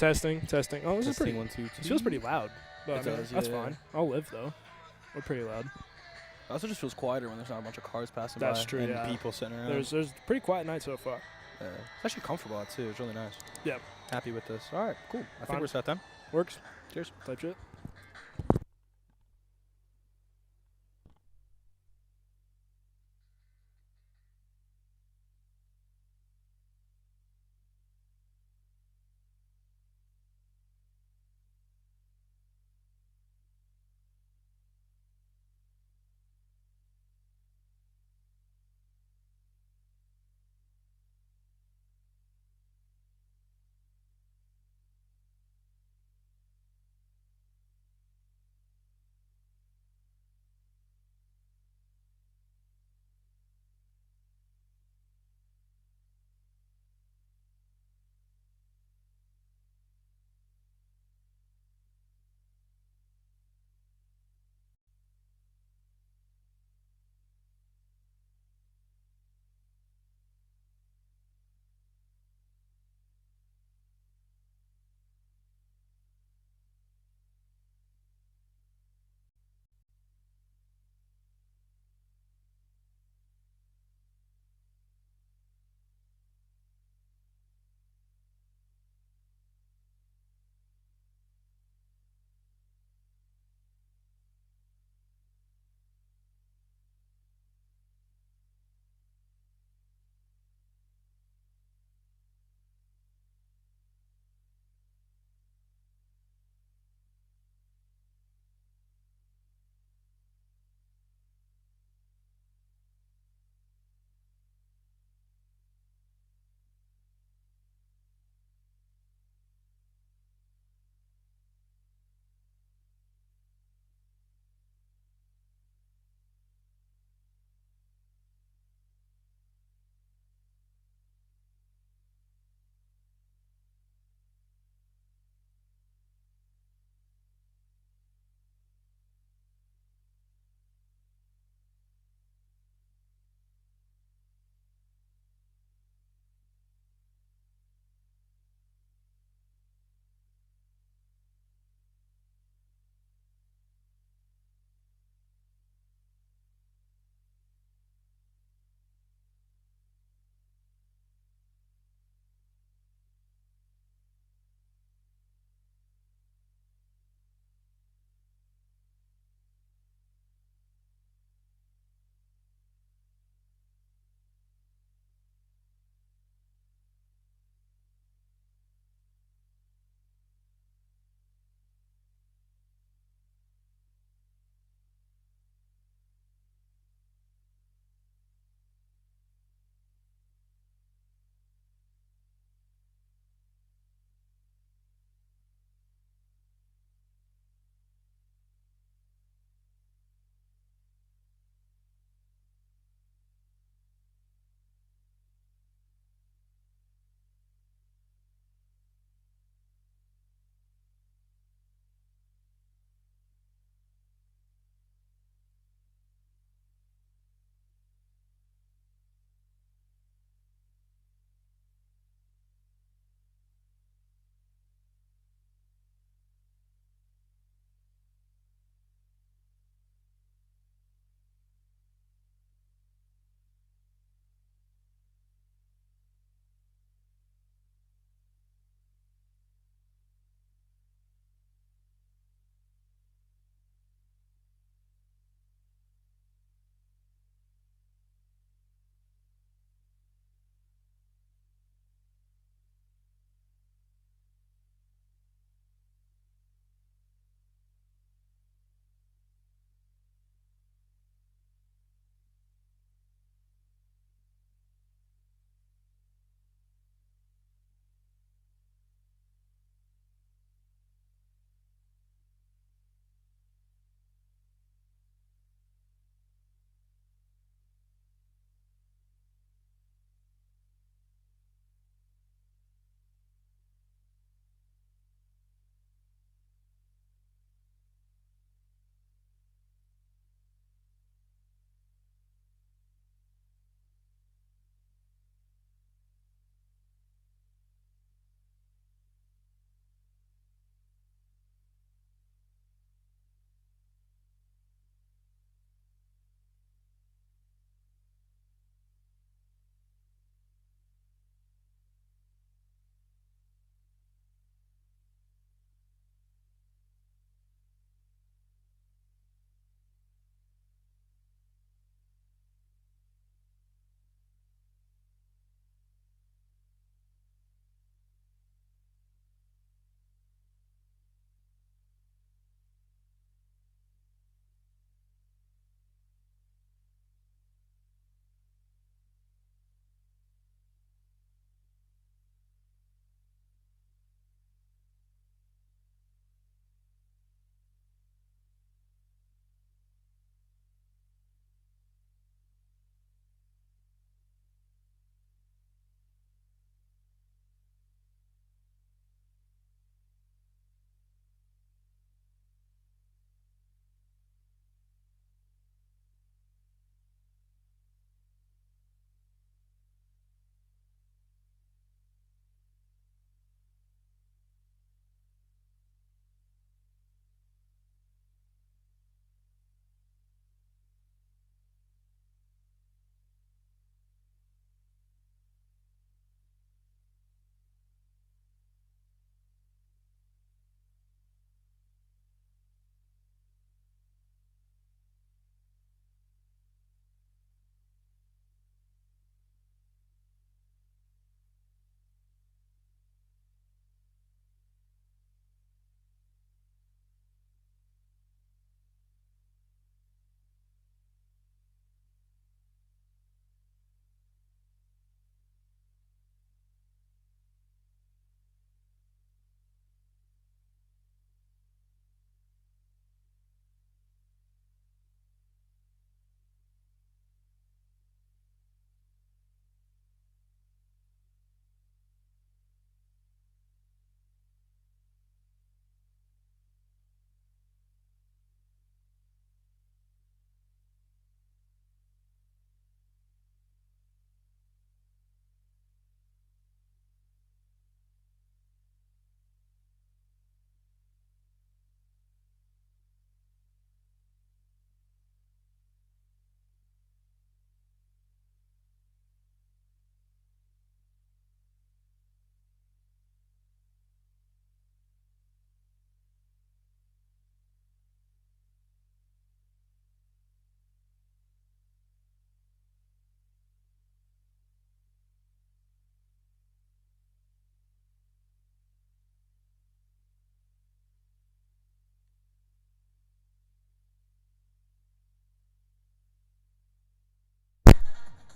Testing, testing. Oh, this is pretty. Testing 1 2 This feels pretty loud. But It I mean, does, that's yeah. fine. I'll live though. We're pretty loud. It also just feels quieter when there's not a bunch of cars passing That's by true, and yeah. people sitting around. There's a pretty quiet night so far. It's actually comfortable out too. It's really nice. Yep. Happy with this. All right, cool. I think Fine. we're set then. Works. Cheers. Type shit.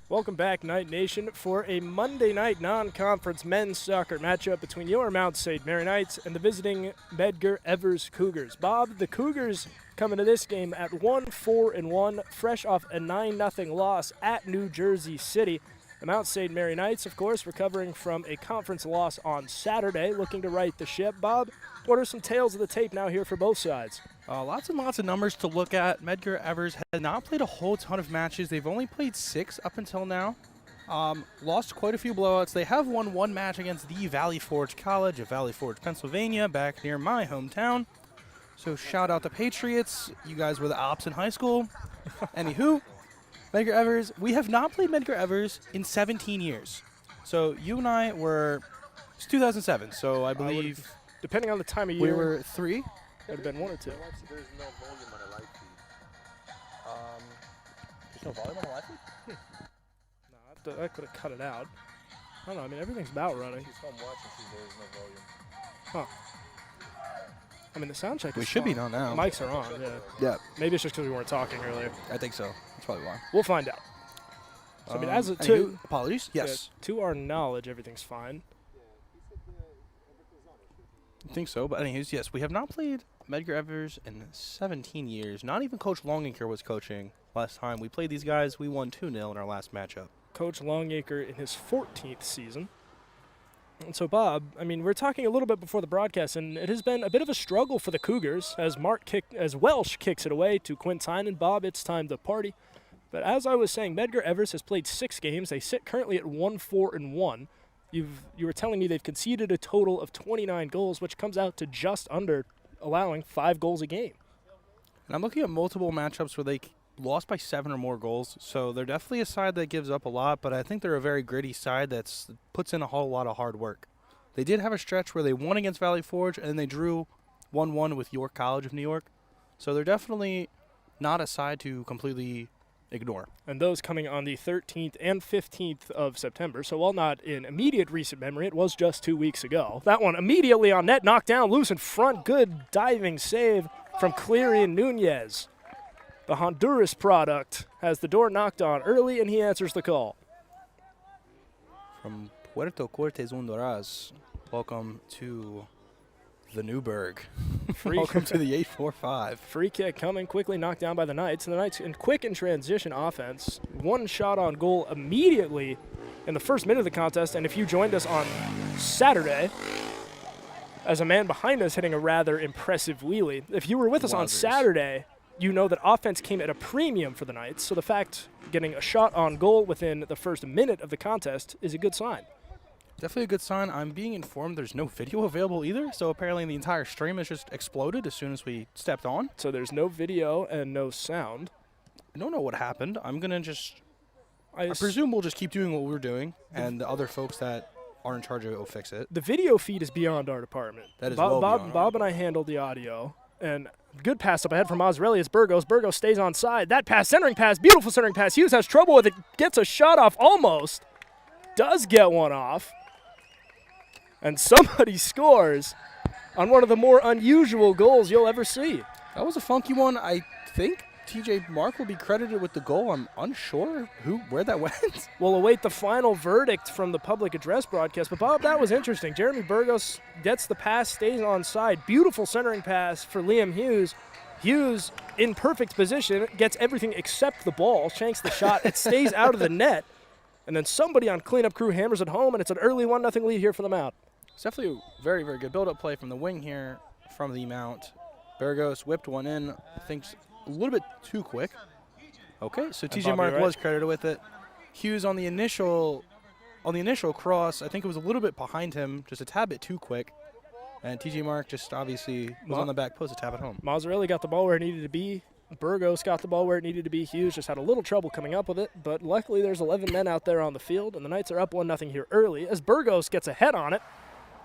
Welcome back, Night Nation, for a Monday night non-conference men's soccer matchup between your Mount St. Mary Knights and the visiting Medgar Evers Cougars. Bob, the Cougars coming to this game at 1-4-1, fresh off a 9-0 loss at New Jersey City. The Mount St. Mary Knights, of course, recovering from a conference loss on Saturday, looking to right the ship. Bob, what are some tales of the tape now here for both sides? Lots and lots of numbers to look at. Medgar Evers has not played a whole ton of matches. They've only played 6 up until now. Lost quite a few blowouts. They have won 1 match against the Valley Forge College of Valley Forge, Pennsylvania, back near my hometown. So shout out to Patriots. You guys were the ops in high school. Anywho, Medgar Evers, we have not played Medgar Evers in 17 years. So you and I were, it's 2007, so I believe depending on the time of we year, were 3. would have been 1 or 2. There's no volume on the live feed. There's no volume on the live feed? No, I could have cut it out. I don't know. I mean, everything's about running. She's home watching. There's no volume. Huh. I mean, the sound check is We should be fine. on now. Mics are on, yeah. Yeah, Maybe it's just because we weren't talking earlier. I think so. That's probably why. We'll find out. So, I mean, as a Anywho, apologies. Yes. to our knowledge, everything's fine. I think so, but anyways, yes, we have not played Medgar Evers in 17 years. Not even Coach Longacre was coaching last time. We played these guys. We won 2-0 in our last matchup. Coach Longacre in his 14th season. And so, Bob, I mean, we're talking a little bit before the broadcast, and it has been a bit of a struggle for the Cougars as Welsh kicks it away to Quintine. And Bob, it's time to party. But as I was saying, Medgar Evers has played 6 games. They sit currently at 1-4-1. You were telling me they've conceded a total of 29 goals, which comes out to just under allowing 5 goals a game. And I'm looking at multiple matchups where they lost by 7 or more goals. So they're definitely a side that gives up a lot, but I think they're a very gritty side that puts in a whole lot of hard work. They did have a stretch where they won against Valley Forge, and they drew 1-1 with York College of New York. So they're definitely not a side to completely ignore. And those coming on the 13th and 15th of September. So while not in immediate recent memory, it was just 2 weeks ago. That one immediately on net, knocked down, loose in front. Good diving save from Clerian Nunez. The Honduras product has the door knocked on early, and he answers the call. From Puerto Cortes, Honduras, welcome to the Newburgh. Welcome to the 845. Free kick coming, quickly knocked down by the Knights. And the Knights in quick and transition offense. 1 shot on goal immediately in the first minute of the contest. And if you joined us on Saturday, as a man behind us hitting a rather impressive wheelie, if you were with us on Saturday, you know that offense came at a premium for the Knights. So the fact getting a shot on goal within the first minute of the contest is a good sign. Definitely a good sign. I'm being informed there's no video available either, so apparently the entire stream has just exploded as soon as we stepped on. So there's no video and no sound. I don't know what happened. I'm going to just, I presume we'll just keep doing what we're doing, and the other folks that are in charge of it will fix it. The video feed is beyond our department. That is well beyond Bob and I handled the audio, and good pass up ahead from Mazzarelli. It's Burgos. Burgos stays on side. That pass, centering pass, beautiful centering pass. Hughes has trouble with it, gets a shot off almost. Does get one off. And somebody scores on one of the more unusual goals you'll ever see. That was a funky one. I think TJ Mark will be credited with the goal. I'm unsure where that went. We'll await the final verdict from the public address broadcast. But, Bob, that was interesting. Jeremy Burgos gets the pass, stays on side. Beautiful centering pass for Liam Hughes. Hughes, in perfect position, gets everything except the ball, shanks the shot. It stays out of the net. And then somebody on cleanup crew hammers it home, and it's an early 1-0 lead here for the Mount. It's definitely a very, very good build-up play from the wing here from the Mount. Burgos whipped one in, I think a little bit too quick. Okay, so TJ Mark was credited with it. Hughes on the initial cross, I think it was a little bit behind him, just a tad bit too quick. And TJ Mark just obviously was on the back post to tap it home. Mazzarelli got the ball where it needed to be. Burgos got the ball where it needed to be. Hughes just had a little trouble coming up with it, but luckily there's 11 men out there on the field, and the Knights are up 1-0 here early as Burgos gets a head on it.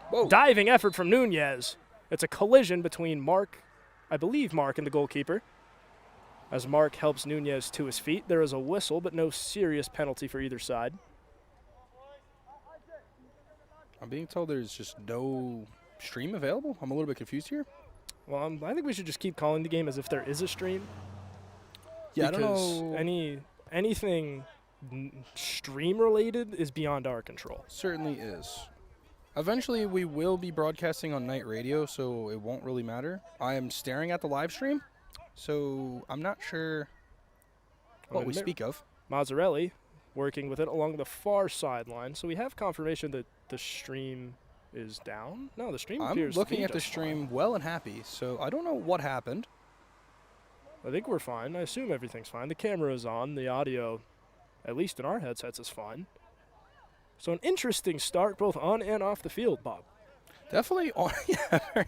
Whoa. Diving effort from Nunez. It's a collision between Mark, I believe Mark, and the goalkeeper. As Mark helps Nunez to his feet, there is a whistle, but no serious penalty for either side. I'm being told there's just no stream available. I'm a little bit confused here. Well, I think we should just keep calling the game as if there is a stream. Yeah, I don't know. Anything stream related is beyond our control. Certainly is. Eventually, we will be broadcasting on night radio, so it won't really matter. I am staring at the live stream, so I'm not sure what we speak of. Mazzarelli working with it along the far sideline, so we have confirmation that the stream is down. No, the stream appears I'm looking to be at the just stream fine. well and happy, so I don't know what happened. I think we're fine. I assume everything's fine. The camera is on. The audio, at least in our headsets, is fine. So an interesting start both on and off the field, Bob. Definitely on. Yeah,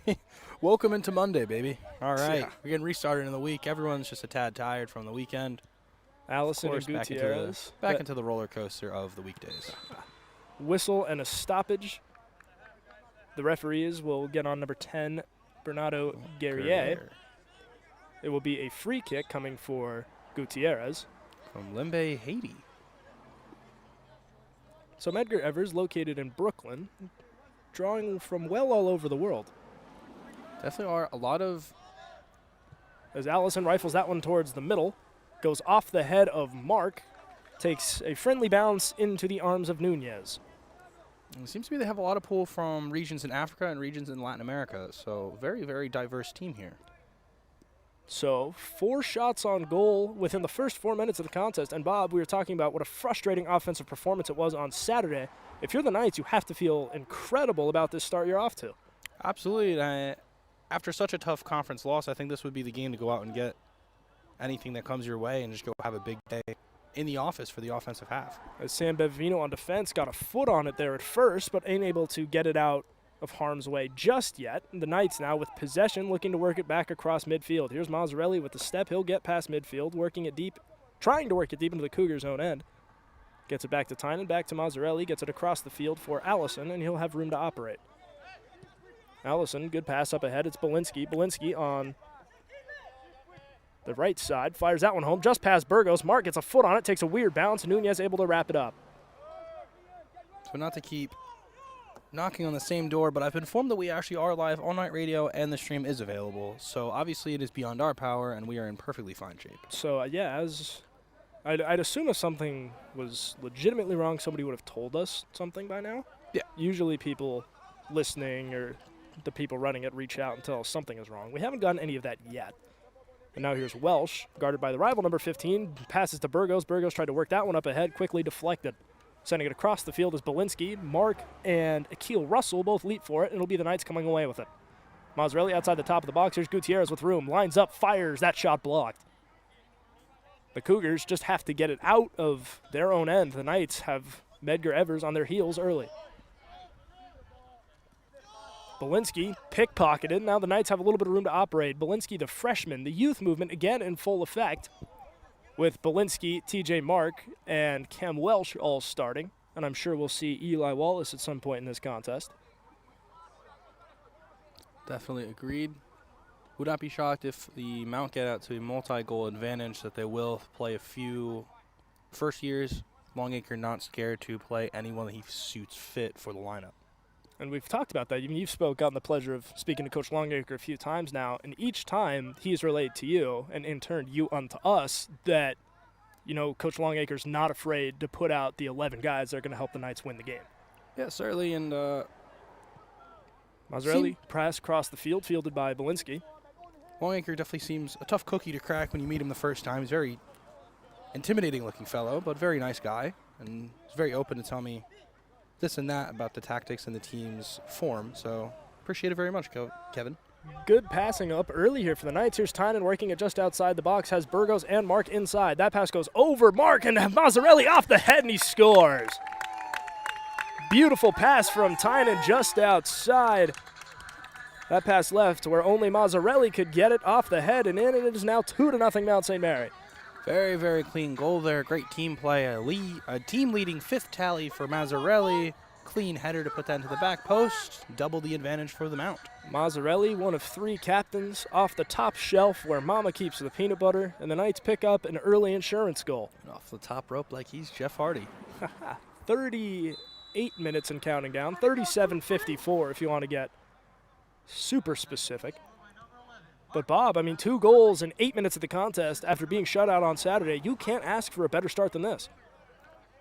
welcome into Monday, baby. All right. Yeah. We're getting restarted in the week. Everyone's just a tad tired from the weekend. Allison Of course, and Gutierrez. back into the roller coaster of the weekdays. Whistle and a stoppage. The referees will get on number 10, Bernardo Guerrier. It will be a free kick coming for Gutierrez. From Limbe, Haiti. So Medgar Evers, located in Brooklyn, drawing from well all over the world. Definitely are a lot of. As Allison rifles that one towards the middle, goes off the head of Mark, takes a friendly bounce into the arms of Nunez. It seems to me they have a lot of pull from regions in Africa and regions in Latin America. So very, very diverse team here. So 4 shots on goal within the first 4 minutes of the contest. And Bob, we were talking about what a frustrating offensive performance it was on Saturday. If you're the Knights, you have to feel incredible about this start you're off to. Absolutely. And after such a tough conference loss, I think this would be the game to go out and get anything that comes your way and just go have a big day in the office for the offensive half. As Sam Bevino on defense got a foot on it there at first, but ain't able to get it out of harm's way just yet. The Knights now with possession, looking to work it back across midfield. Here's Mazzarelli with the step. He'll get past midfield, working it deep, trying to work it deep into the Cougars' own end. Gets it back to Tynan, back to Mazzarelli, gets it across the field for Allison, and he'll have room to operate. Allison, good pass up ahead. It's Belinsky. Belinsky on the right side, fires that one home, just past Burgos. Mark gets a foot on it, takes a weird bounce. Nunez able to wrap it up. So not to keep knocking on the same door, but I've been informed that we actually are live on night radio and the stream is available. So obviously it is beyond our power and we are in perfectly fine shape. So, yeah, as I'd assume if something was legitimately wrong, somebody would have told us something by now. Yeah. Usually people listening or the people running it reach out and tell us something is wrong. We haven't gotten any of that yet. And now here's Welsh, guarded by the rival number 15, passes to Burgos. Burgos tried to work that one up ahead, quickly deflected. Sending it across the field is Belinsky. Mark and Akil Russell both leap for it, and it'll be the Knights coming away with it. Mazzarelli outside the top of the box. Here's Gutierrez with room. Lines up, fires. That shot blocked. The Cougars just have to get it out of their own end. The Knights have Medgar Evers on their heels early. Belinsky pickpocketed. Now the Knights have a little bit of room to operate. Belinsky, the freshman, the youth movement again in full effect, with Belinsky, TJ Mark, and Cam Welsh all starting. And I'm sure we'll see Eli Wallace at some point in this contest. Definitely agreed. Would not be shocked if the Mount get out to a multi-goal advantage, that they will play a few first years. Longacre not scared to play anyone that he suits fit for the lineup. And we've talked about that. You've gotten the pleasure of speaking to Coach Longacre a few times now, and each time he's relayed to you, and in turn you unto us, that, Coach Longacre's not afraid to put out the 11 guys that are going to help the Knights win the game. Yeah, certainly, and Mazzarelli press across the field, fielded by Belinsky. Longacre definitely seems a tough cookie to crack when you meet him the first time. He's a very intimidating-looking fellow, but very nice guy, and he's very open to tell me this and that about the tactics and the team's form. So appreciate it very much, Kevin. Good passing up early here for the Knights. Here's Tynan working it just outside the box. Has Burgos and Mark inside. That pass goes over Mark, and Mazzarelli off the head, and he scores. Beautiful pass from Tynan just outside. That pass left where only Mazzarelli could get it off the head and in, and it is now 2-0 Mount St. Mary. Very, very clean goal there. Great team play. A team-leading 5th tally for Mazzarelli. Clean header to put that into the back post. Double the advantage for the Mount. Mazzarelli, one of 3 captains, off the top shelf where Mama keeps the peanut butter, and the Knights pick up an early insurance goal. And off the top rope like he's Jeff Hardy. 38 minutes and counting down. 37:54 if you want to get super specific. But Bob, 2 goals in 8 minutes of the contest after being shut out on Saturday. You can't ask for a better start than this.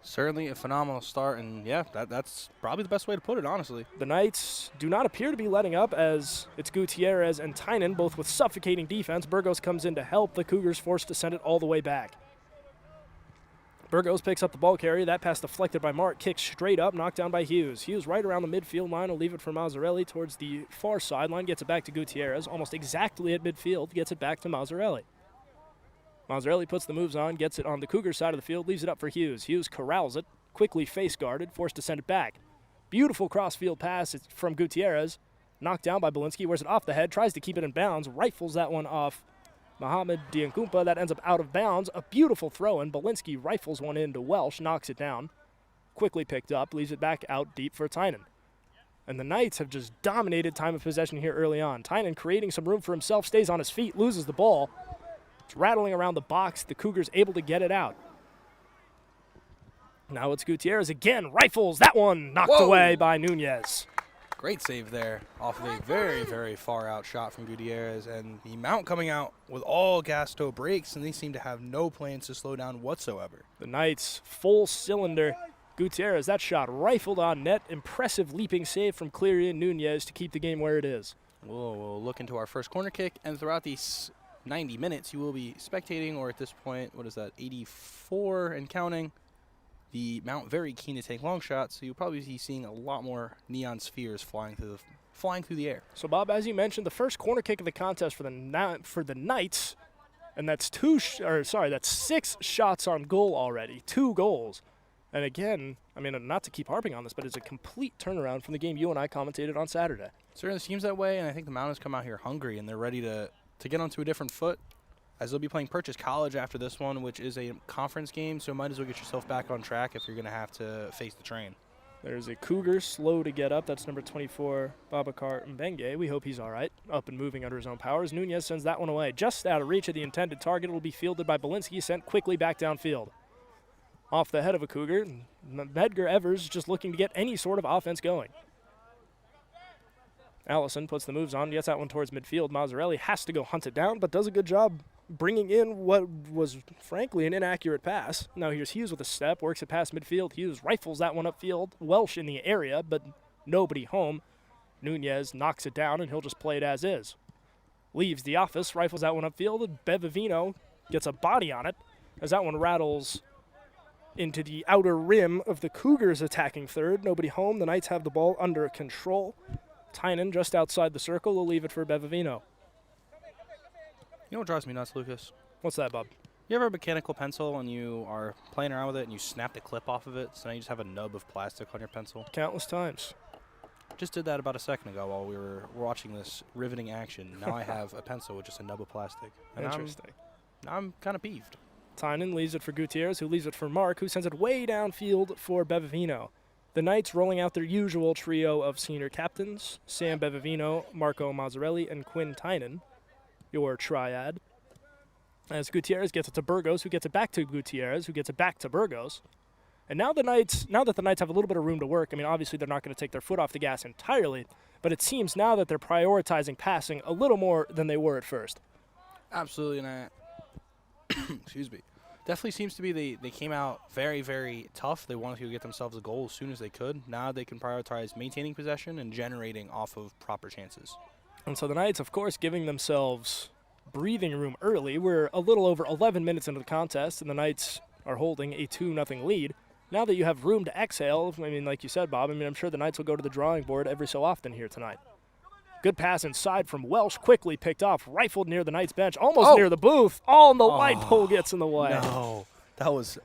Certainly a phenomenal start, and yeah, that's probably the best way to put it, honestly. The Knights do not appear to be letting up, as it's Gutierrez and Tynan, both with suffocating defense. Burgos comes in to help. The Cougars forced to send it all the way back. Burgos picks up the ball carrier. That pass deflected by Mark. Kicks straight up, knocked down by Hughes. Hughes right around the midfield line will leave it for Mazzarelli towards the far sideline. Gets it back to Gutierrez, almost exactly at midfield. Gets it back to Mazzarelli. Mazzarelli puts the moves on, gets it on the Cougar side of the field, leaves it up for Hughes. Hughes corrals it, quickly face guarded, forced to send it back. Beautiful cross-field pass from Gutierrez. Knocked down by Belinsky, wears it off the head, tries to keep it in bounds, rifles that one off Mohamed Diankumpa. That ends up out of bounds. A beautiful throw-in. Belinsky rifles one into Welsh, knocks it down. Quickly picked up, leaves it back out deep for Tynan. And the Knights have just dominated time of possession here early on. Tynan creating some room for himself, stays on his feet, loses the ball. It's rattling around the box. The Cougars able to get it out. Now it's Gutierrez again. Rifles that one, knocked away by Nunez. Great save there off of a very, very far out shot from Gutierrez. And the Mount coming out with all gas toe brakes, and they seem to have no plans to slow down whatsoever. The Knights full cylinder. Gutierrez, that shot rifled on net. Impressive leaping save from Cleary Nunez to keep the game where it is. We'll look into our first corner kick, and throughout these 90 minutes, you will be spectating, or at this point, what is that, 84 and counting. The Mount very keen to take long shots, so you'll probably be seeing a lot more neon spheres flying through the air. So, Bob, as you mentioned, the first corner kick of the contest for the Knights, and that's that's 6 shots on goal already, 2 goals. And again, I mean, not to keep harping on this, but it's a complete turnaround from the game you and I commentated on Saturday. It certainly seems that way, and I think the Mount has come out here hungry, and they're ready to get onto a different foot, as they'll be playing Purchase College after this one, which is a conference game, so might as well get yourself back on track if you're going to have to face the train. There's a Cougar slow to get up. That's number 24, Babacar Mbenge. We hope he's all right, up and moving under his own powers. Nunez sends that one away. Just out of reach of the intended target. It will be fielded by Belinsky, sent quickly back downfield. Off the head of a Cougar, Medgar Evers just looking to get any sort of offense going. Allison puts the moves on, gets that one towards midfield. Mazzarelli has to go hunt it down, but does a good job bringing in what was, frankly, an inaccurate pass. Now here's Hughes with a step, works it past midfield. Hughes rifles that one upfield. Welsh in the area, but nobody home. Nunez knocks it down, and he'll just play it as is. Leaves the office, rifles that one upfield. Bevavino gets a body on it as that one rattles into the outer rim of the Cougars' attacking third. Nobody home. The Knights have the ball under control. Tynan just outside the circle will leave it for Bevavino. You know what drives me nuts, Lucas? What's that, Bob? You ever have a mechanical pencil and you are playing around with it and you snap the clip off of it, so now you just have a nub of plastic on your pencil? Countless times. Just did that about a second ago while we were watching this riveting action. Now I have a pencil with just a nub of plastic. And Interesting. I'm kind of peeved. Tynan leaves it for Gutierrez, who leaves it for Mark, who sends it way downfield for Bevavino. The Knights rolling out their usual trio of senior captains, Sam Bevavino, Marco Mazzarelli, and Quinn Tynan, your triad. As Gutierrez gets it to Burgos, who gets it back to Gutierrez, who gets it back to Burgos. And now that the Knights have a little bit of room to work, I mean, obviously they're not going to take their foot off the gas entirely, but it seems now that they're prioritizing passing a little more than they were at first. Absolutely, and I excuse me. Definitely seems to be they came out very, very tough. They wanted to get themselves a goal as soon as they could. Now they can prioritize maintaining possession and generating off of proper chances. And so the Knights, of course, giving themselves breathing room early. We're a little over 11 minutes into the contest, and the Knights are holding a 2-0 lead. Now that you have room to exhale, I mean, like you said, Bob, I mean, I'm sure the Knights will go to the drawing board every so often here tonight. Good pass inside from Welsh, quickly picked off, rifled near the Knights bench, almost near the booth. And the light pole gets in the way. No, that was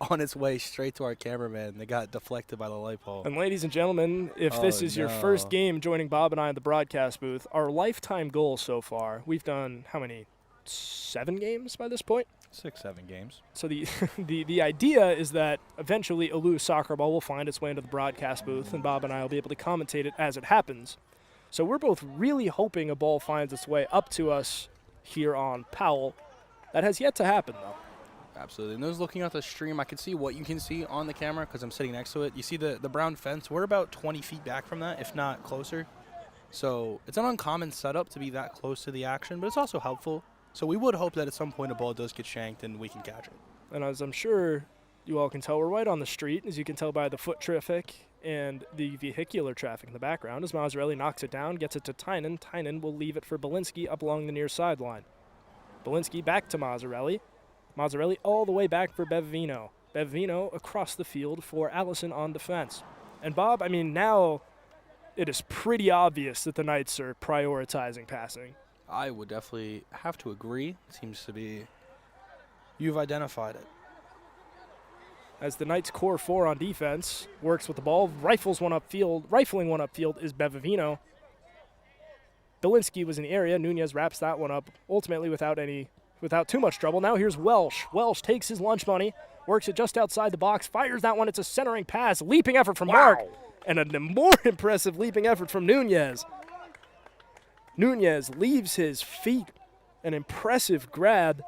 on its way straight to our cameraman. They got deflected by the light pole. And ladies and gentlemen, if this is your first game joining Bob and I in the broadcast booth, our lifetime goal so far, we've done how many? 7 games by this point? 6-7 games. So the idea is that eventually a loose soccer ball will find its way into the broadcast booth, and Bob and I will be able to commentate it as it happens. So we're both really hoping a ball finds its way up to us here on Powell. That has yet to happen, though. Absolutely. And those looking at the stream, I can see what you can see on the camera because I'm sitting next to it. You see the brown fence? We're about 20 feet back from that, if not closer. So it's an uncommon setup to be that close to the action, but it's also helpful. So we would hope that at some point a ball does get shanked and we can catch it. And as I'm sure You all can tell we're right on the street, as you can tell by the foot traffic and the vehicular traffic in the background. As Mazzarelli knocks it down, gets it to Tynan. Tynan will leave it for Belinsky up along the near sideline. Belinsky back to Mazzarelli. Mazzarelli all the way back for Bevino. Bevino across the field for Allison on defense. And Bob, I mean, now it is pretty obvious that the Knights are prioritizing passing. I would definitely have to agree. It seems to be you've identified it. As the Knights' core four on defense works with the ball, rifling one upfield is Bevino. Belinsky was in the area. Nunez wraps that one up, ultimately without too much trouble. Now here's Welsh. Welsh takes his lunch money, works it just outside the box, fires that one. It's a centering pass. Leaping effort from Mark, and a more impressive leaping effort from Nunez. Nunez leaves his feet. An impressive grab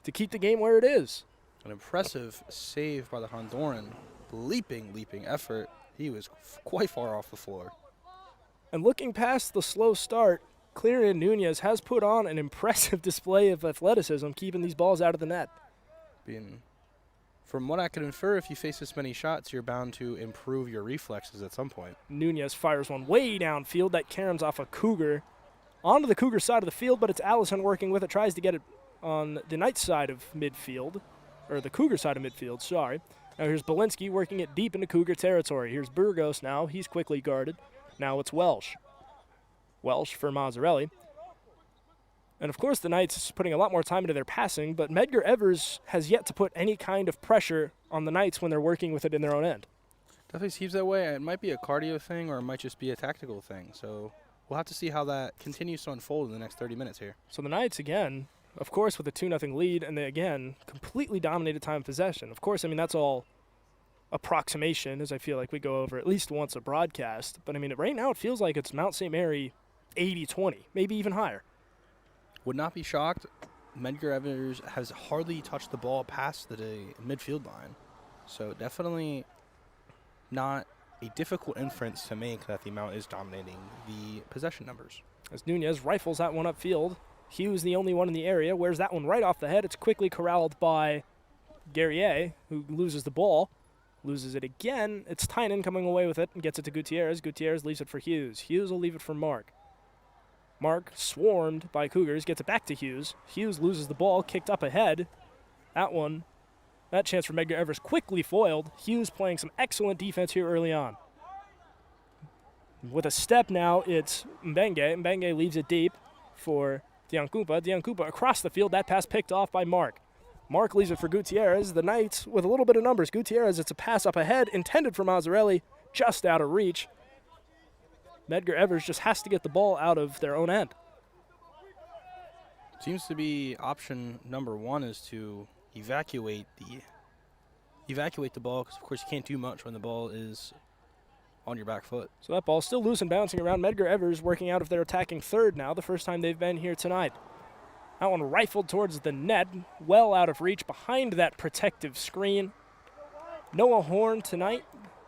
to keep the game where it is. An impressive save by the Honduran. Leaping effort. He was quite far off the floor. And looking past the slow start, Clearian Nunez has put on an impressive display of athleticism, keeping these balls out of the net. From what I can infer, if you face this many shots, you're bound to improve your reflexes at some point. Nunez fires one way downfield that caroms off a Cougar onto the Cougar side of the field, but it's Allison working with it, tries to get it on the Knights side of midfield, or the Cougar side of midfield, sorry. Now here's Belinsky working it deep into Cougar territory. Here's Burgos now. He's quickly guarded. Now it's Welsh. Welsh for Mazzarelli. And, of course, the Knights putting a lot more time into their passing, but Medgar Evers has yet to put any kind of pressure on the Knights when they're working with it in their own end. Definitely seems that way. It might be a cardio thing or it might just be a tactical thing. So we'll have to see how that continues to unfold in the next 30 minutes here. So the Knights, again, of course, with a 2-0 lead, and they, again, completely dominated time of possession. Of course, I mean, that's all approximation, as I feel like we go over at least once a broadcast. But, I mean, right now it feels like it's Mount St. Mary 80-20, maybe even higher. Would not be shocked. Medgar Evers has hardly touched the ball past the midfield line. So definitely not a difficult inference to make that the Mount is dominating the possession numbers. As Nunez rifles that one upfield, Hughes the only one in the area, wears that one right off the head. It's quickly corralled by Guerrier, who loses the ball. Loses it again. It's Tynan coming away with it and gets it to Gutierrez. Gutierrez leaves it for Hughes. Hughes will leave it for Mark. Mark, swarmed by Cougars, gets it back to Hughes. Hughes loses the ball, kicked up ahead. That chance for Medgar Evers quickly foiled. Hughes playing some excellent defense here early on. With a step now, it's Mbenge. Mbenge leaves it deep for Diancupa. Diancupa across the field. That pass picked off by Mark. Mark leaves it for Gutierrez. The Knights with a little bit of numbers. Gutierrez, it's a pass up ahead, intended for Mazzarelli, just out of reach. Medgar Evers just has to get the ball out of their own end. Seems to be option number one is to evacuate the ball, because of course you can't do much when the ball is on your back foot. So that ball's still loose and bouncing around. Medgar Evers working out of their attacking third now, the first time they've been here tonight. That one rifled towards the net, well out of reach behind that protective screen. Noah Horn tonight.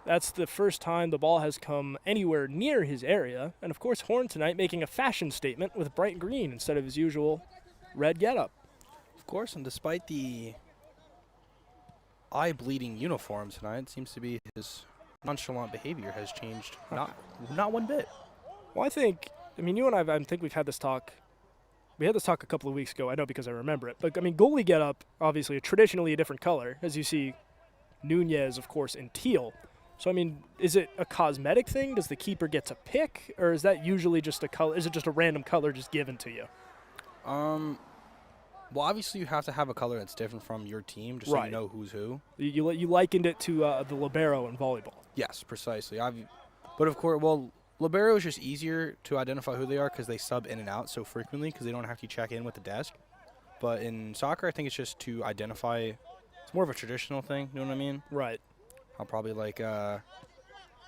That's the first time the ball has come anywhere near his area. And, of course, Horn tonight making a fashion statement with bright green instead of his usual red getup. Of course, and despite the eye-bleeding uniform tonight, it seems to be his nonchalant behavior has changed not one bit. Well, you and I think we've had this talk. We had this talk a couple of weeks ago, I know because I remember it. But, goalie getup, obviously, traditionally a different color, as you see Nunez, of course, in teal. So, is it a cosmetic thing? Does the keeper get to pick? Or is that usually just a color? Is it just a random color just given to you? Well, obviously you have to have a color that's different from your team, just so you know who's who. You likened it to the libero in volleyball. Yes, precisely. But, of course, libero is just easier to identify who they are because they sub in and out so frequently because they don't have to check in with the desk. But in soccer, I think it's just to identify. It's more of a traditional thing, you know what I mean? Right. How probably like the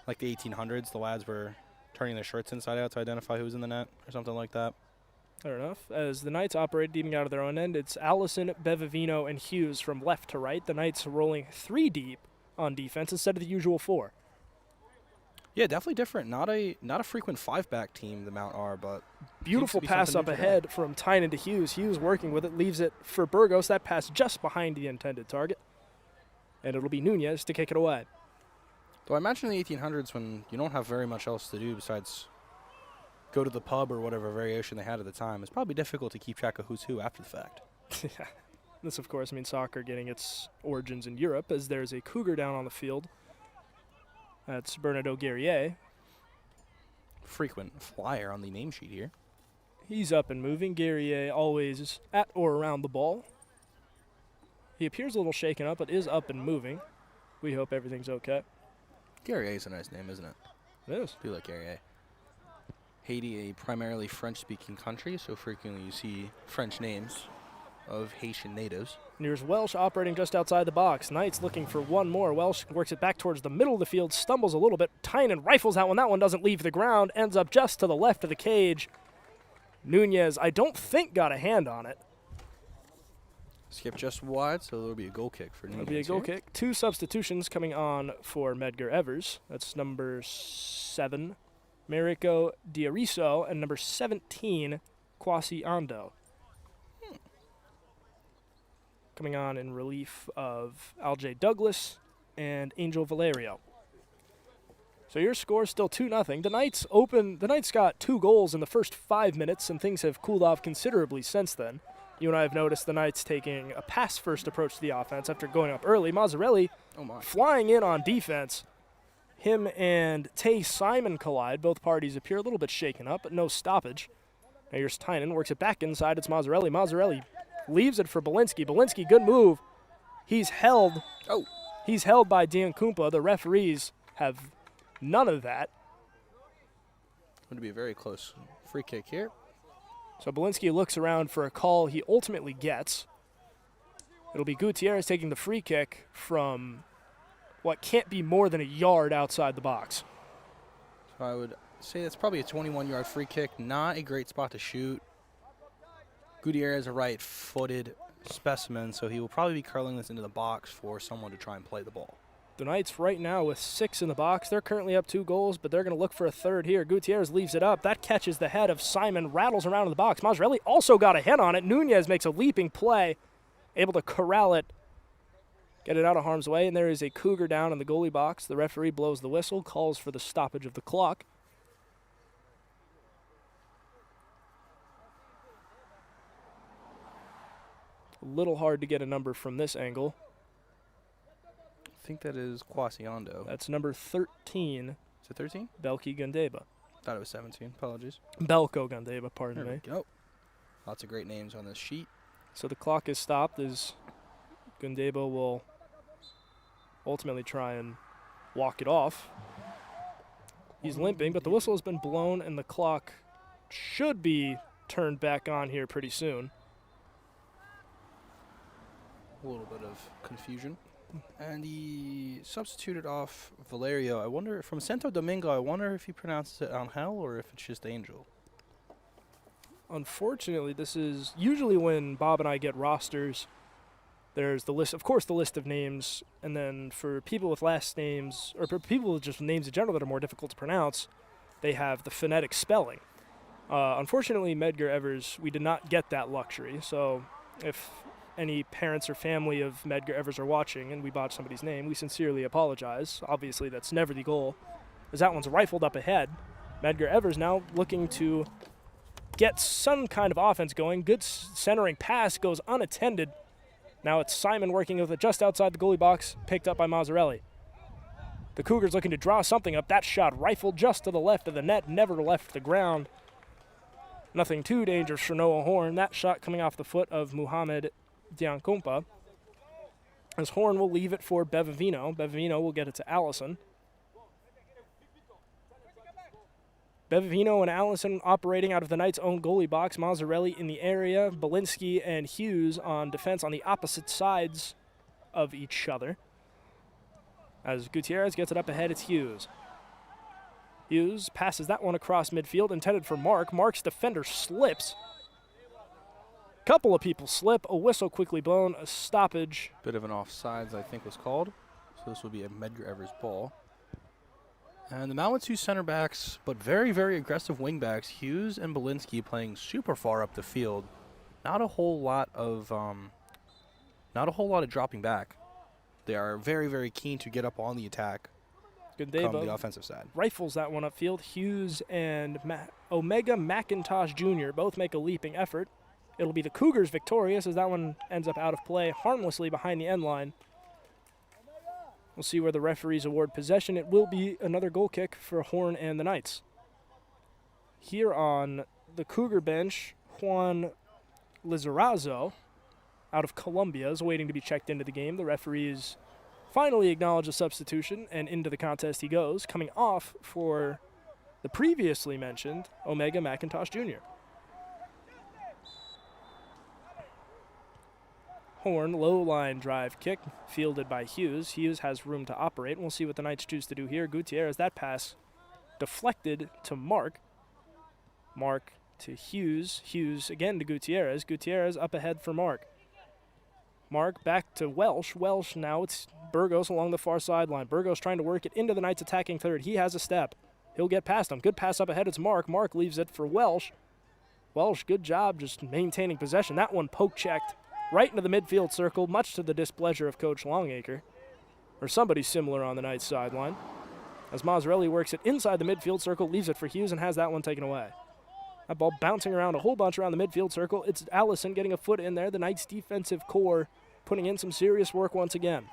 1800s, the lads were turning their shirts inside out to identify who's in the net or something like that. Fair enough. As the Knights operate deep out of their own end, it's Allison, Bevavino, and Hughes from left to right. The Knights rolling 3 deep on defense instead of the usual 4. Yeah, definitely different. Not a frequent 5-back team, the Mount are, but beautiful pass up ahead from Tynan to Hughes. Hughes working with it, leaves it for Burgos. That pass just behind the intended target. and it'll be Nunez to kick it away. Though I imagine in the 1800s when you don't have very much else to do besides go to the pub or whatever variation they had at the time, it's probably difficult to keep track of who's who after the fact. This, of course, means soccer getting its origins in Europe, as there's a Cougar down on the field. That's Bernardo Guerrier. Frequent flyer on the name sheet here. He's up and moving. Guerrier always at or around the ball. He appears a little shaken up, but is up and moving. We hope everything's okay. Guerrier is a nice name, isn't it? It is. I do like Guerrier. Haiti, a primarily French-speaking country, so frequently you see French names of Haitian natives. And here's Welsh operating just outside the box. Knights looking for one more. Welsh works it back towards the middle of the field, stumbles a little bit. Tynan rifles that one. That one doesn't leave the ground. Ends up just to the left of the cage. Nunez, I don't think, got a hand on it. Skip just wide, so there'll be a goal kick for Nunez. It'll be a goal kick. 2 substitutions coming on for Medgar Evers. That's number 7, Mariko Diariso, and number 17, Kwasi Ando. Coming on in relief of Alj Douglas and Angel Valerio. So your score is still 2-0. The Knights got 2 goals in the first 5 minutes, and things have cooled off considerably since then. You and I have noticed the Knights taking a pass-first approach to the offense after going up early. Mazzarelli flying in on defense. Him and Tay Simon collide. Both parties appear a little bit shaken up, but no stoppage. Now here's Tynan, works it back inside. It's Mazzarelli. Mazzarelli leaves it for Belinsky. Belinsky, good move. He's held. He's held by Diankumpa. The referees have none of that. Going to be a very close free kick here. So Belinsky looks around for a call he ultimately gets. It'll be Gutierrez taking the free kick from what can't be more than a yard outside the box. So I would say that's probably a 21-yard free kick. Not a great spot to shoot. Gutierrez is a right-footed specimen, so he will probably be curling this into the box for someone to try and play the ball. The Knights right now with 6 in the box. They're currently up 2 goals, but they're going to look for a third here. Gutierrez leaves it up. That catches the head of Simon, rattles around in the box. Mazzarelli also got a head on it. Nunez makes a leaping play, able to corral it, get it out of harm's way, and there is a Cougar down in the goalie box. The referee blows the whistle, calls for the stoppage of the clock. A little hard to get a number from this angle. I think that is Kwasiando. That's number 13. Is it 13? Belki Gundeba. Thought it was 17. Apologies. Belko Gundeba, pardon There me. we go. Lots of great names on this sheet. So the clock is stopped as Gundeba will ultimately try and walk it off. He's limping, but the whistle has been blown and the clock should be turned back on here pretty soon. A little bit of confusion. And he substituted off Valerio. I wonder, from Santo Domingo, I wonder if he pronounces it Angel or if it's just Angel. Unfortunately, this is usually when Bob and I get rosters, there's the list, of course, the list of names, and then for people with last names, or for people with just names in general that are more difficult to pronounce, they have the phonetic spelling. Unfortunately, Medgar Evers, we did not get that luxury, so if any parents or family of Medgar Evers are watching and we botched somebody's name, we sincerely apologize. Obviously, that's never the goal, as that one's rifled up ahead. Medgar Evers now looking to get some kind of offense going. Good centering pass goes unattended. Now it's Simon working with it just outside the goalie box, picked up by Mazzarelli. The Cougars looking to draw something up. That shot rifled just to the left of the net, never left the ground. Nothing too dangerous for Noah Horn. That shot coming off the foot of Muhammad Diankumpa. As Horn will leave it for Bevavino. Bevavino will get it to Allison. Bevavino and Allison operating out of the Knights' own goalie box. Mazzarelli in the area. Belinsky and Hughes on defense on the opposite sides of each other. As Gutierrez gets it up ahead, it's Hughes. Hughes passes that one across midfield, intended for Mark. Mark's defender slips. Couple of people slip. A whistle quickly blown. A stoppage. Bit of an offsides, I think, was called. So this will be a Medgar Evers ball. And the Malitu center backs, but very, very aggressive wing backs, Hughes and Belinsky playing super far up the field. Not a whole lot of dropping back. They are very, very keen to get up on the attack from the Gundeva offensive side. rifles that one upfield. Hughes and Omega McIntosh Jr. both make a leaping effort. It'll be the Cougars victorious as that one ends up out of play harmlessly behind the end line. We'll see where the referees award possession. It will be another goal kick for Horn and the Knights. Here on the Cougar bench, Juan Lizarazo out of Colombia is waiting to be checked into the game. The referees finally acknowledge a substitution, and into the contest he goes, coming off for the previously mentioned Omega McIntosh Jr. Horn, low line drive kick, fielded by Hughes. Hughes has room to operate. We'll see what the Knights choose to do here. Gutierrez, that pass deflected to Mark. Mark to Hughes. Hughes again to Gutierrez. Gutierrez up ahead for Mark. Mark back to Welsh. Welsh, now it's Burgos along the far sideline. Burgos trying to work it into the Knights attacking third. He has a step. He'll get past him. Good pass up ahead. It's Mark. Mark leaves it for Welsh. Welsh, good job just maintaining possession. That one poke checked right into the midfield circle, much to the displeasure of Coach Longacre, or somebody similar on the Knights sideline. As Mazzarelli works it inside the midfield circle, leaves it for Hughes and has that one taken away. That ball bouncing around a whole bunch around the midfield circle. It's Allison getting a foot in there. The Knights defensive core putting in some serious work once again.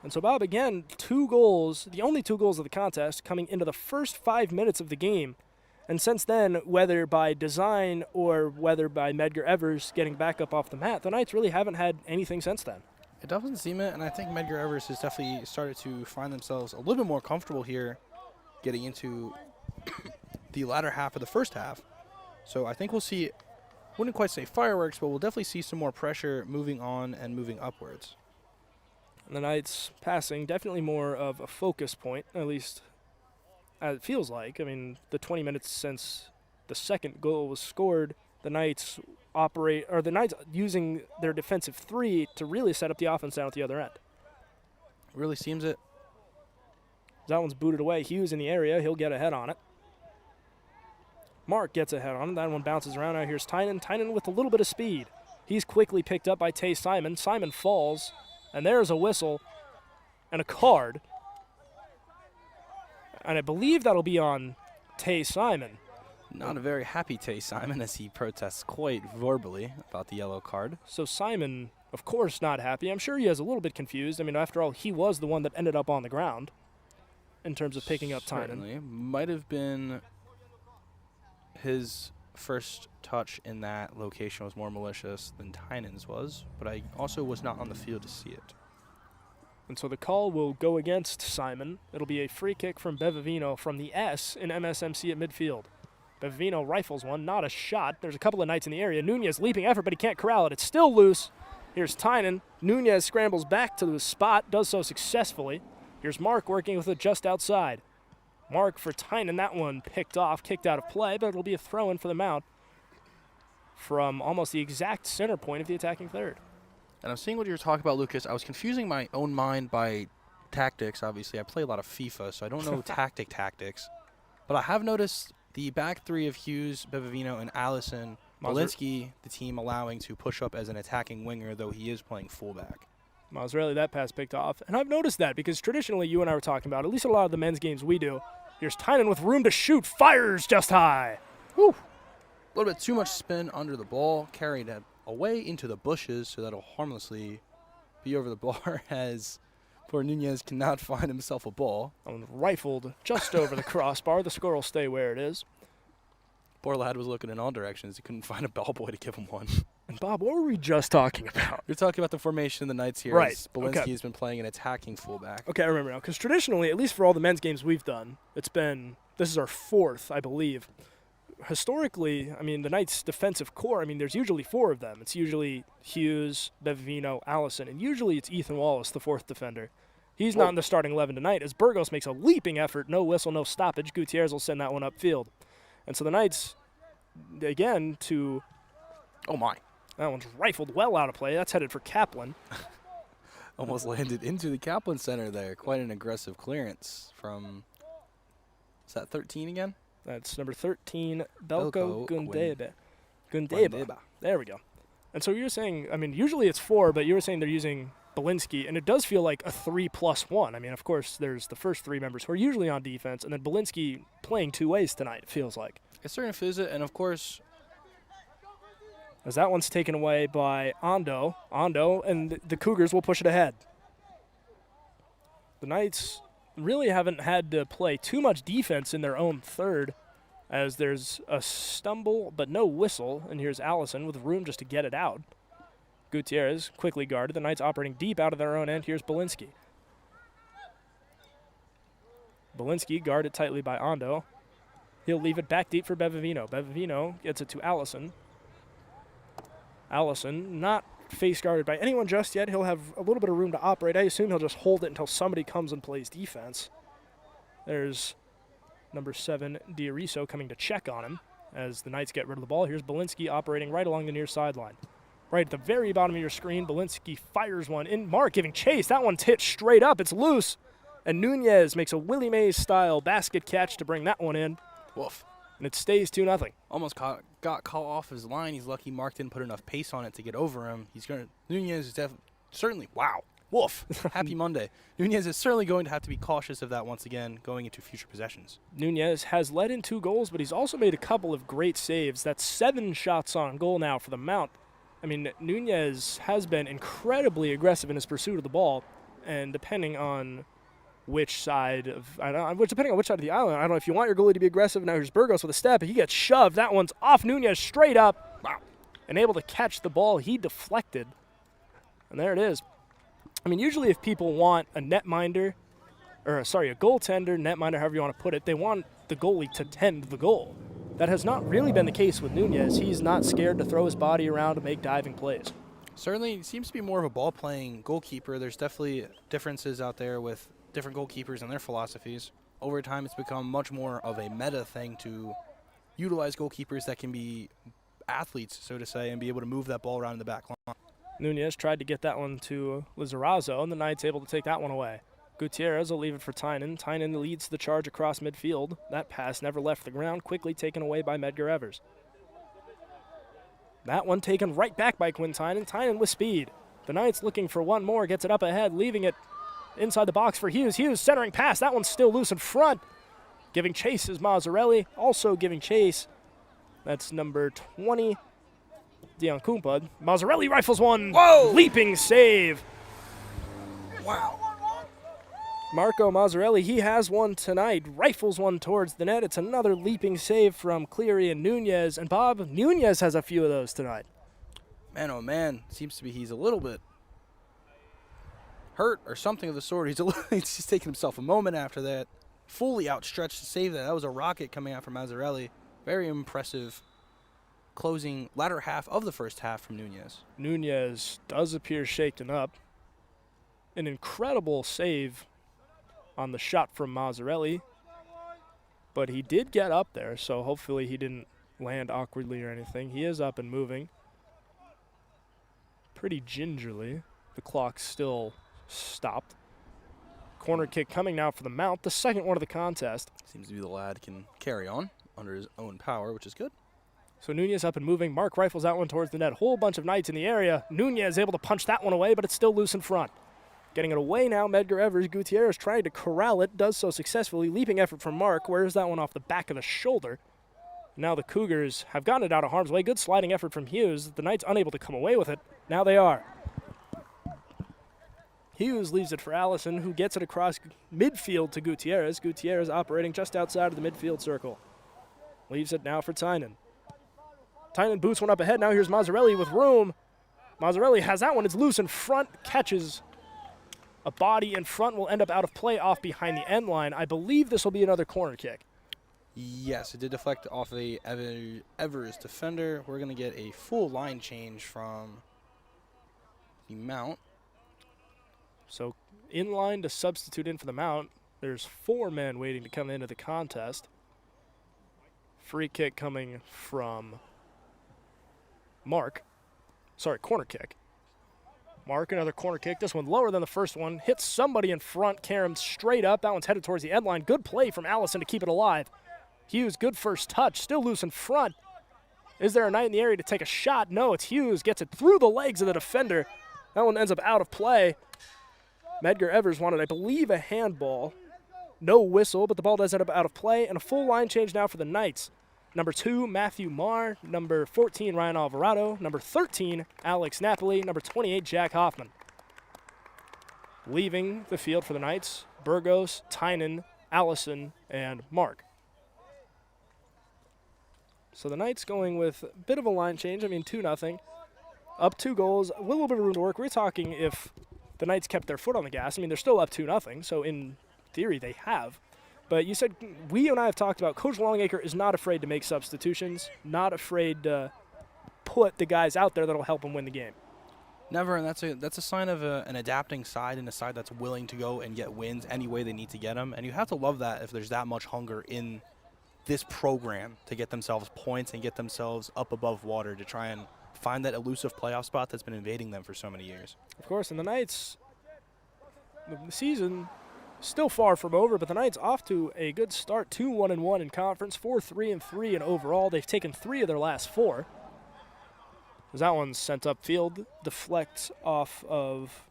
And so, Bob, again, 2 goals, the only 2 goals of the contest, coming into the first 5 minutes of the game. And since then, whether by design or whether by Medgar Evers getting back up off the mat, the Knights really haven't had anything since then. It doesn't seem it, and I think Medgar Evers has definitely started to find themselves a little bit more comfortable here getting into the latter half of the first half. So I think we'll see, wouldn't quite say fireworks, but we'll definitely see some more pressure moving on and moving upwards. And the Knights passing, definitely more of a focus point, at least as it feels like. I mean, the 20 minutes since the second goal was scored, the Knights using their defensive 3 to really set up the offense down at the other end. Really seems it. That one's booted away. Hughes in the area. He'll get ahead on it. Mark gets ahead on it. That one bounces around. Now here's Tynan. Tynan with a little bit of speed. He's quickly picked up by Tay Simon. Simon falls, and there's a whistle and a card. And I believe that'll be on Tay Simon. Not a very happy Tay Simon as he protests quite verbally about the yellow card. So Simon, of course, not happy. I'm sure he is a little bit confused. I mean, after all, he was the one that ended up on the ground in terms of picking up Tynan. Certainly. Might have been his first touch in that location was more malicious than Tynan's was, but I also was not on the field to see it. And so the call will go against Simon. It'll be a free kick from Bevavino from the S in MSMC at midfield. Bevavino rifles one, not a shot. There's a couple of Knights in the area. Nunez leaping effort, but he can't corral it. It's still loose. Here's Tynan. Nunez scrambles back to the spot, does so successfully. Here's Mark working with it just outside. Mark for Tynan, that one picked off, kicked out of play, but it'll be a throw-in for the Mount from almost the exact center point of the attacking third. And I'm seeing what you were talking about, Lucas. I was confusing my own mind by tactics. Obviously, I play a lot of FIFA, so I don't know tactics. But I have noticed the back 3 of Hughes, Bevavino, and Allison. Malinsky, the team allowing to push up as an attacking winger, though he is playing fullback. Mazzarelli, that pass picked off. And I've noticed that because traditionally you and I were talking about, at least a lot of the men's games we do, here's Tynan with room to shoot, fires just high. Whew. A little bit too much spin under the ball, carried it away into the bushes, so that'll harmlessly be over the bar as poor Nunez cannot find himself a ball. And rifled just over the crossbar. The score will stay where it is. Poor lad was looking in all directions. He couldn't find a ball boy to give him one. And Bob, what were we just talking about? You're talking about the formation of the Knights here. Right. As Belinsky Okay. has been playing an attacking fullback. Okay, I remember now. Because traditionally, at least for all the men's games we've done, this is our 4th, I believe. Historically, I mean, the Knights' defensive core, I mean, there's usually 4 of them. It's usually Hughes, Bevavino, Allison, and usually it's Ethan Wallace, the 4th defender. He's not in the starting 11 tonight as Burgos makes a leaping effort. No whistle, no stoppage. Gutierrez will send that one upfield. And so the Knights, again, Oh, my. that one's rifled well out of play. That's headed for Kaplan. Almost landed into the Kaplan Center there. Quite an aggressive clearance from, is that 13 again? That's number 13, Belko Belko Gundeba. There we go. And so you're saying, I mean, usually it's 4, but you were saying they're using Belinsky, and it does feel like a 3+1. I mean, of course, there's the first 3 members who are usually on defense, and then Belinsky playing 2 ways tonight, it feels like. It certainly feels it, and of course, as that one's taken away by Ando. And the Cougars will push it ahead. The Knights really haven't had to play too much defense in their own third, as there's a stumble but no whistle, and here's Allison with room just to get it out. Gutierrez quickly guarded. The Knights operating deep out of their own end. Here's Belinsky. Belinsky guarded tightly by Ando. He'll leave it back deep for Bevavino. Bevavino gets it to Allison. Allison not face guarded by anyone just yet. He'll have a little bit of room to operate. I assume he'll just hold it until somebody comes and plays defense. There's number 7, Diariso, coming to check on him as the Knights get rid of the ball. Here's Belinsky operating right along the near sideline. Right at the very bottom of your screen, Belinsky fires one in. Mark giving chase. That one's hit straight up. It's loose. And Nunez makes a Willie Mays-style basket catch to bring that one in. woof. And it stays 2-0. Almost got caught off his line. He's lucky Mark didn't put enough pace on it to get over him. Nunez is certainly, wow, woof. Happy Monday. Nunez is certainly going to have to be cautious of that once again going into future possessions. Nunez has led in 2 goals, but he's also made a couple of great saves. That's 7 shots on goal now for the Mount. I mean, Nunez has been incredibly aggressive in his pursuit of the ball, and depending on which side of the island, I don't know if you want your goalie to be aggressive. Now here's Burgos with a step. He gets shoved. That one's off Nunez straight up. Wow. And able to catch the ball. He deflected. And there it is. I mean, usually if people want a goaltender, netminder, however you want to put it, they want the goalie to tend the goal. That has not really been the case with Nunez. He's not scared to throw his body around to make diving plays. Certainly seems to be more of a ball-playing goalkeeper. There's definitely differences out there with different goalkeepers and their philosophies. Over time, it's become much more of a meta thing to utilize goalkeepers that can be athletes, so to say, and be able to move that ball around in the back line. Nunez tried to get that one to Lizarazo, and the Knights able to take that one away. Gutierrez will leave it for Tynan. Tynan leads the charge across midfield. That pass never left the ground, quickly taken away by Medgar Evers. That one taken right back by Quinn Tynan. Tynan with speed. The Knights looking for one more, gets it up ahead, leaving it inside the box for Hughes. Hughes centering pass. That one's still loose in front. Giving chase is Mazzarelli. Also giving chase. That's number 20, Dion Kumpad. Mazzarelli rifles one. Whoa! Leaping save. Wow. Marco Mazzarelli, he has one tonight. Rifles one towards the net. It's another leaping save from Cleary and Nunez. And Bob, Nunez has a few of those tonight. Man, oh man. Seems to be he's a little bit hurt or something of the sort. He's just taking himself a moment after that. Fully outstretched to save that. That was a rocket coming out from Mazzarelli. Very impressive closing latter half of the first half from Nunez. Nunez does appear shaken up. An incredible save on the shot from Mazzarelli. But he did get up there, so hopefully he didn't land awkwardly or anything. He is up and moving. Pretty gingerly. The clock's still stopped. Corner kick coming now for the Mount, the second one of the contest. Seems to be the lad can carry on under his own power, which is good. So Nunez up and moving. Mark rifles that one towards the net. Whole bunch of Knights in the area. Nunez able to punch that one away, but it's still loose in front. Getting it away now, Medgar Evers. Gutierrez trying to corral it, does so successfully. Leaping effort from Mark. Where's that one off the back of the shoulder? Now the Cougars have gotten it out of harm's way. Good sliding effort from Hughes. The Knights unable to come away with it. Now they are. Hughes leaves it for Allison, who gets it across midfield to Gutierrez. Gutierrez operating just outside of the midfield circle. Leaves it now for Tynan. Tynan boots one up ahead. Now here's Mazzarelli with room. Mazzarelli has that one. It's loose in front. Catches a body in front. Will end up out of play off behind the end line. I believe this will be another corner kick. Yes, it did deflect off a Evers defender. We're going to get a full line change from the Mount. So in line to substitute in for the Mount. There's 4 men waiting to come into the contest. Free kick coming from Mark. Sorry, corner kick. Mark, another corner kick. This one lower than the first one. Hits somebody in front. Karam straight up. That one's headed towards the end line. Good play from Allison to keep it alive. Hughes, good first touch. Still loose in front. Is there a Knight in the area to take a shot? No, it's Hughes. Gets it through the legs of the defender. That one ends up out of play. Medgar Evers wanted, I believe, a handball. No whistle, but the ball does end up out of play. And a full line change now for the Knights. Number 2, Matthew Marr. Number 14, Ryan Alvarado. Number 13, Alex Napoli. Number 28, Jack Hoffman. Leaving the field for the Knights, Burgos, Tynan, Allison, and Mark. So the Knights going with a bit of a line change. I mean, 2-0. Up 2 goals, a little bit of room to work. We're talking if the Knights kept their foot on the gas. I mean, they're still up 2-0, so in theory they have. But you said, you and I have talked about Coach Longacre is not afraid to make substitutions, not afraid to put the guys out there that'll help him win the game. Never, and that's a sign of an adapting side and a side that's willing to go and get wins any way they need to get them. And you have to love that if there's that much hunger in this program to get themselves points and get themselves up above water to try and find that elusive playoff spot that's been invading them for so many years. Of course, and the Knights, the season still far from over, but the Knights off to a good start, 2-1-1 in conference, 4-3-3 in overall. They've taken 3 of their last 4. As that one's sent upfield, deflects off of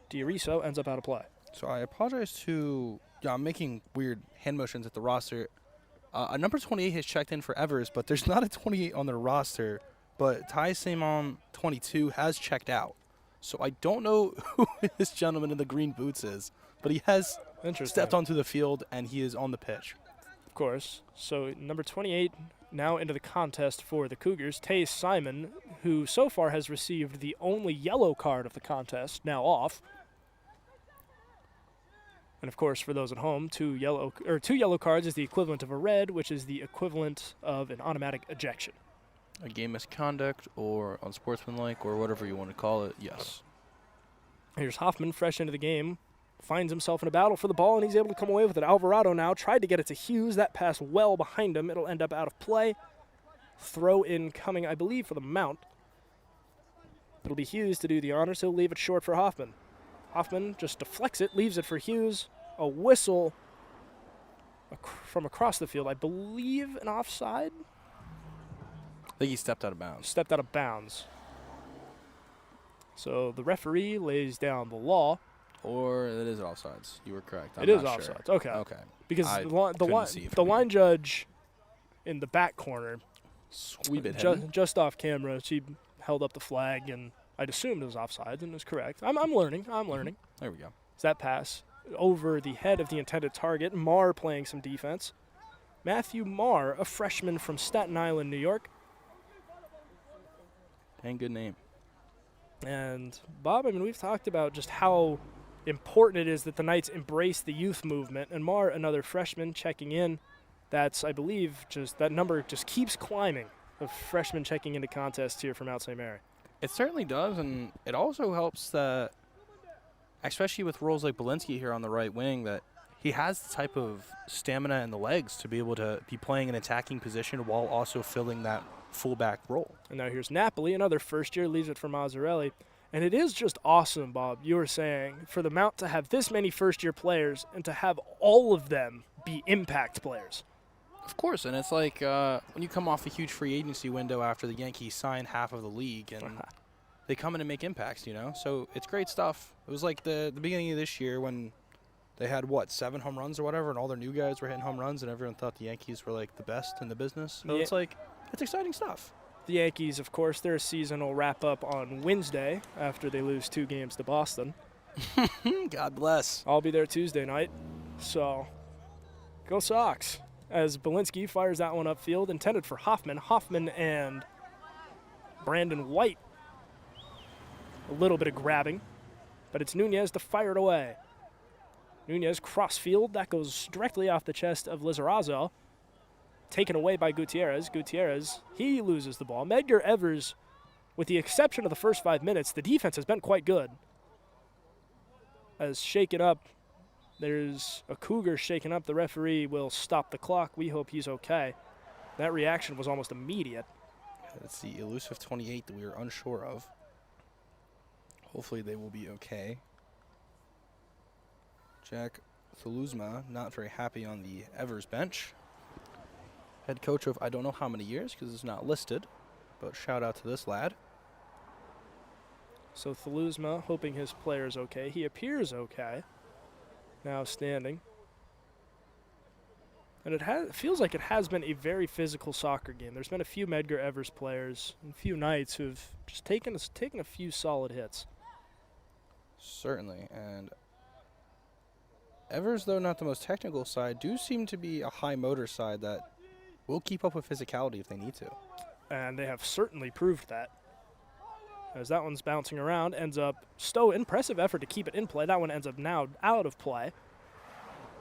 Diariso, ends up out of play. So I apologize to, I'm making weird hand motions at the roster. A number 28 has checked in for Evers, but there's not a 28 on their roster. But Ty Simon, 22, has checked out. So I don't know who this gentleman in the green boots is, but he has stepped onto the field and he is on the pitch. Of course. So number 28 now into the contest for the Cougars. Tay Simon, who so far has received the only yellow card of the contest, now off. And of course, for those at home, 2 yellow cards is the equivalent of a red, which is the equivalent of an automatic ejection. A game misconduct or unsportsmanlike or whatever you want to call it, yes. Here's Hoffman, fresh into the game, finds himself in a battle for the ball, and he's able to come away with it. Alvarado now tried to get it to Hughes. That pass well behind him. It'll end up out of play. Throw in coming, I believe, for the Mount. It'll be Hughes to do the honors. He'll leave it short for Hoffman. Hoffman just deflects it, leaves it for Hughes. A whistle from across the field. I believe an offside. I think he stepped out of bounds. Stepped out of bounds. So the referee lays down the law. Or it is offsides. You were correct. It is offsides. Okay. Okay. Because the line judge in the back corner, just off camera, she held up the flag, and I'd assumed it was offsides, and it was correct. I'm learning. There we go. Is that pass over the head of the intended target? Marr playing some defense. Matthew Marr, a freshman from Staten Island, New York. Dang good name. And Bob, I mean, we've talked about just how important it is that the Knights embrace the youth movement. And Marr, another freshman, checking in. That's, I believe, just that number just keeps climbing of freshmen checking into contests here from Mount St. Mary. It certainly does, and it also helps that, especially with roles like Belinsky here on the right wing, that he has the type of stamina and the legs to be able to be playing an attacking position while also filling that fullback role. And now here's Napoli, another first year, leaves it for Mazzarelli. And it is just awesome, Bob, you were saying, for the Mount to have this many first-year players and to have all of them be impact players. Of course, and it's like when you come off a huge free agency window after the Yankees sign half of the league, and they come in and make impacts, you know? So it's great stuff. It was like the beginning of this year when they had, 7 home runs or whatever, and all their new guys were hitting home runs, and everyone thought the Yankees were, like, the best in the business. So it's like, it's exciting stuff. The Yankees, of course, their season will wrap up on Wednesday after they lose 2 games to Boston. God bless. I'll be there Tuesday night, so go Sox. As Belinsky fires that one upfield, intended for Hoffman. Hoffman and Brandon White. A little bit of grabbing, but it's Nunez to fire it away. Nunez crossfield, that goes directly off the chest of Lizarazo. Taken away by Gutierrez. Gutierrez, he loses the ball. Medgar Evers, with the exception of the first 5 minutes, the defense has been quite good. As shaken up, there's a Cougar shaken up. The referee will stop the clock. We hope he's okay. That reaction was almost immediate. It's the elusive 28 that we were unsure of. Hopefully they will be okay. Jack Thuluzma not very happy on the Evers bench. Head coach of I don't know how many years because it's not listed. but shout out to this lad. So Thaluzma hoping his player's okay. He appears okay. Now standing. And it feels like it has been a very physical soccer game. There's been a few Medgar Evers players and a few Knights who've just taken a few solid hits. Certainly, and Evers, though not the most technical side, do seem to be a high motor side that will keep up with physicality if they need to. And they have certainly proved that. As that one's bouncing around, ends up impressive effort to keep it in play. That one ends up now out of play.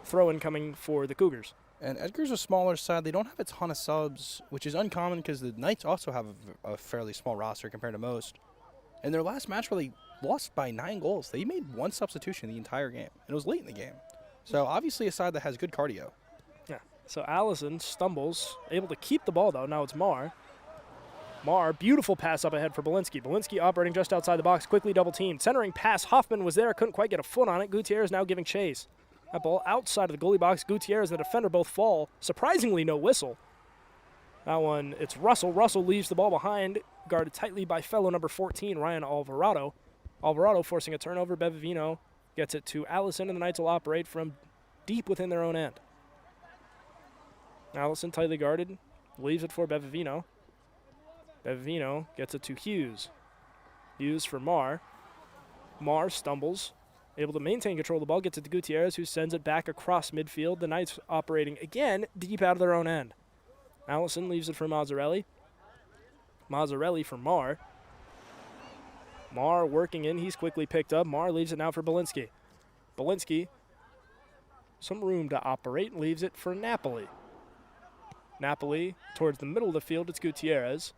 Throw-in coming for the Cougars. And Edgar's a smaller side. They don't have a ton of subs, which is uncommon because the Knights also have a fairly small roster compared to most. In their last match where they lost by 9 goals, they made 1 substitution the entire game. And it was late in the game. So obviously a side that has good cardio. Yeah. So Allison stumbles, able to keep the ball though. Now it's Mar. Mar, beautiful pass up ahead for Belinsky. Belinsky operating just outside the box, quickly double teamed. Centering pass, Hoffman was there, couldn't quite get a foot on it. Gutierrez now giving chase. That ball outside of the goalie box. Gutierrez and the defender both fall. Surprisingly, no whistle. That one, it's Russell. Russell leaves the ball behind, guarded tightly by fellow number 14, Ryan Alvarado. Alvarado forcing a turnover. Bevavino gets it to Allison, and the Knights will operate from deep within their own end. Allison tightly guarded, leaves it for Bevavino. Bevavino gets it to Hughes. Hughes for Mar. Mar stumbles, able to maintain control of the ball, gets it to Gutierrez, who sends it back across midfield. The Knights operating again deep out of their own end. Allison leaves it for Mazzarelli. Mazzarelli for Mar. Mar working in. He's quickly picked up. Mar leaves it now for Belinsky. Belinsky, some room to operate, leaves it for Napoli. Napoli towards the middle of the field. It's Gutierrez.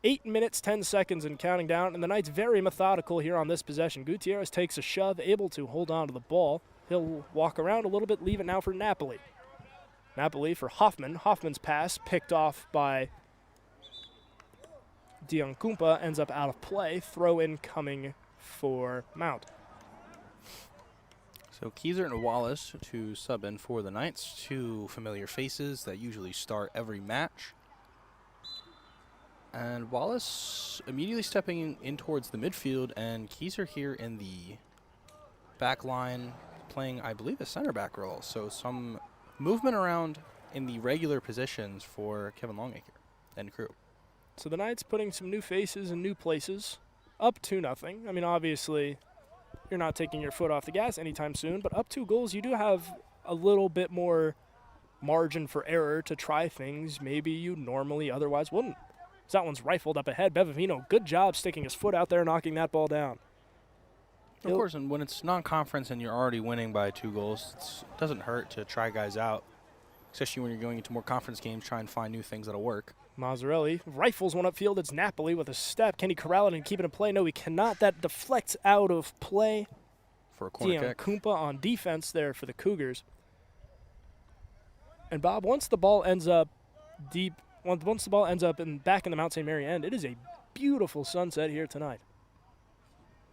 8 minutes, 10 seconds and counting down, and the Knights very methodical here on this possession. Gutierrez takes a shove, able to hold on to the ball. He'll walk around a little bit, leave it now for Napoli. Napoli for Hoffman. Hoffman's pass picked off by Diankumpa, ends up out of play. Throw in coming for Mount. So Keyser and Wallace to sub in for the Knights. 2 familiar faces that usually start every match. And Wallace immediately stepping in towards the midfield, and Keyser here in the back line playing, I believe, a center back role. So some movement around in the regular positions for Kevin Longacre and crew. So the Knights putting some new faces in new places, up 2-0. I mean, obviously, you're not taking your foot off the gas anytime soon, but up 2 goals, you do have a little bit more margin for error to try things maybe you normally otherwise wouldn't. So that one's rifled up ahead. Bevavino, good job sticking his foot out there, knocking that ball down. Of course, and when it's non-conference and you're already winning by 2 goals, it doesn't hurt to try guys out, especially when you're going into more conference games, try and find new things that'll work. Mazzarelli rifles one upfield. It's Napoli with a step. Can he corral it and keep it in play? No, he cannot. That deflects out of play. For a corner kick. Kumpa on defense there for the Cougars. And Bob, once the ball ends up deep, once the ball ends up back in the Mount St. Mary end, it is a beautiful sunset here tonight.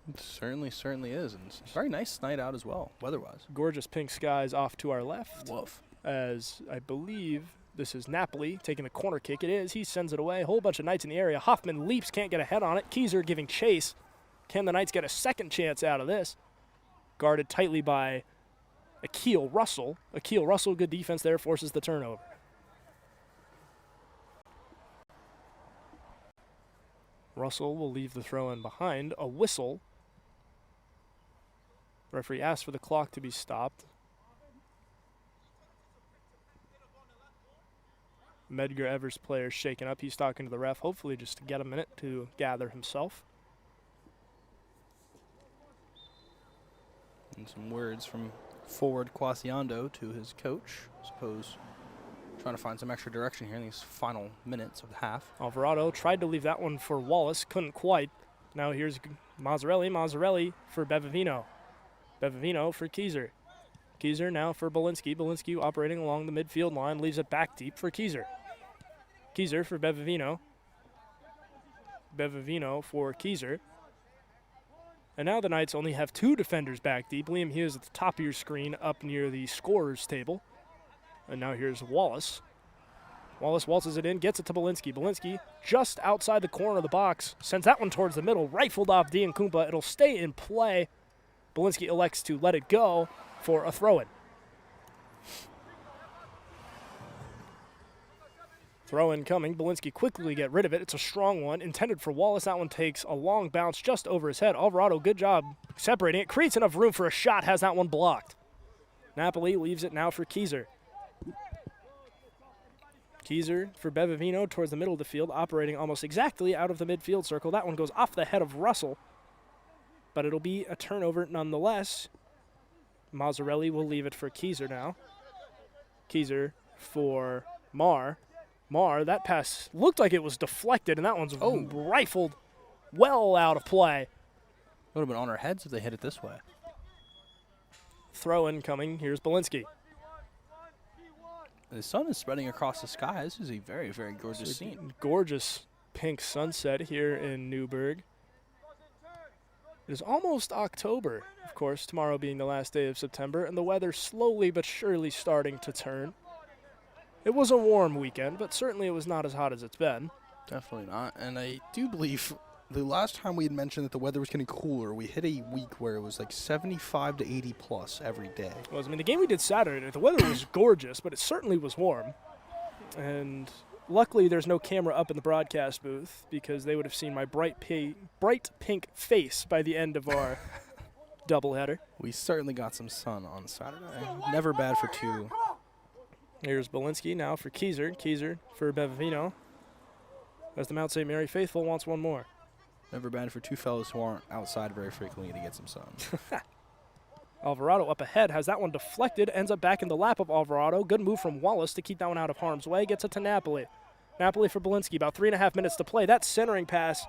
It certainly is. And it's a very nice night out as well, weather-wise. Gorgeous pink skies off to our left. Woof. As I believe this is Napoli taking the corner kick. It is. He sends it away. A whole bunch of Knights in the area. Hoffman leaps, can't get a head on it. Keyser giving chase. Can the Knights get a second chance out of this? Guarded tightly by Akil Russell. Akil Russell, good defense there, forces the turnover. Russell will leave the throw-in behind. A whistle. Referee asks for the clock to be stopped. Medgar Evers player shaken up. He's talking to the ref, hopefully just to get a minute to gather himself. And some words from forward Quasiando to his coach. I suppose trying to find some extra direction here in these final minutes of the half. Alvarado tried to leave that one for Wallace, couldn't quite. Now here's Mazzarelli. Mazzarelli for Bevavino. Bevavino for Keyser. Keyser now for Belinsky. Belinsky operating along the midfield line, leaves it back deep for Keyser. Keyser for Bevavino. Bevavino for Keyser. And now the Knights only have 2 defenders back deep. Liam Hughes at the top of your screen up near the scorer's table. And now here's Wallace. Wallace waltzes it in, gets it to Belinsky. Belinsky just outside the corner of the box, sends that one towards the middle, rifled off Diankumpa. It'll stay in play. Belinsky elects to let it go for a throw-in. Throw-in coming. Belinsky quickly get rid of it. It's a strong one, intended for Wallace. That one takes a long bounce just over his head. Alvarado, good job separating it. Creates enough room for a shot, has that one blocked. Napoli leaves it now for Keyser. Keyser for Bevavino towards the middle of the field, operating almost exactly out of the midfield circle. That one goes off the head of Russell, but it'll be a turnover nonetheless. Mazzarelli will leave it for Keyser now. Keyser for Marr. Marr, that pass looked like it was deflected, and that one's rifled well out of play. Would have been on our heads if they hit it this way. Throw-in coming. Here's Belinsky. The sun is spreading across the sky. This is a very, very gorgeous scene. Gorgeous pink sunset here in Newburgh. It is almost October, of course, tomorrow being the last day of September, and the weather slowly but surely starting to turn. It was a warm weekend, but certainly it was not as hot as it's been. Definitely not. And I do believe the last time we had mentioned that the weather was getting cooler, we hit a week where it was like 75 to 80 plus every day. Well, I mean, the game we did Saturday, the weather was gorgeous, but it certainly was warm. And luckily there's no camera up in the broadcast booth because they would have seen my bright pink face by the end of our doubleheader. We certainly got some sun on Saturday. Never bad for two. Here's Belinsky now for Keyser. Keyser for Bevavino. As the Mount St. Mary faithful wants one more. Never bad for two fellows who aren't outside very frequently to get some sun. Alvarado up ahead, has that one deflected, ends up back in the lap of Alvarado. Good move from Wallace to keep that one out of harm's way. Gets it to Napoli. Napoli for Belinsky, about 3.5 minutes to play. That centering pass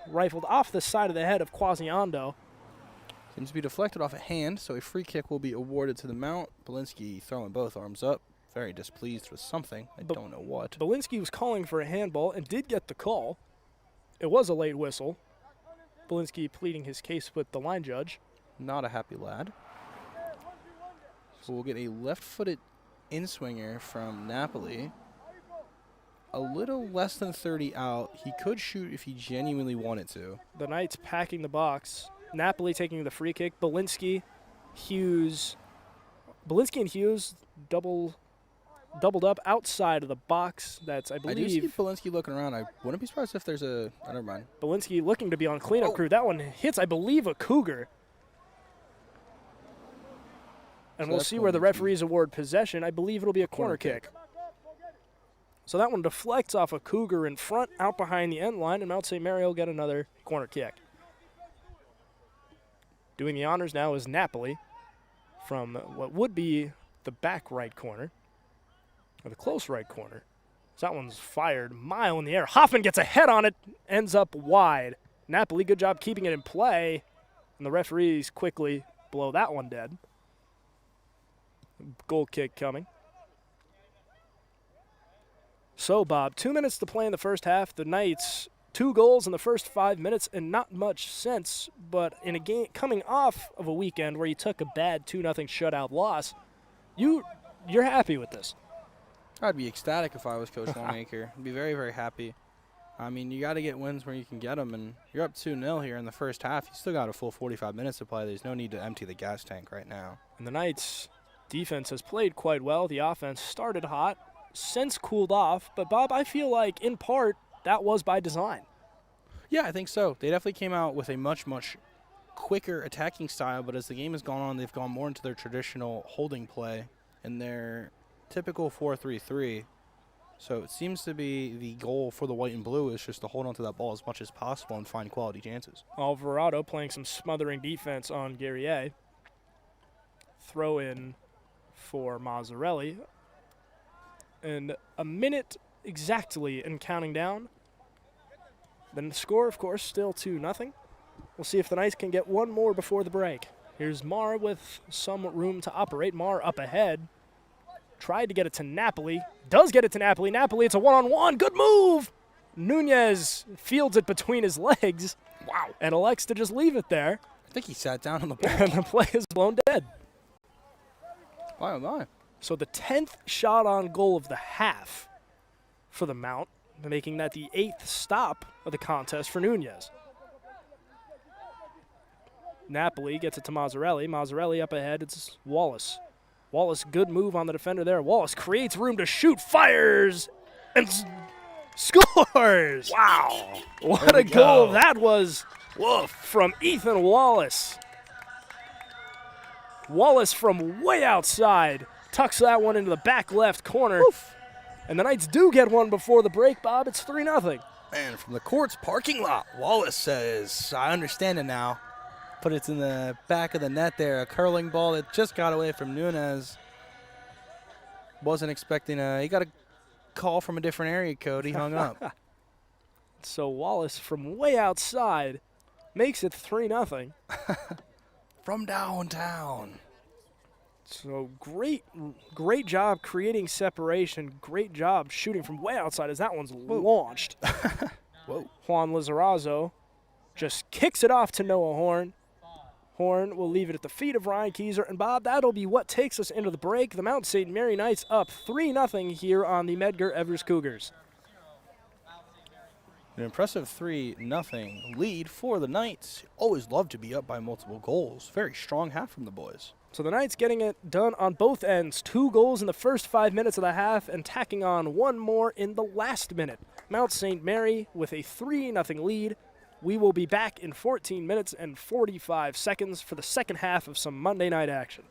rifled off the side of the head of Quasiondo. Seems to be deflected off a hand, so a free kick will be awarded to the Mount. Belinsky throwing both arms up. Very displeased with something. I don't know what. Belinsky was calling for a handball and did get the call. It was a late whistle. Belinsky pleading his case with the line judge. Not a happy lad. So we'll get a left-footed in-swinger from Napoli. A little less than 30 out. He could shoot if he genuinely wanted to. The Knights packing the box. Napoli taking the free kick. Belinsky, Hughes. Belinsky and Hughes doubled up outside of the box. That's, I believe. I do see Belinsky looking around. I wouldn't be surprised if there's a. Oh, never mind. Belinsky looking to be on cleanup crew. That one hits, I believe, a Cougar. And So we'll that's see going where the to be- referees award possession. I believe it'll be a corner kick. So that one deflects off a Cougar in front, out behind the end line, and Mount St. Mary will get another corner kick. Doing the honors now is Napoli from what would be the back right corner, or the close right corner. So that one's fired mile in the air. Hoffman gets a head on it, ends up wide. Napoli, good job keeping it in play, and the referees quickly blow that one dead. Goal kick coming. So, Bob, 2 minutes to play in the first half. The Knights, 2 goals in the first 5 minutes and not much sense, but in a game coming off of a weekend where you took a bad 2-0 shutout loss, you're happy with this. I'd be ecstatic if I was Coach Longacre. I'd be very, very happy. I mean, you got to get wins where you can get them, and you're up 2-0 here in the first half. You still got a full 45 minutes to play. There's no need to empty the gas tank right now. And the Knights' defense has played quite well. The offense started hot, since cooled off, but Bob, I feel like in part that was by design. Yeah, I think so. They definitely came out with a much, much quicker attacking style, but as the game has gone on, they've gone more into their traditional holding play and their typical 4-3-3. So it seems to be the goal for the white and blue is just to hold on to that ball as much as possible and find quality chances. Alvarado playing some smothering defense on Guerrier. Throw in for Mazzarelli. And a minute exactly and counting down. Then the score, of course, still 2-0. We'll see if the Knights can get one more before the break. Here's Marr with some room to operate. Marr up ahead. Tried to get it to Napoli. Does get it to Napoli. Napoli, it's a one-on-one. Good move! Nunez fields it between his legs. Wow. And elects to just leave it there. I think he sat down on the ball. And the play is blown dead. Why am I? So the 10th shot on goal of the half for the Mount, making that the 8th stop of the contest for Nunez. Napoli gets it to Mazzarelli. Mazzarelli up ahead. It's Wallace. Wallace, good move on the defender there. Wallace creates room to shoot, fires, and scores! Wow. What a goal that was. Woof, from Ethan Wallace. Wallace from way outside tucks that one into the back left corner. Woof. And the Knights do get one before the break, Bob. It's 3-0. And from the court's parking lot, Wallace says, I understand it now. Put it in the back of the net there. A curling ball that just got away from Nunez. Wasn't expecting he got a call from a different area code. He hung up. So Wallace from way outside makes it 3-0. From downtown. So great job creating separation. Great job shooting from way outside as that one's launched. Whoa. Juan Lizarazo just kicks it off to Noah Horn. Horn will leave it at the feet of Ryan Keyser. And, Bob, that'll be what takes us into the break. The Mount St. Mary Knights up 3-0 here on the Medgar Evers Cougars. An impressive 3-0 lead for the Knights. Always love to be up by multiple goals. Very strong half from the boys. So the Knights getting it done on both ends. 2 goals in the first 5 minutes of the half and tacking on 1 more in the last minute. Mount St. Mary with a 3-0 lead. We will be back in 14 minutes and 45 seconds for the second half of some Monday night action.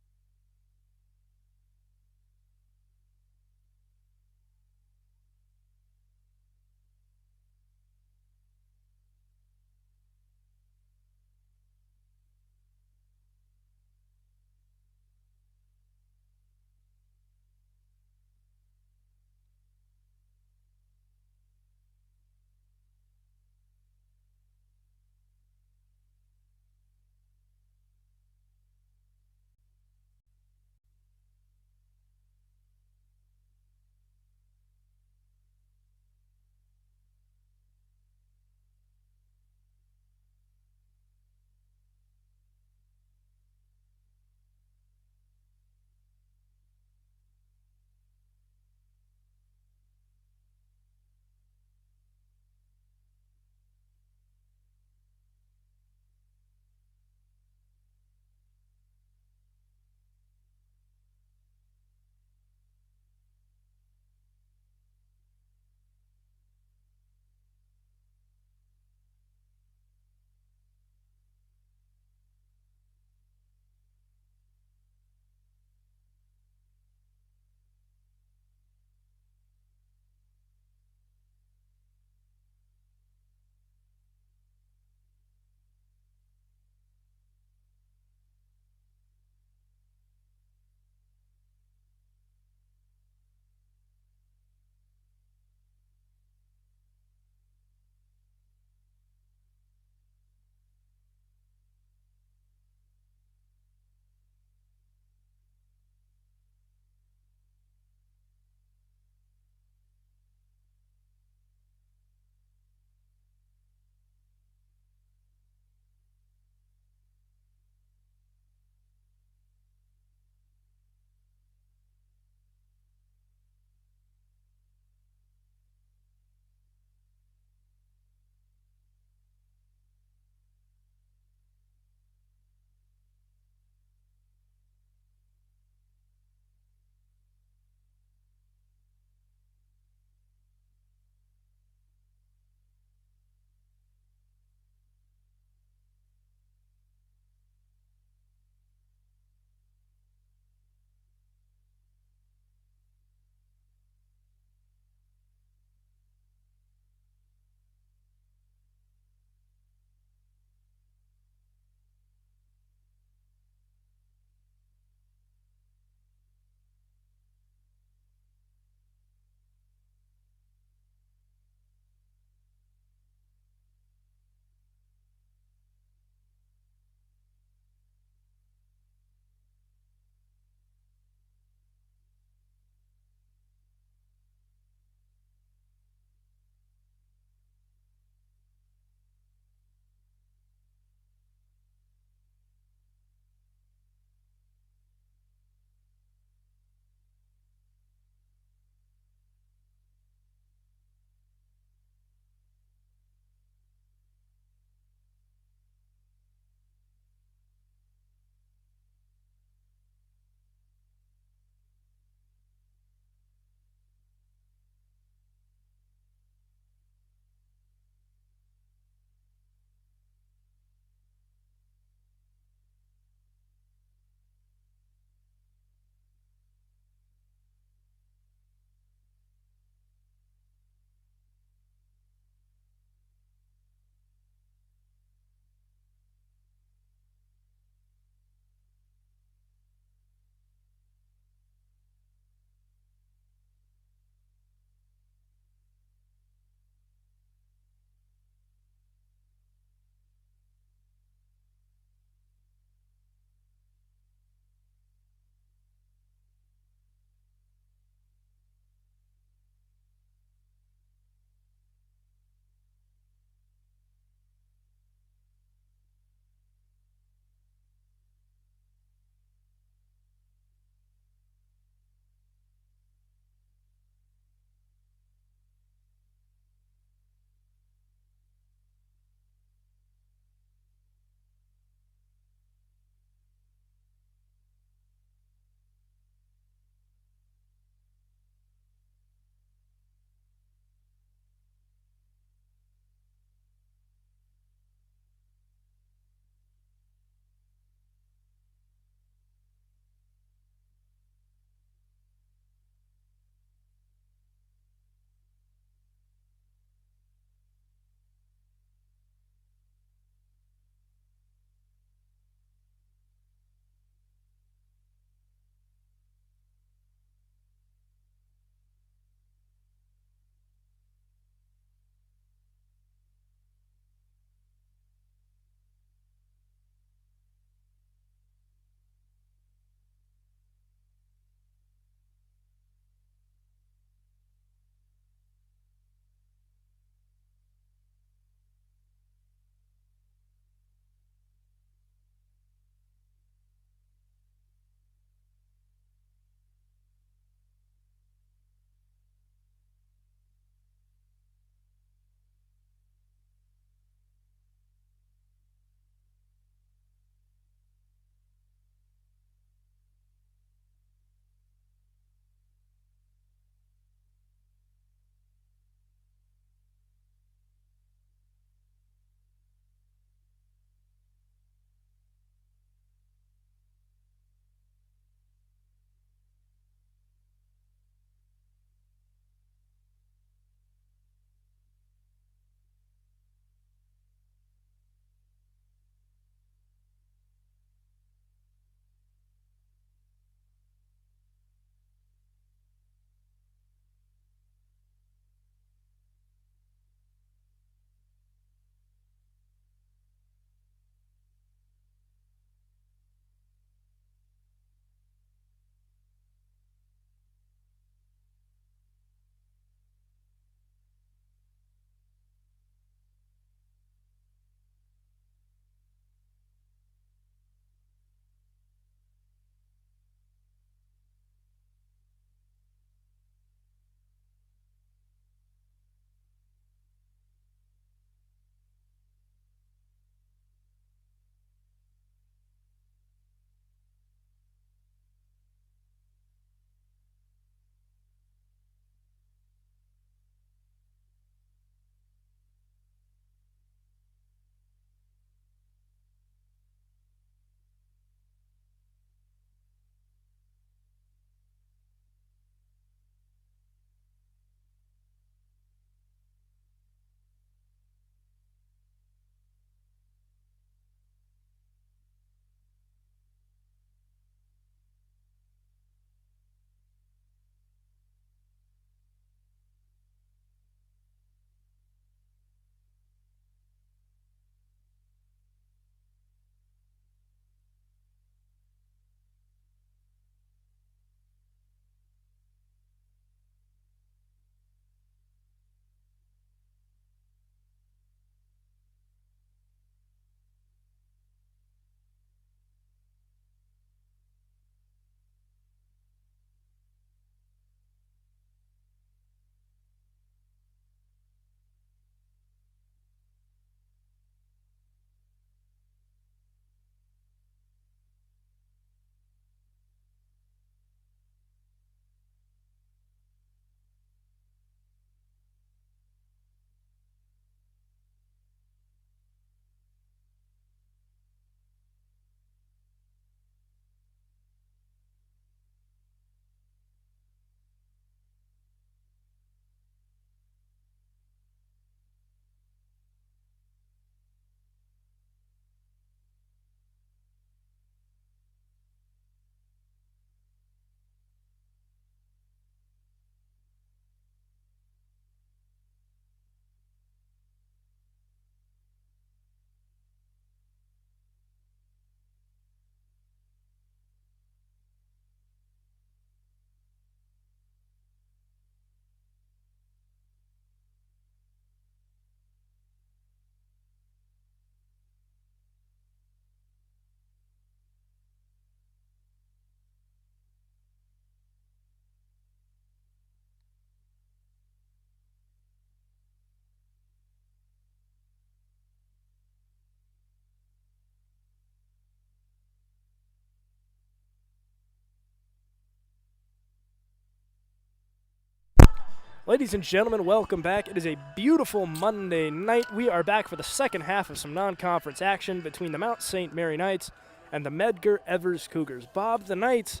Ladies and gentlemen, welcome back. It is a beautiful Monday night. We are back for the second half of some non-conference action between the Mount St. Mary Knights and the Medgar Evers Cougars. Bob, the Knights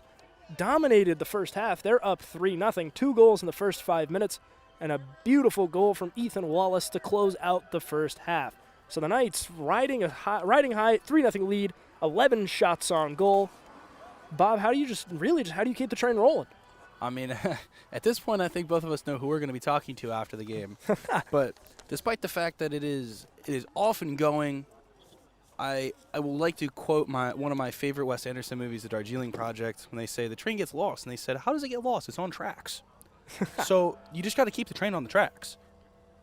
dominated the first half. They're up 3-0, 2 goals in the first 5 minutes, and a beautiful goal from Ethan Wallace to close out the first half. So the Knights riding high, 3-0 lead, 11 shots on goal. Bob, how do you keep the train rolling? I mean, at this point, I think both of us know who we're going to be talking to after the game. But despite the fact that it is often going, I will like to quote one of my favorite Wes Anderson movies, The Darjeeling Project, when they say the train gets lost. And they said, how does it get lost? It's on tracks. So you just got to keep the train on the tracks.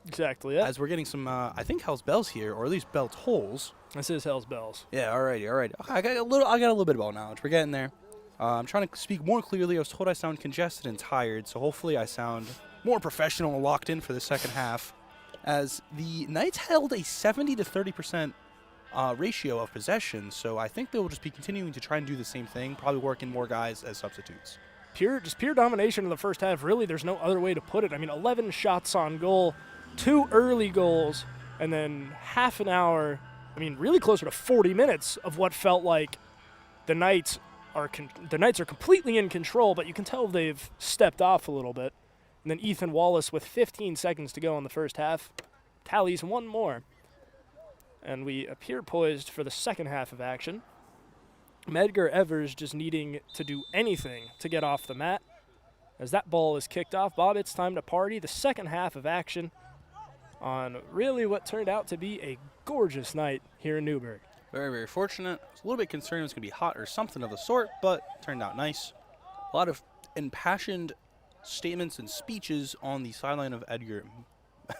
Exactly, yeah. As we're getting some, I think, Hell's Bells here, or at least Bell Tolls. This is Hell's Bells. Yeah, all right. Okay, I got a little bit of ball knowledge. We're getting there. I'm trying to speak more clearly. I was told I sound congested and tired, so hopefully I sound more professional and locked in for the second half. As the Knights held a 70 to 30% ratio of possession, so I think they will just be continuing to try and do the same thing, probably working more guys as substitutes. Pure domination in the first half. Really, there's no other way to put it. I mean, 11 shots on goal, 2 early goals, and then half an hour, really closer to 40 minutes of what felt like the Knights are completely in control, but you can tell they've stepped off a little bit. And then Ethan Wallace, with 15 seconds to go in the first half, tallies one more. And we appear poised for the second half of action. Medgar Evers just needing to do anything to get off the mat. As that ball is kicked off, Bob, it's time to party. The second half of action on really what turned out to be a gorgeous night here in Newburgh. Very, very fortunate. I was a little bit concerned it was going to be hot or something of the sort, but turned out nice. A lot of impassioned statements and speeches on the sideline of Edgar.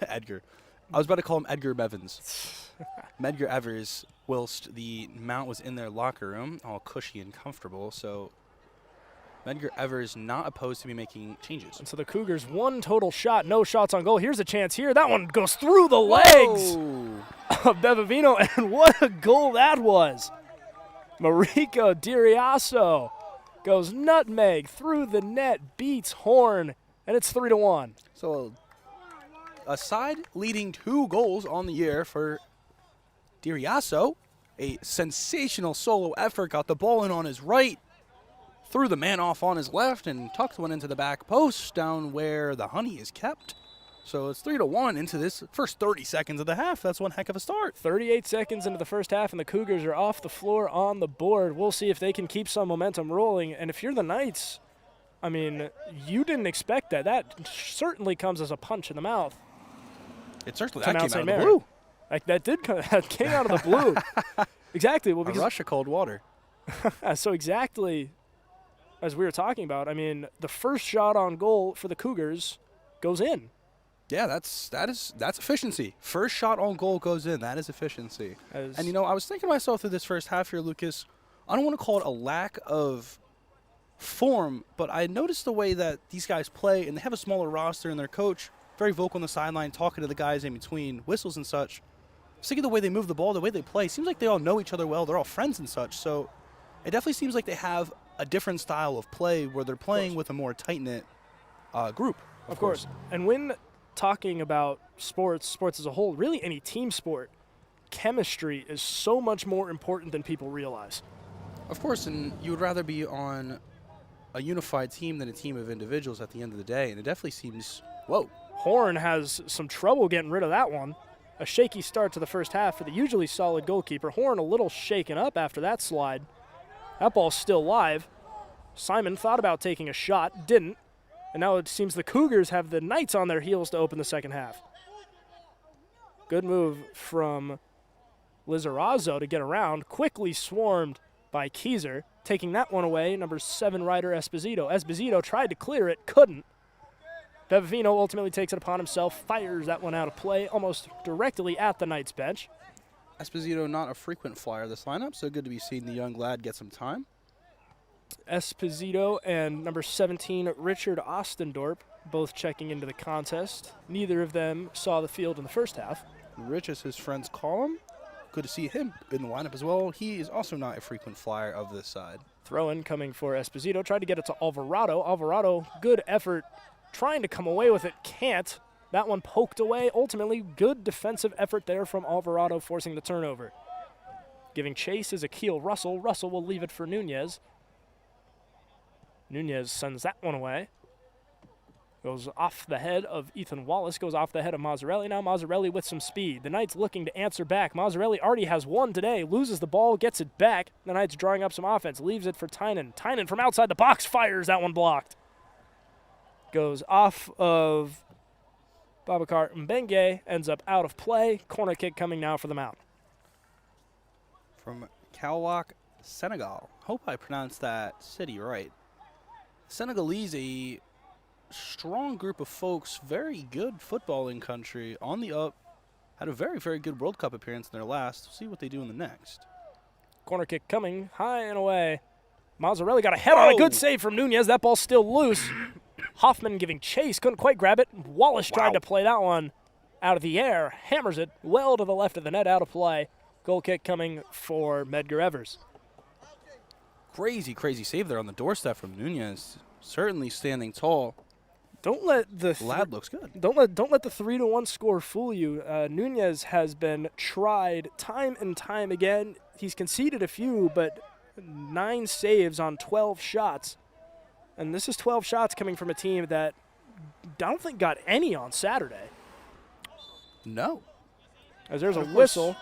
I was about to call him Edgar Bevins. Medgar Evers, whilst the Mount was in their locker room, all cushy and comfortable. So Medgar Evers not opposed to be making changes. And so the Cougars, 1 total shot, no shots on goal. Here's a chance here. That one goes through the legs of Bevavino, and what a goal that was. Mariko Diriasso goes nutmeg through the net, beats Horn, and it's 3-1. So a side leading 2 goals on the year for Diriasso. A sensational solo effort, got the ball in on his right, threw the man off on his left, and tucked one into the back post down where the honey is kept. So it's 3-1 into this first 30 seconds of the half. That's one heck of a start. 38 seconds into the first half, and the Cougars are off the floor on the board. We'll see if they can keep some momentum rolling. And if you're the Knights, you didn't expect that. That certainly comes as a punch in the mouth. It certainly came out of the Mary. blue. That came out of the blue. Exactly. Well, A rush of cold water. So exactly as we were talking about, the first shot on goal for the Cougars goes in. Yeah, that's efficiency. First shot on goal goes in. That is efficiency. And I was thinking to myself through this first half here, Lucas, I don't want to call it a lack of form, but I noticed the way that these guys play, and they have a smaller roster, and their coach very vocal on the sideline, talking to the guys in between whistles and such. Seeing the way they move the ball, the way they play, seems like they all know each other well. They're all friends and such. So it definitely seems like they have a different style of play where they're playing with a more tight-knit group. Of course. And when talking about sports as a whole, really any team sport, chemistry is so much more important than people realize. Of course, and you would rather be on a unified team than a team of individuals at the end of the day, and it definitely seems, whoa. Horn has some trouble getting rid of that one. A shaky start to the first half for the usually solid goalkeeper. Horn a little shaken up after that slide. That ball's still live. Simon thought about taking a shot, didn't. And now it seems the Cougars have the Knights on their heels to open the second half. Good move from Lizarazo to get around. Quickly swarmed by Keyser. Taking that one away, number 7 rider Esposito. Esposito tried to clear it, couldn't. Bevavino ultimately takes it upon himself, fires that one out of play almost directly at the Knights bench. Esposito not a frequent flyer of this lineup, so good to be seeing the young lad get some time. Esposito and number 17, Richard Ostendorp, both checking into the contest. Neither of them saw the field in the first half. Rich, as his friends call him, good to see him in the lineup as well. He is also not a frequent flyer of this side. Throw-in coming for Esposito. Tried to get it to Alvarado. Alvarado, good effort trying to come away with it, can't. That one poked away. Ultimately, good defensive effort there from Alvarado, forcing the turnover. Giving chase is Akil Russell. Russell will leave it for Nunez. Nunez sends that one away. Goes off the head of Ethan Wallace, goes off the head of Mazzarelli. Now Mazzarelli with some speed. The Knights looking to answer back. Mazzarelli already has one today, loses the ball, gets it back. The Knights drawing up some offense, leaves it for Tynan. Tynan from outside the box fires, that one blocked. Goes off of Babacar Mbenge, ends up out of play. Corner kick coming now for the Mount. From Kaolack, Senegal. Hope I pronounced that city right. Senegalese, a strong group of folks, very good footballing country, on the up, had a very, very good World Cup appearance in their last. We'll see what they do in the next. Corner kick coming, high and away. Mazzarelli got a head on a good save from Nunez. That ball's still loose. Hoffman giving chase, couldn't quite grab it. Wallace tried to play that one out of the air, hammers it well to the left of the net, out of play. Goal kick coming for Medgar Evers. Crazy, crazy save there on the doorstep from Nunez. Certainly standing tall. Don't let the lad looks good. Don't let the 3-1 score fool you. Nunez has been tried time and time again. He's conceded a few, but 9 saves on 12 shots. And this is 12 shots coming from a team that I don't think got any on Saturday. No. As there's a whistle.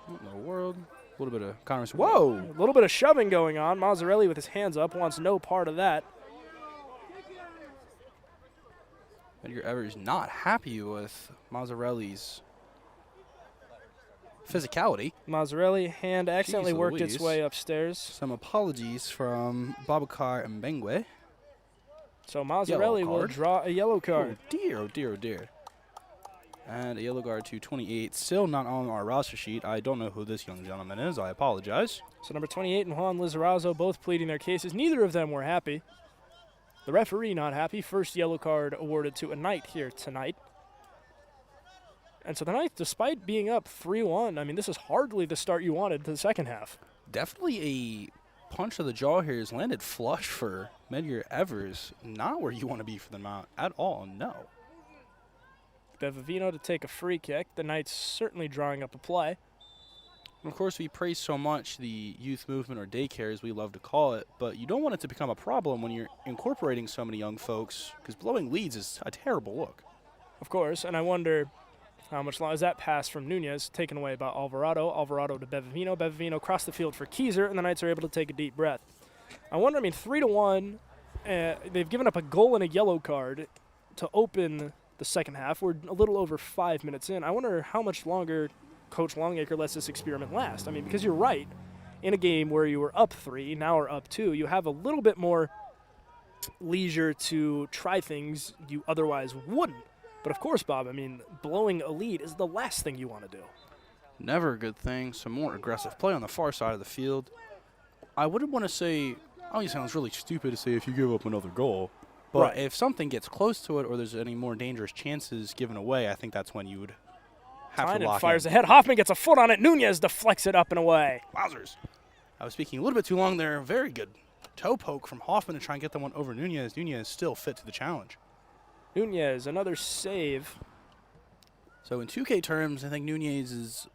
What in the world? A little bit of conversation. Whoa! A little bit of shoving going on. Mazzarelli with his hands up wants no part of that. Medgar Evers not happy with Mazzarelli's physicality. Mazzarelli hand accidentally worked its way upstairs. Some apologies from Babacar Mbengwe. So Mazzarelli will draw a yellow card. Oh dear, oh dear, oh dear. And a yellow card to 28. Still not on our roster sheet. I don't know who this young gentleman is. I apologize. So number 28 and Juan Lizarazo both pleading their cases. Neither of them were happy. The referee not happy. First yellow card awarded to a Knight here tonight. And so the Knights, despite being up 3-1, I mean, this is hardly the start you wanted to the second half. Definitely a punch to the jaw here has landed flush for Medgar Evers. Not where you want to be for the Mount at all, no. Bevavino to take a free kick. The Knights certainly drawing up a play. And of course, we praise so much the youth movement, or daycare as we love to call it, but you don't want it to become a problem when you're incorporating so many young folks, because blowing leads is a terrible look. Of course, and I wonder how much longer is that pass from Nunez, taken away by Alvarado. Alvarado to Bevavino. Bevavino across the field for Keyser, and the Knights are able to take a deep breath. I wonder, 3-1, they've given up a goal and a yellow card to open the second half. We're a little over 5 minutes in. I wonder how much longer Coach Longacre lets this experiment last. Because you're right. In a game where you were up 3, now are up 2, you have a little bit more leisure to try things you otherwise wouldn't. But of course, Bob, blowing a lead is the last thing you want to do. Never a good thing. Some more aggressive play on the far side of the field. I wouldn't want to say, it sounds really stupid to say if you give up another goal. But if something gets close to it or there's any more dangerous chances given away, I think that's when you would have to lock fires in. ahead. Hoffman gets a foot on it. Nunez deflects it up and away. Wowzers. I was speaking a little bit too long there. Very good toe poke from Hoffman to try and get that one over Nunez. Nunez still fit to the challenge. Nunez, another save. So in 2K terms, I think Nunez's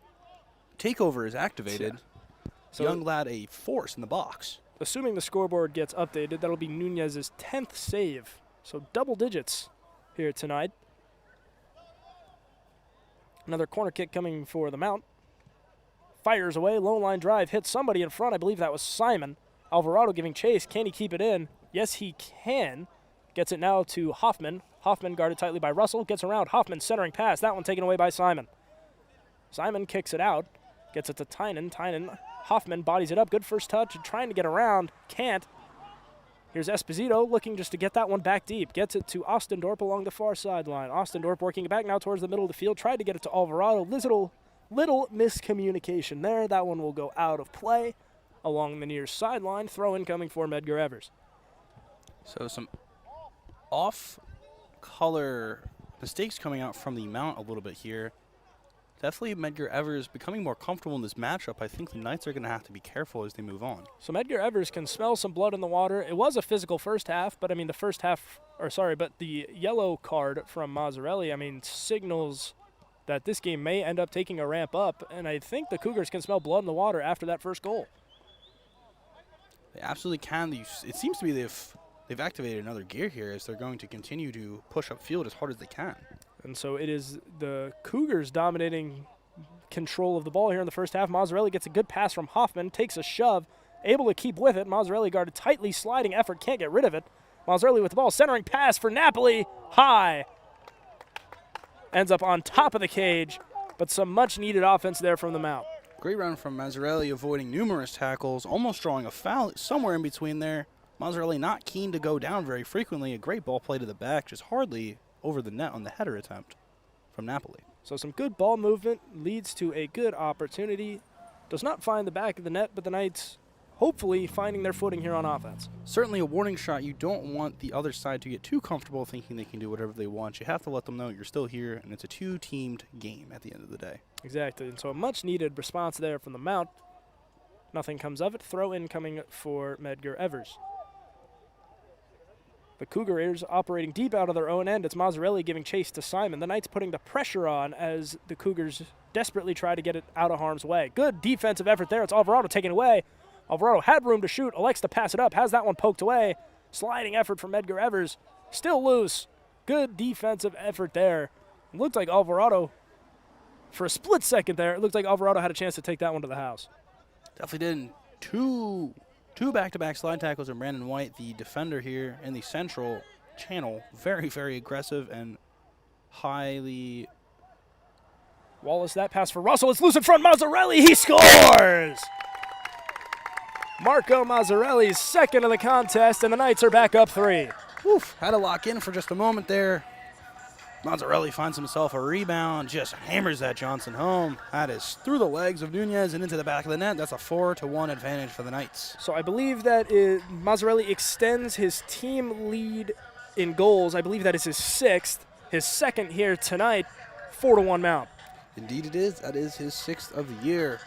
takeover is activated. Yeah. So young lad, a force in the box. Assuming the scoreboard gets updated, that'll be Nunez's 10th save. So double digits here tonight. Another corner kick coming for the Mount. Fires away, lone line drive, hits somebody in front. I believe that was Simon. Alvarado giving chase. Can he keep it in? Yes, he can. Gets it now to Hoffman. Hoffman guarded tightly by Russell. Gets around. Hoffman centering pass. That one taken away by Simon. Simon kicks it out. Gets it to Tynan. Tynan. Hoffman bodies it up. Good first touch. Trying to get around. Can't. Here's Esposito looking just to get that one back deep. Gets it to Ostendorp along the far sideline. Ostendorp working it back now towards the middle of the field. Tried to get it to Alvarado. Little miscommunication there. That one will go out of play along the near sideline. Throw in coming for Medgar Evers. So some off-color mistakes coming out from the Mount a little bit here. definitely Medgar Evers becoming more comfortable in this matchup. I think the Knights are going to have to be careful as they move on. So Medgar Evers can smell some blood in the water. It was a physical first half, but I mean but the yellow card from Mazzarelli, I mean, signals that this game may end up taking a ramp up, and I think the Cougars can smell blood in the water after that first goal. They absolutely can. It seems to be they've activated another gear here as they're going to continue to push upfield as hard as they can. And so it is the Cougars dominating control of the ball here in the first half. Mazzarelli gets a good pass from Hoffman, takes a shove, able to keep with it. Mazzarelli guarded tightly, sliding effort, can't get rid of it. Mazzarelli with the ball, centering pass for Napoli, high. Ends up on top of the cage, but some much-needed offense there from the Mount. Great run from Mazzarelli, avoiding numerous tackles, almost drawing a foul somewhere in between there. Mazzarelli not keen to go down very frequently. A great ball play to the back, just hardly over the net on the header attempt from Napoli. So some good ball movement leads to a good opportunity. Does not find the back of the net, but the Knights hopefully finding their footing here on offense. Certainly a warning shot. You don't want the other side to get too comfortable thinking they can do whatever they want. You have to let them know you're still here, and it's a two-teamed game at the end of the day. Exactly, and so a much-needed response there from the Mount. Nothing comes of it. Throw in coming for Medgar Evers. The Cougars operating deep out of their own end. It's Mazzarelli giving chase to Simon. The Knights putting the pressure on as the Cougars desperately try to get it out of harm's way. Good defensive effort there. It's Alvarado taken away. Alvarado had room to shoot, elects to pass it up, has that one poked away. Sliding effort from Medgar Evers. Still loose. Good defensive effort there. It looked like Alvarado, for a split second there, it looked like Alvarado had a chance to take that one to the house. Definitely did. Two back-to-back slide tackles from Brandon White, the defender here in the central channel. Very, very aggressive and highly... Wallace, that pass for Russell. It's loose in front. Mazzarelli, he scores! Marco Mazzarelli's second of the contest, and the Knights are back up 3. Oof, had to lock in for just a moment there. Mazzarelli finds himself a rebound, just hammers that Johnson home. That is through the legs of Nunez and into the back of the net. That's a 4-1 advantage for the Knights. So I believe that Mazzarelli extends his team lead in goals. I believe that is his 6th, his second here tonight, 4-1 Mount. Indeed it is. That is his 6th of the year.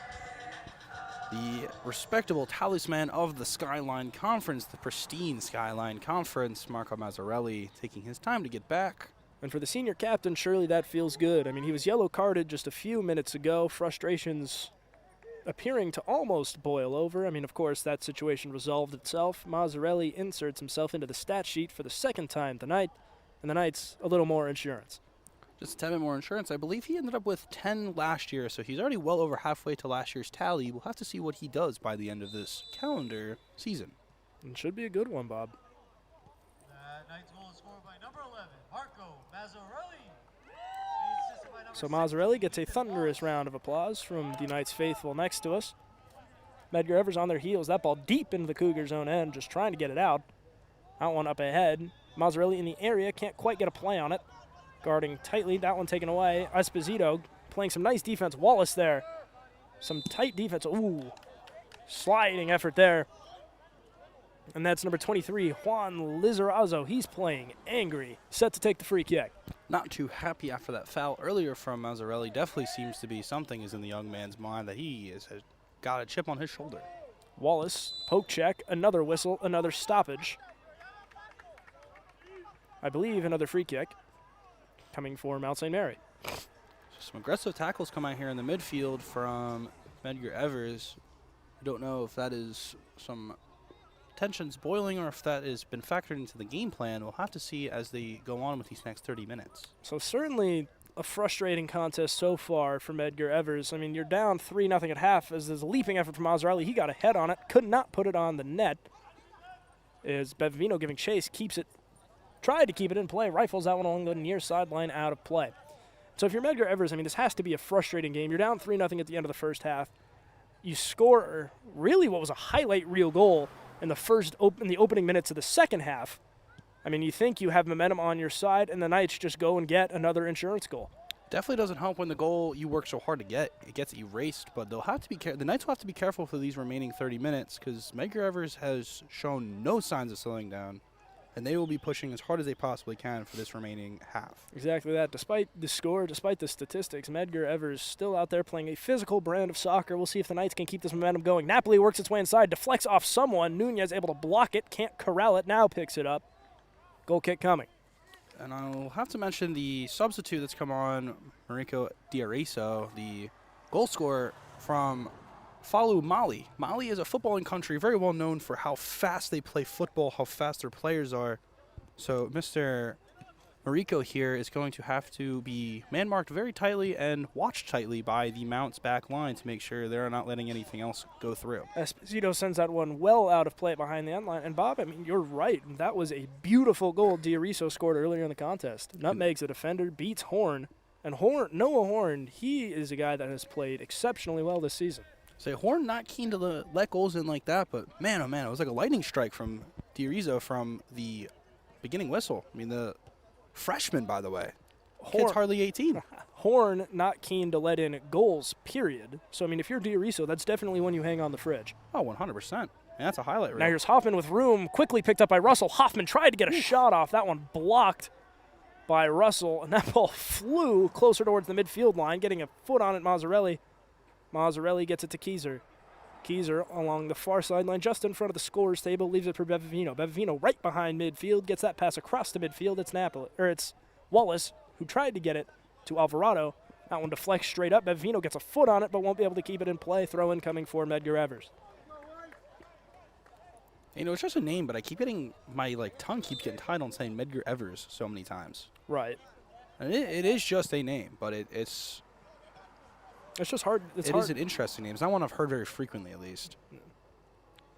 The respectable talisman of the Skyline Conference, the pristine Skyline Conference, Marco Mazzarelli taking his time to get back. And for the senior captain, surely that feels good. I mean, he was yellow carded just a few minutes ago. Frustrations appearing to almost boil over. I mean, of course, that situation resolved itself. Mazzarelli inserts himself into the stat sheet for the second time tonight, and the Knights a little more insurance. Just a 10 more insurance. I believe he ended up with 10 last year, so he's already well over halfway to last year's tally. We'll have to see what he does by the end of this calendar season. It should be a good one, Bob. Knight's goal is scored by number 11, Marco Mazzarelli. So Mazzarelli gets a thunderous round of applause from the Knights faithful next to us. Medgar Evers on their heels. That ball deep into the Cougars' own end, just trying to get it out. That one up ahead. Mazzarelli in the area, can't quite get a play on it. Guarding tightly, that one taken away. Esposito playing some nice defense. Wallace there. Some tight defense. Ooh, sliding effort there. And that's number 23, Juan Lizarazo. He's playing angry, set to take the free kick. Not too happy after that foul earlier from Mazzarelli. Definitely seems to be something is in the young man's mind that he has got a chip on his shoulder. Wallace, poke check, another whistle, another stoppage. I believe another free kick coming for Mount St. Mary. Some aggressive tackles come out here in the midfield from Medgar Evers. I don't know if that is some tensions boiling or if that has been factored into the game plan. We'll have to see as they go on with these next 30 minutes. So certainly a frustrating contest so far for Medgar Evers. I mean, you're down 3-0 at half as there's a leaping effort from Mazzarelli. He got a head on it, could not put it on the net. As Bevino giving chase, keeps it, tried to keep it in play, rifles that one along the near sideline out of play. So if you're Medgar Evers, I mean, this has to be a frustrating game. You're down 3-0 at the end of the first half. You score really what was a highlight reel goal in the opening minutes of the second half. I mean, you think you have momentum on your side, and the Knights just go and get another insurance goal. Definitely doesn't help when the goal you work so hard to get, it gets erased, but they'll have to be the Knights will have to be careful for these remaining 30 minutes because Medgar Evers has shown no signs of slowing down. and they will be pushing as hard as they possibly can for this remaining half. Exactly that. Despite the score, despite the statistics, Medgar Evers still out there playing a physical brand of soccer. We'll see if the Knights can keep this momentum going. Napoli works its way inside, deflects off someone. Nunez able to block it, can't corral it, now picks it up. Goal kick coming. And I'll have to mention the substitute that's come on, Mariko Diareso, the goal scorer from Falu, Mali. Mali is a footballing country, very well known for how fast they play football, how fast their players are. So Mr. Mariko here is going to have to be man-marked very tightly and watched tightly by the Mounts back line to make sure they're not letting anything else go through. Esposito sends that one well out of play behind the end line. And Bob, I mean, you're right. That was a beautiful goal Diariso scored earlier in the contest. Nutmegs a defender, beats Horn. And Noah Horn, he is a guy that has played exceptionally well this season. Say, Horn not keen to let goals in like that, but man, oh man, it was like a lightning strike from Diariso from the beginning whistle. I mean, the freshman, by the way. Kid's hardly 18. Horn not keen to let in goals, period. So, I mean, if you're Diariso, that's definitely one you hang on the fridge. Oh, 100%. Man, that's a highlight reel. Now here's Hoffman with room, quickly picked up by Russell. Hoffman tried to get a shot off. That one blocked by Russell, and that ball flew closer towards the midfield line, getting a foot on it, Mazzarelli. Mazzarelli gets it to Keyser. Keyser along the far sideline, just in front of the scorer's table, leaves it for Bevavino. Bevavino right behind midfield, gets that pass across to midfield. It's Wallace, who tried to get it to Alvarado. That one deflects straight up. Bevavino gets a foot on it, but won't be able to keep it in play. Throw in coming for Medgar Evers. You know, it's just a name, but I keep getting, my tongue keeps getting tied on saying Medgar Evers so many times. Right. And it is just a name, but it's just hard. It is an interesting name. It's not one I've heard very frequently, at least.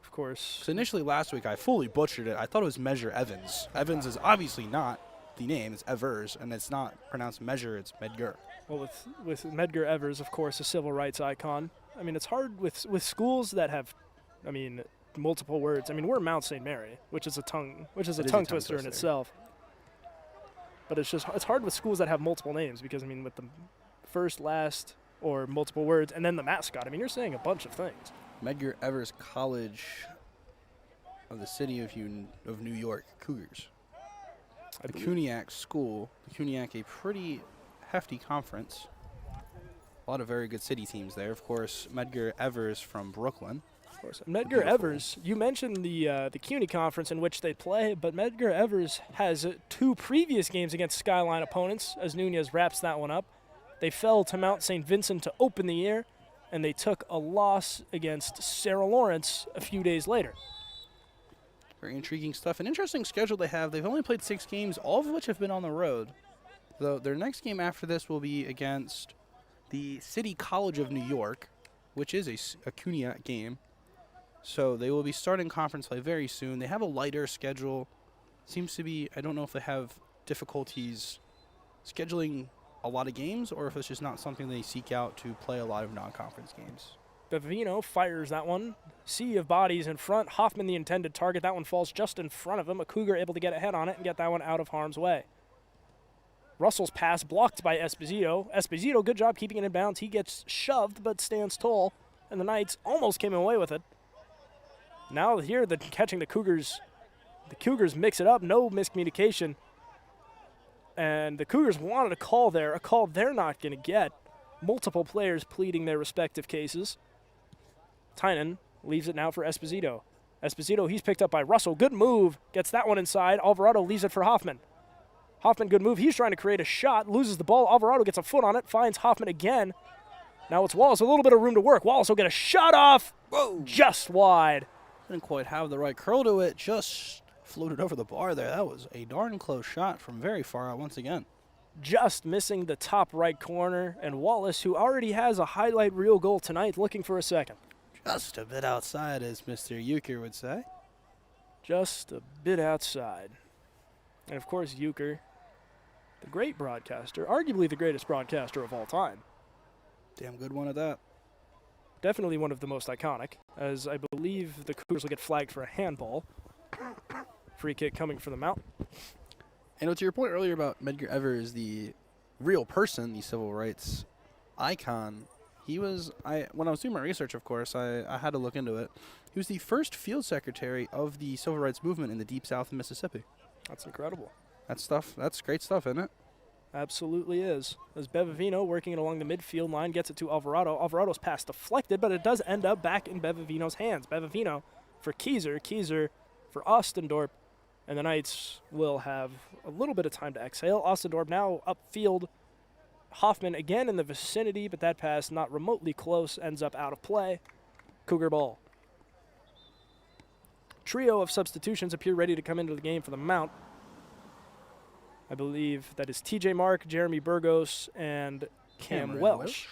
Of course. So initially last week, I fully butchered it. I thought it was Measure Evans. Evans is obviously not the name. It's Evers, and it's not pronounced Measure. It's Medgar. Well, with Medgar Evers, of course, a civil rights icon. I mean, it's hard with schools that have, multiple words. I mean, we're Mount St. Mary, which is a tongue twister in itself. But it's hard with schools that have multiple names because, with the first, last, or multiple words, and then the mascot. You're saying a bunch of things. Medgar Evers College of the City of New York Cougars. The Cuniac School. The Cuniac, a pretty hefty conference. A lot of very good city teams there. Of course, Medgar Evers from Brooklyn. Of course. Medgar Evers, you mentioned the CUNY conference in which they play, but Medgar Evers has 2 previous games against Skyline opponents as Nunez wraps that one up. They fell to Mount St. Vincent to open the year, and they took a loss against Sarah Lawrence a few days later. Very intriguing stuff. An interesting schedule they have. They've only played 6 games, all of which have been on the road. Though their next game after this will be against the City College of New York, which is a CUNY game. So they will be starting conference play very soon. They have a lighter schedule. Seems to be, I don't know if they have difficulties scheduling a lot of games or if it's just not something they seek out to play a lot of non-conference games. Bevavino fires that one. Sea of bodies in front. Hoffman the intended target. That one falls just in front of him. A Cougar able to get a head on it and get that one out of harm's way. Russell's pass blocked by Esposito. Esposito, good job keeping it in bounds. He gets shoved but stands tall, and the Knights almost came away with it. Now here, catching the Cougars mix it up. No miscommunication. And the Cougars wanted a call there, a call they're not going to get. Multiple players pleading their respective cases. Tynan leaves it now for Esposito. Esposito, he's picked up by Russell. Good move. Gets that one inside. Alvarado leaves it for Hoffman. Hoffman, good move. He's trying to create a shot. Loses the ball. Alvarado gets a foot on it. Finds Hoffman again. Now it's Wallace. A little bit of room to work. Wallace will get a shot off. Whoa. Just wide. Didn't quite have the right curl to it. Just floated over the bar there. That was a darn close shot from very far out once again. Just missing the top right corner. And Wallace, who already has a highlight reel goal tonight, looking for a second. Just a bit outside, as Mr. Euchre would say. Just a bit outside. And, of course, Euchre, the great broadcaster, arguably the greatest broadcaster of all time. Damn good one at that. Definitely one of the most iconic, as I believe the Cougars will get flagged for a handball. Free kick coming for the Mount. And to your point earlier about Medgar Evers, the real person, the civil rights icon, he was, when I was doing my research, of course, I had to look into it. He was the first field secretary of the civil rights movement in the Deep South of Mississippi. That's incredible. That's great stuff, isn't it? Absolutely is. As Bevavino, working it along the midfield line, gets it to Alvarado. Alvarado's pass deflected, but it does end up back in Bevavino's hands. Bevavino for Keyser. Keyser for Ostendorp. And the Knights will have a little bit of time to exhale. Ostendorp now upfield. Hoffman again in the vicinity, but that pass not remotely close, ends up out of play. Cougar ball. Trio of substitutions appear ready to come into the game for the Mount. I believe that is TJ Mark, Jeremy Burgos, and Cam Cameron Welsh.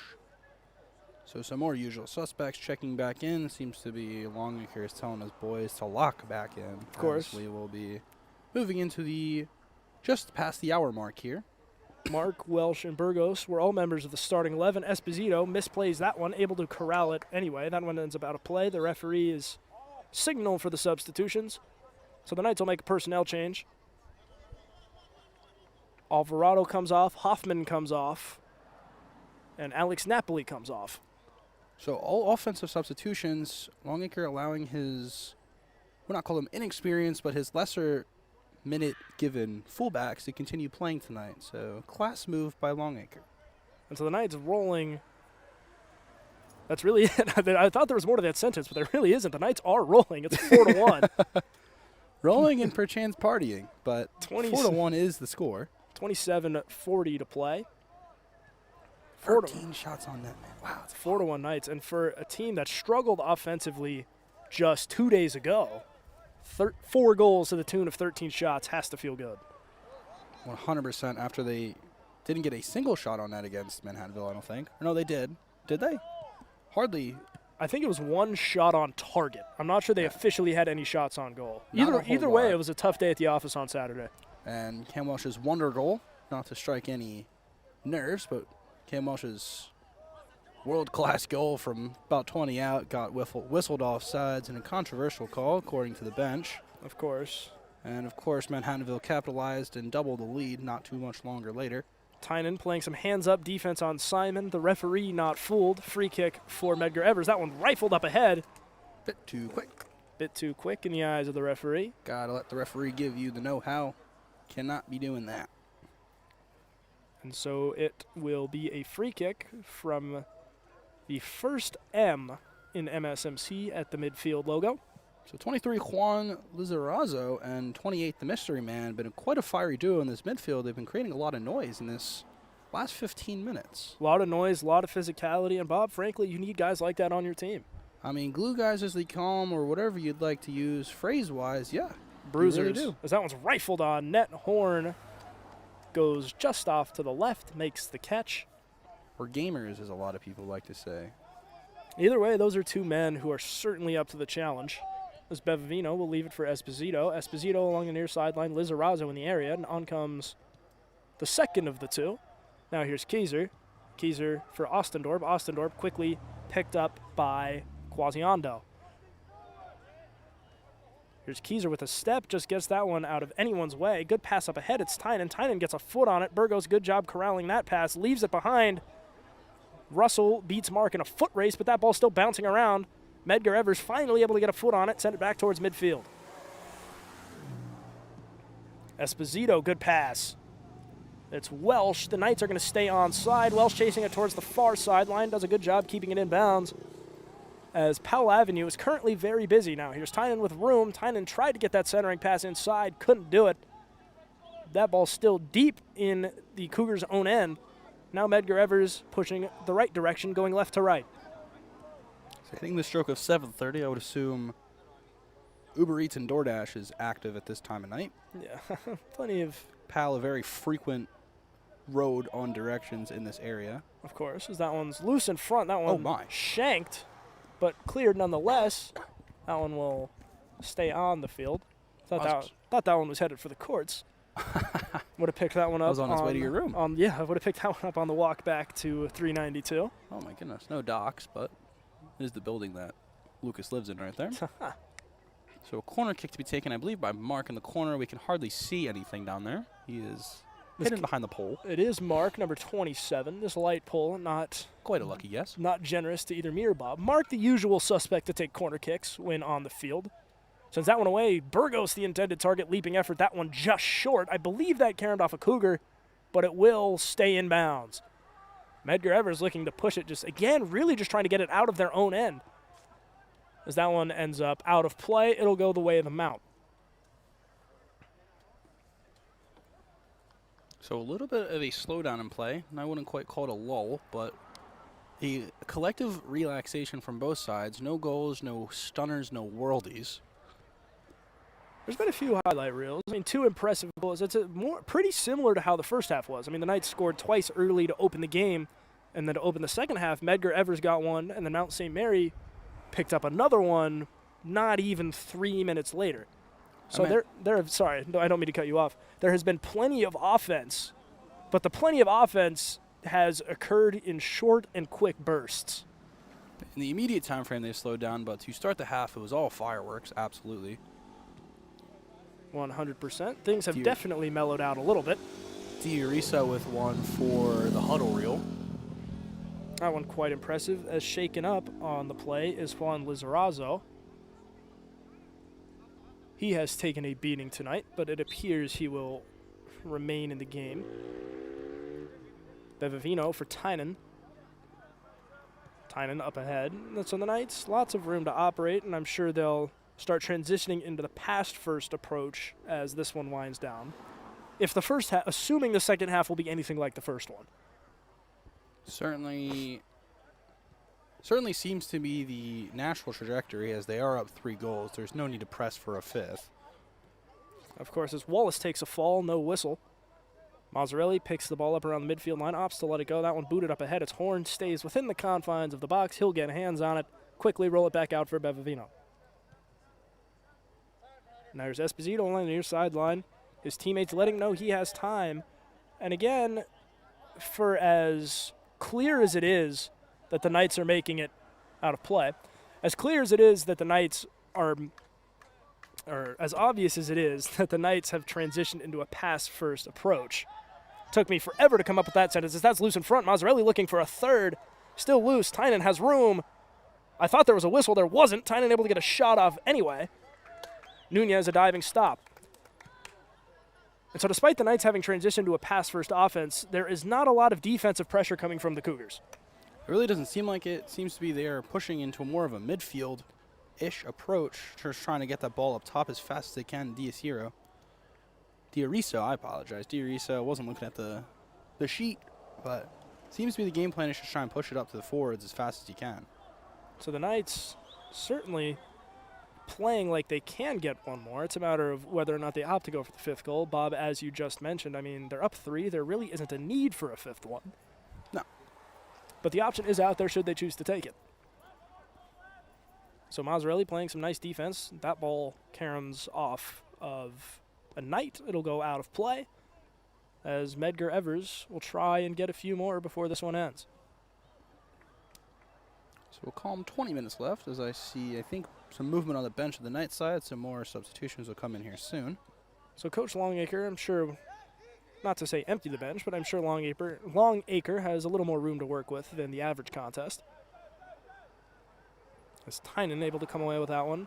So some more usual suspects checking back in. Seems to be Longacre is telling his boys to lock back in. Of course. We will be moving into the just past the hour mark here. Mark, Welsh, and Burgos were all members of the starting 11. Esposito misplays that one, able to corral it anyway. That one ends up out of play. The referee is signal for the substitutions. So the Knights will make a personnel change. Alvarado comes off, Hoffman comes off, and Alex Napoli comes off. So all offensive substitutions, Longacre allowing his, we'll not call him inexperienced, but his lesser minute given fullbacks to continue playing tonight. So class move by Longacre. And so the Knights rolling. That's really it. I thought there was more to that sentence, but there really isn't. The Knights are rolling. It's 4-1. Rolling and perchance partying, but 4-1 is the score. 27:40 to play. 14 shots on net, man. Wow. It's 4-1 Knights. And for a team that struggled offensively just 2 days ago, 4 goals to the tune of 13 shots has to feel good. 100% after they didn't get a single shot on net against Manhattanville, I don't think. Or no, they did. Did they? Hardly. I think it was 1 shot on target. I'm not sure they officially had any shots on goal. Not a whole Either way, lot. it was a tough day at the office on Saturday. And Cam Welsh's wonder goal, not to strike any nerves, but Cam Welsh's world-class goal from about 20 out got whistled off sides in a controversial call, according to the bench. Of course. And, of course, Manhattanville capitalized and doubled the lead not too much longer later. Tynan playing some hands-up defense on Simon. The referee not fooled. Free kick for Medgar Evers. That one rifled up ahead. Bit too quick. Bit too quick in the eyes of the referee. Gotta let the referee give you the know-how. Cannot be doing that. And so it will be a free kick from the first M in MSMC at the midfield logo. So 23, Juan Lizarazo, and 28, the mystery man. Been quite a fiery duo in this midfield. They've been creating a lot of noise in this last 15 minutes. A lot of noise, a lot of physicality, and Bob, frankly, you need guys like that on your team. I mean, glue guys as they call them, or whatever you'd like to use phrase-wise, yeah. Bruisers. You really do. As that one's rifled on net. Horn goes just off to the left, makes the catch. Or gamers, as a lot of people like to say. Either way, those are two men who are certainly up to the challenge. As Bevavino will leave it for Esposito. Esposito along the near sideline, Lizarazo in the area, and on comes the second of the two. Now here's Keyser. Keyser for Ostendorp. Ostendorp quickly picked up by Quasiondo. Here's Keyser with a step, just gets that one out of anyone's way. Good pass up ahead, it's Tynan. Tynan gets a foot on it. Burgos, good job corralling that pass, leaves it behind. Russell beats Mark in a foot race, but that ball's still bouncing around. Medgar Evers finally able to get a foot on it, send it back towards midfield. Esposito, good pass. It's Welsh. The Knights are going to stay onside. Welsh chasing it towards the far sideline, does a good job keeping it in bounds. As Powell Avenue is currently very busy now. Here's Tynan with room. Tynan tried to get that centering pass inside, couldn't do it. That ball's still deep in the Cougars' own end. Now Medgar Evers pushing the right direction, going left to right. So hitting the stroke of 7:30, I would assume Uber Eats and DoorDash is active at this time of night. Yeah, plenty of... PAL, a very frequent road on directions in this area. Of course, as that one's loose in front. That one my. shanked, but cleared nonetheless. That one will stay on the field. Thought that one was headed for the courts. Would have picked that one up. I was on its way to your room. Yeah, I would have picked that one up on the walk back to 392. Oh my goodness, no docks, but it is the building that Lucas lives in right there. So a corner kick to be taken, I believe, by Mark in the corner. We can hardly see anything down there. He is hidden behind the pole. It is Mark, number 27. This light pole, not Quite a lucky guess. not generous to either me or Bob. Mark, the usual suspect to take corner kicks when on the field. Sends that one away. Burgos, the intended target, leaping effort. That one just short. I believe that caromed off a Cougar, but it will stay in bounds. Medgar Evers looking to push it, just again, really just trying to get it out of their own end. As that one ends up out of play, it'll go the way of the Mount. So a little bit of a slowdown in play, and I wouldn't quite call it a lull, but a collective relaxation from both sides. No goals, no stunners, no worldies. There's been a few highlight reels. I mean, 2 impressive goals. It's pretty similar to how the first half was. I mean, the Knights scored twice early to open the game, and then to open the second half, Medgar Evers got one, and then Mount St. Mary picked up another one not even 3 minutes later. So sorry, no, I don't mean to cut you off. There has been plenty of offense, but the plenty of offense has occurred in short and quick bursts. In the immediate time frame, they slowed down, but to start the half, it was all fireworks, absolutely. 100%. Things have definitely mellowed out a little bit. Diarisa with one for the huddle reel. That one quite impressive. As shaken up on the play is Juan Lizarazo. He has taken a beating tonight, but it appears he will remain in the game. Bevavino for Tynan. Tynan up ahead. That's on the Knights. Lots of room to operate, and I'm sure they'll start transitioning into the pass-first approach as this one winds down. If the first half, assuming the second half will be anything like the first one. Certainly seems to be the natural trajectory as they are up 3 goals. There's no need to press for a 5th. Of course, as Wallace takes a fall, no whistle. Mazzarelli picks the ball up around the midfield line, opts to let it go. That one booted up ahead. Its horn stays within the confines of the box. He'll get hands on it, quickly roll it back out for Bevavino. Now there's Esposito on the near sideline. His teammates letting know he has time. And again, for as clear as it is that the Knights are making it out of play, as clear as it is that the Knights are, or as obvious as it is that the Knights have transitioned into a pass-first approach. Took me forever to come up with that sentence. As that's loose in front, Mazzarelli looking for a third. Still loose. Tynan has room. I thought there was a whistle. There wasn't. Tynan able to get a shot off anyway. Nunez a diving stop. And so despite the Knights having transitioned to a pass-first offense, there is not a lot of defensive pressure coming from the Cougars. It really doesn't seem like it. It seems to be they're pushing into more of a midfield-ish approach, just trying to get that ball up top as fast as they can. Diarisa, I apologize. Diarisa wasn't looking at the sheet, but seems to be the game plan is just try and push it up to the forwards as fast as you can. So the Knights certainly playing like they can get one more. It's a matter of whether or not they opt to go for the 5th goal. Bob, as you just mentioned, I mean, they're up 3. There really isn't a need for a 5th one. No. But the option is out there should they choose to take it. So Mazzarelli playing some nice defense. That ball caroms off of a Knight. It'll go out of play as Medgar Evers will try and get a few more before this one ends. So we'll call them 20 minutes left as I see, I think, some movement on the bench of the Knights side. Some more substitutions will come in here soon. So Coach Longacre, I'm sure, not to say empty the bench, but I'm sure Longacre has a little more room to work with than the average contest. As Tynan able to come away with that one.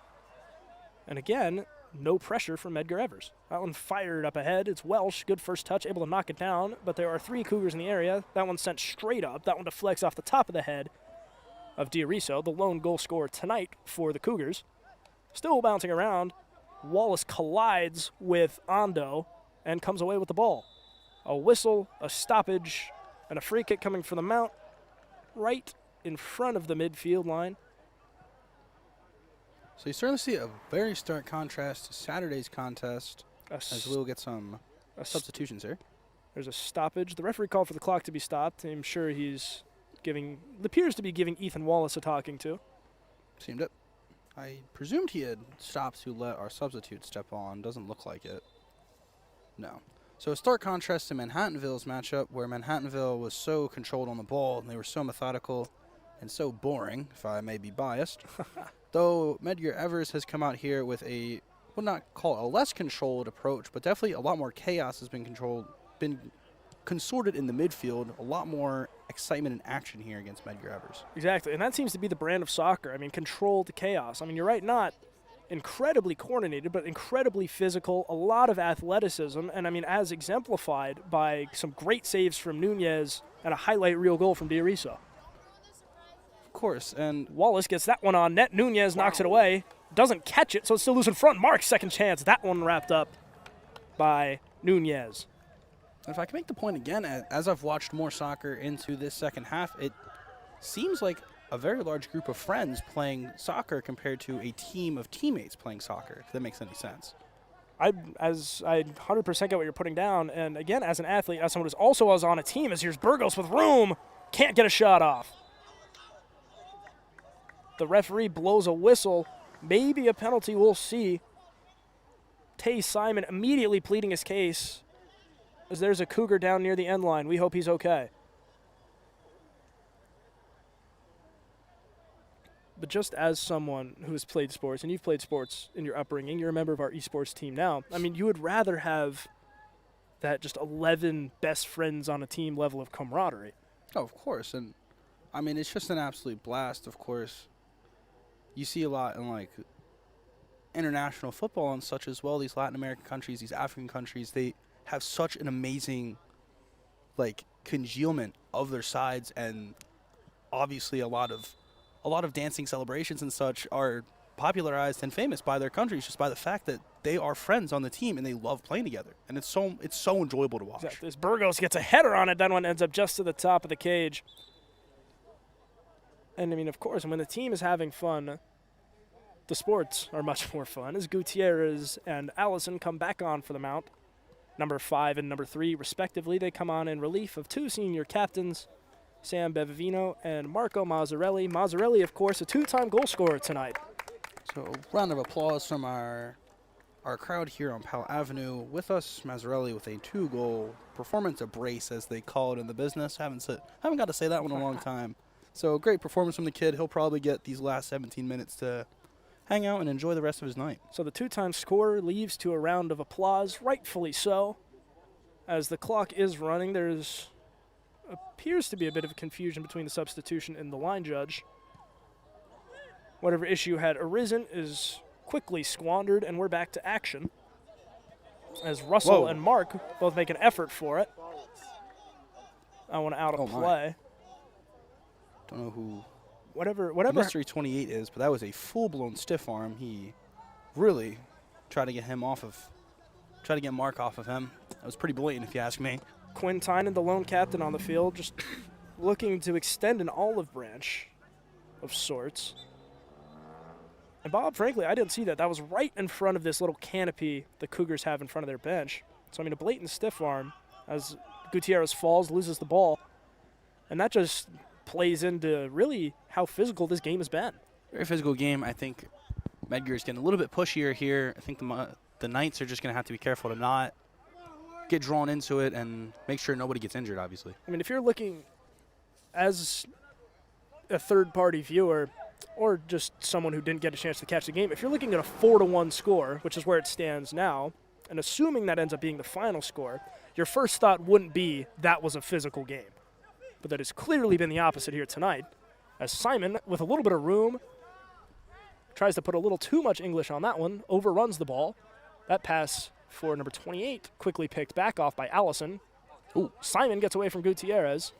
And again, no pressure from Medgar Evers. That one fired up ahead. It's Welsh, good first touch, able to knock it down, but there are 3 Cougars in the area. That one sent straight up. That one deflects off the top of the head of Diariso, the lone goal scorer tonight for the Cougars. Still bouncing around. Wallace collides with Ando and comes away with the ball. A whistle, a stoppage, and a free kick coming from the Mount right in front of the midfield line. So you certainly see a very stark contrast to Saturday's contest as we'll get some substitutions here. There's a stoppage. The referee called for the clock to be stopped. I'm sure appears to be giving Ethan Wallace a talking to. Seemed it. I presumed he had stopped to let our substitute step on. Doesn't look like it. No. So a stark contrast to Manhattanville's matchup, where Manhattanville was so controlled on the ball and they were so methodical and so boring, if I may be biased. Though Medgar Evers has come out here with a, would not call it a less controlled approach, but definitely a lot more chaos has been consorted in the midfield, a lot more excitement and action here against Medgar Evers. Exactly, and that seems to be the brand of soccer. I mean, controlled chaos. I mean, you're right, not incredibly coordinated, but incredibly physical, a lot of athleticism, and I mean, as exemplified by some great saves from Nunez and a highlight reel goal from Diariso. Of course, and Wallace gets that one on net. Nunez knocks it away, doesn't catch it, so it's still loose in front. Mark's second chance. That one wrapped up by Nunez. if I can make the point again, as I've watched more soccer into this second half, it seems like a very large group of friends playing soccer compared to a team of teammates playing soccer, if that makes any sense. I 100% get what you're putting down, and again, as an athlete, as someone who's also was on a team, as here's Burgos with room, can't get a shot off. The referee blows a whistle, maybe a penalty, we'll see. Tay Simon immediately pleading his case, as there's a Cougar down near the end line. We hope he's okay. But just as someone who has played sports, and you've played sports in your upbringing, you're a member of our esports team now. I mean, you would rather have that just 11 best friends on a team level of camaraderie. Oh, of course. And, I mean, it's just an absolute blast, of course. You see a lot in, like, international football and such as well. These Latin American countries, these African countries, they have such an amazing, like, congealment of their sides, and obviously a lot of dancing celebrations and such are popularized and famous by their countries just by the fact that they are friends on the team and they love playing together. And it's so enjoyable to watch. Exactly. As Burgos gets a header on it, that one ends up just to the top of the cage. And, I mean, of course, when the team is having fun, the sports are much more fun, as Gutierrez and Allison come back on for the mount. Number 5 and number 3, respectively. They come on in relief of 2 senior captains, Sam Bevavino and Marco Mazzarelli. Mazzarelli, of course, a 2-time goal scorer tonight. So a round of applause from our crowd here on Powell Avenue. With us, Mazzarelli with a 2-goal performance, a brace as they call it in the business. Haven't got to say that one in a long time. So great performance from the kid. He'll probably get these last 17 minutes to hang out and enjoy the rest of his night. So the 2-time scorer leaves to a round of applause, rightfully so. As the clock is running, there's appears to be a bit of confusion between the substitution and the line judge. Whatever issue had arisen is quickly squandered, and we're back to action. As Russell and Mark both make an effort for it. I want out of play. Don't know who whatever Mystery 28 is, but that was a full-blown stiff arm. He really tried to get Mark off of him. That was pretty blatant, if you ask me. Quinn Tynan, the lone captain on the field, just looking to extend an olive branch of sorts. And Bob, frankly, I didn't see that. That was right in front of this little canopy the Cougars have in front of their bench. So, I mean, a blatant stiff arm as Gutierrez falls, loses the ball. And that just plays into really how physical this game has been. Very physical game. I think Medgar is getting a little bit pushier here. I think the Knights are just going to have to be careful to not get drawn into it and make sure nobody gets injured, obviously. I mean, if you're looking as a third-party viewer or just someone who didn't get a chance to catch the game, if you're looking at a 4-1 score, which is where it stands now, and assuming that ends up being the final score, your first thought wouldn't be that was a physical game. But that has clearly been the opposite here tonight, as Simon, with a little bit of room, tries to put a little too much English on that one, overruns the ball. That pass for number 28, quickly picked back off by Allison. Ooh, Simon gets away from Gutierrez.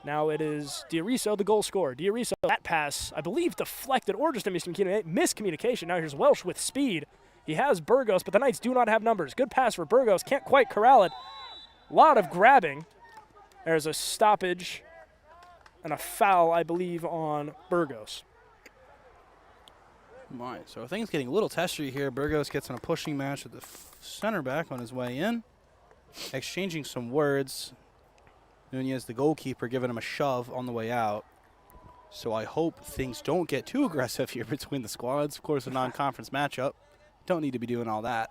Now it is Diariso, the goal scorer. Diariso, that pass, I believe, deflected or just a miscommunication. Now here's Welsh with speed. He has Burgos, but the Knights do not have numbers. Good pass for Burgos. Can't quite corral it. A lot of grabbing. There's a stoppage and a foul, I believe, on Burgos. Right, so things getting a little testy here. Burgos gets in a pushing match with the center back on his way in. Exchanging some words. Nunez, the goalkeeper, giving him a shove on the way out. So I hope things don't get too aggressive here between the squads. Of course, a non-conference matchup. Don't need to be doing all that.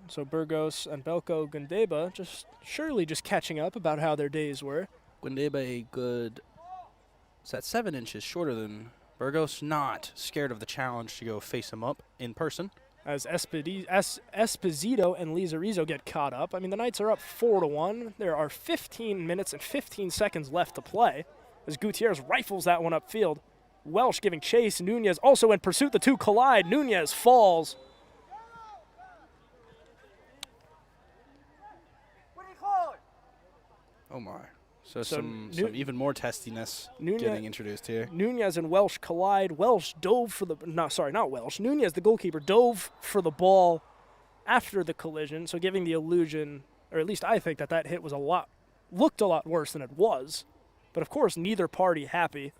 So Burgos and Belko Gundeba just catching up about how their days were. Gundeba a good, is that 7 inches shorter than Burgos? Not scared of the challenge to go face him up in person. As Esposito and Lizarizo get caught up. I mean, the Knights are up 4-1. There are 15 minutes and 15 seconds left to play as Gutierrez rifles that one upfield. Welsh giving chase. Nunez also in pursuit. The two collide. Nunez falls. Oh my. So some even more testiness getting introduced here. Nunez and Welsh collide. Welsh dove for the not Welsh. Nunez, the goalkeeper, dove for the ball after the collision, so giving the illusion, or at least I think that hit was looked a lot worse than it was. But of course, neither party happy.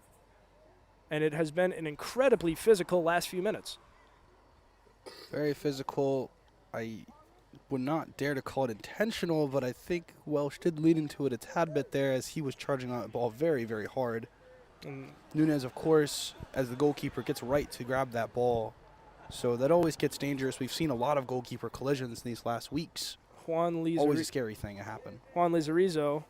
And it has been an incredibly physical last few minutes. Very physical. I would not dare to call it intentional, but I think Welsh did lead into it a tad bit there as he was charging on the ball very, very hard. And Nunez, of course, as the goalkeeper, gets right to grab that ball. So that always gets dangerous. We've seen a lot of goalkeeper collisions in these last weeks. Always a scary thing to happen. Juan Lizarizo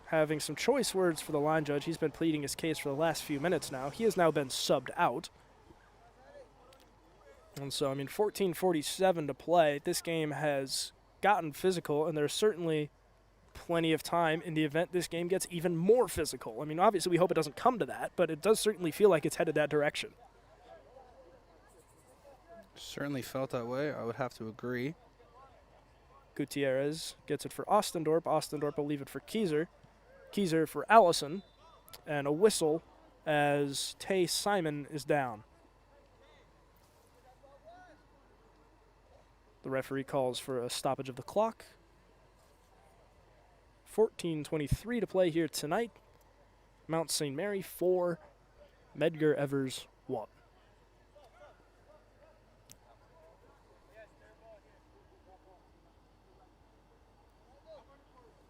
having some choice words for the line judge. He's been pleading his case for the last few minutes now. He has now been subbed out. And so, 14:47 to play. This game has gotten physical, and there's certainly plenty of time in the event this game gets even more physical. Obviously we hope it doesn't come to that, but it does certainly feel like it's headed that direction. Certainly felt that way. I would have to agree. Gutierrez gets it for Ostendorp. Ostendorp will leave it for Kieser. Kieser for Allison. And a whistle as Tay Simon is down. The referee calls for a stoppage of the clock. 14:23 to play here tonight. Mount St. Mary 4, Medgar Evers 1.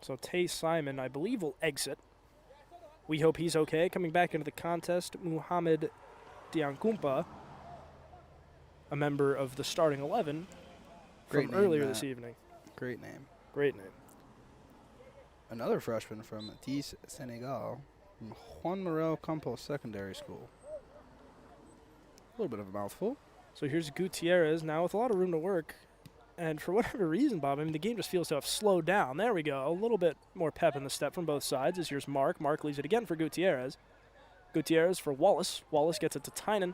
So Tay Simon, I believe, will exit. We hope he's okay. Coming back into the contest, Muhammad Diankumpa, a member of the starting 11 from earlier this evening. Great name. Great name. Another freshman from Tis Senegal, from Juan Morel Campos Secondary School. A little bit of a mouthful. So here's Gutierrez now with a lot of room to work. And for whatever reason, Bob, the game just feels to have slowed down. There we go. A little bit more pep in the step from both sides. As here's Mark. Mark leaves it again for Gutierrez. Gutierrez for Wallace. Wallace gets it to Tynan.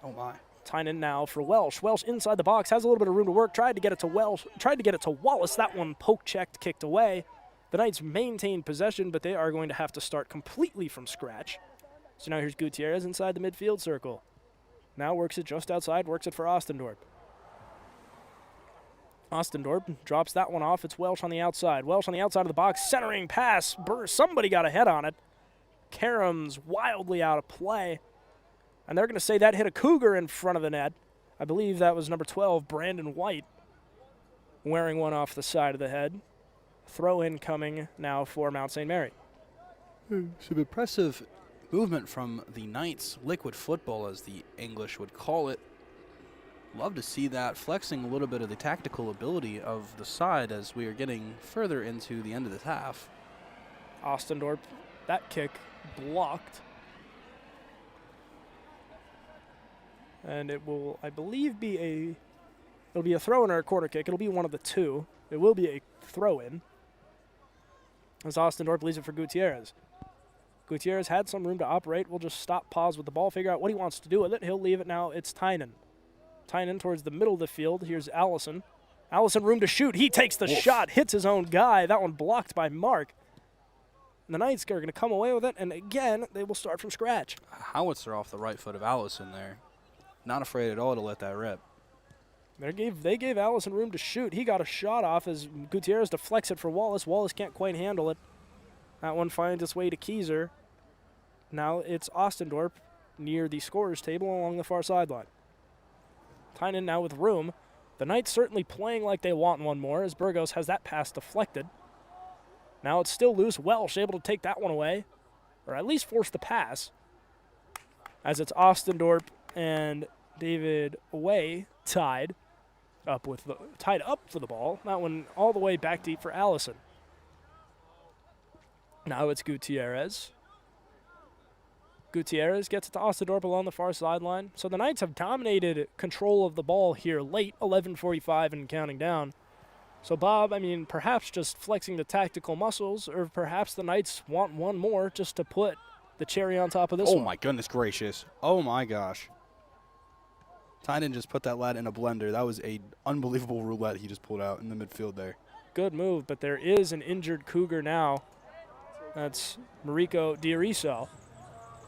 Oh, my. Tynan now for Welsh. Welsh inside the box, has a little bit of room to work. Tried to get it to Welsh. Tried to get it to Wallace. That one poke-checked, kicked away. The Knights maintain possession, but they are going to have to start completely from scratch. So now here's Gutierrez inside the midfield circle. Now works it just outside, works it for Ostendorp. Ostendorp drops that one off. It's Welsh on the outside. Welsh on the outside of the box. Centering pass. Somebody got a head on it. Karam's wildly out of play. And they're going to say that hit a Cougar in front of the net. I believe that was number 12, Brandon White, wearing one off the side of the head. Throw in coming now for Mount St. Mary. Some impressive movement from the Knights. Liquid football, as the English would call it. Love to see that, flexing a little bit of the tactical ability of the side as we are getting further into the end of this half. Ostendorp, that kick blocked. And it will, I believe, it'll be a throw-in or a corner kick. It'll be one of the two. It will be a throw-in. As Ostendorp leaves it for Gutierrez. Gutierrez had some room to operate. We'll just stop, pause with the ball, figure out what he wants to do with it. He'll leave it now. It's Tynan. Tynan towards the middle of the field. Here's Allison. Allison, room to shoot. He takes the shot, hits his own guy. That one blocked by Mark. And the Knights are going to come away with it, and again, they will start from scratch. Howitzer off the right foot of Allison there. Not afraid at all to let that rip. They gave Allison room to shoot. He got a shot off as Gutierrez deflects it for Wallace. Wallace can't quite handle it. That one finds its way to Kieser. Now it's Ostendorp near the scorer's table along the far sideline. Tynan now with room. The Knights certainly playing like they want one more as Burgos has that pass deflected. Now it's still loose. Welsh able to take that one away, or at least force the pass. As it's Ostendorp and David Away tied up for the ball. That one all the way back deep for Allison. Now it's Gutierrez. Gutierrez gets it to Ostendorp along the far sideline. So the Knights have dominated control of the ball here late, 11:45 and counting down. So, Bob, perhaps just flexing the tactical muscles, or perhaps the Knights want one more just to put the cherry on top of this Oh, one. my goodness gracious. Oh, my gosh. Tynan just put that lad in a blender. That was a unbelievable roulette he just pulled out in the midfield there. Good move, but there is an injured Cougar now. That's Mariko Diariso.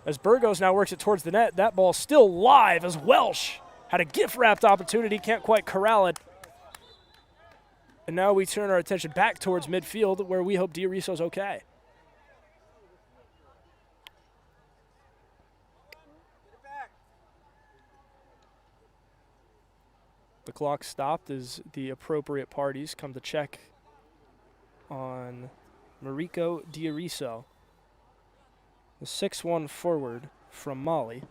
As Burgos now works it towards the net, that ball's still live as Welsh had a gift-wrapped opportunity, can't quite corral it. And now we turn our attention back towards midfield where we hope Diariso's okay. The clock stopped as the appropriate parties come to check on Mariko Diariso, the 6'1" forward from Mali.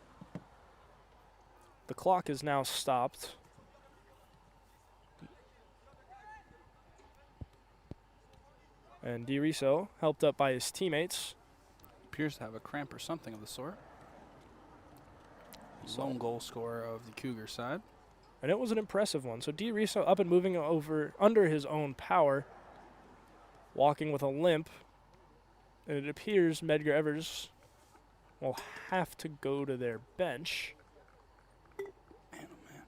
The clock is now stopped. And Diariso, helped up by his teammates. Appears to have a cramp or something of the sort. Lone goal scorer of the Cougar side. And it was an impressive one. So Diariso up and moving over under his own power, walking with a limp. And it appears Medgar Evers will have to go to their bench. Man, oh man.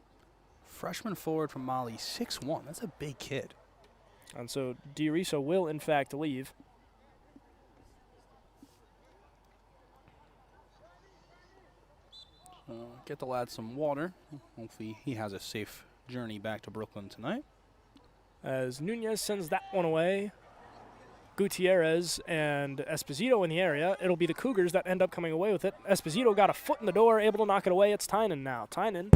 Freshman forward from Mali, 6'1". That's a big kid. And so Diariso will, in fact, leave. Get the lad some water. Hopefully he has a safe journey back to Brooklyn tonight. As Nunez sends that one away, Gutierrez and Esposito in the area. It'll be the Cougars that end up coming away with it. Esposito got a foot in the door, able to knock it away. It's Tynan now. Tynan,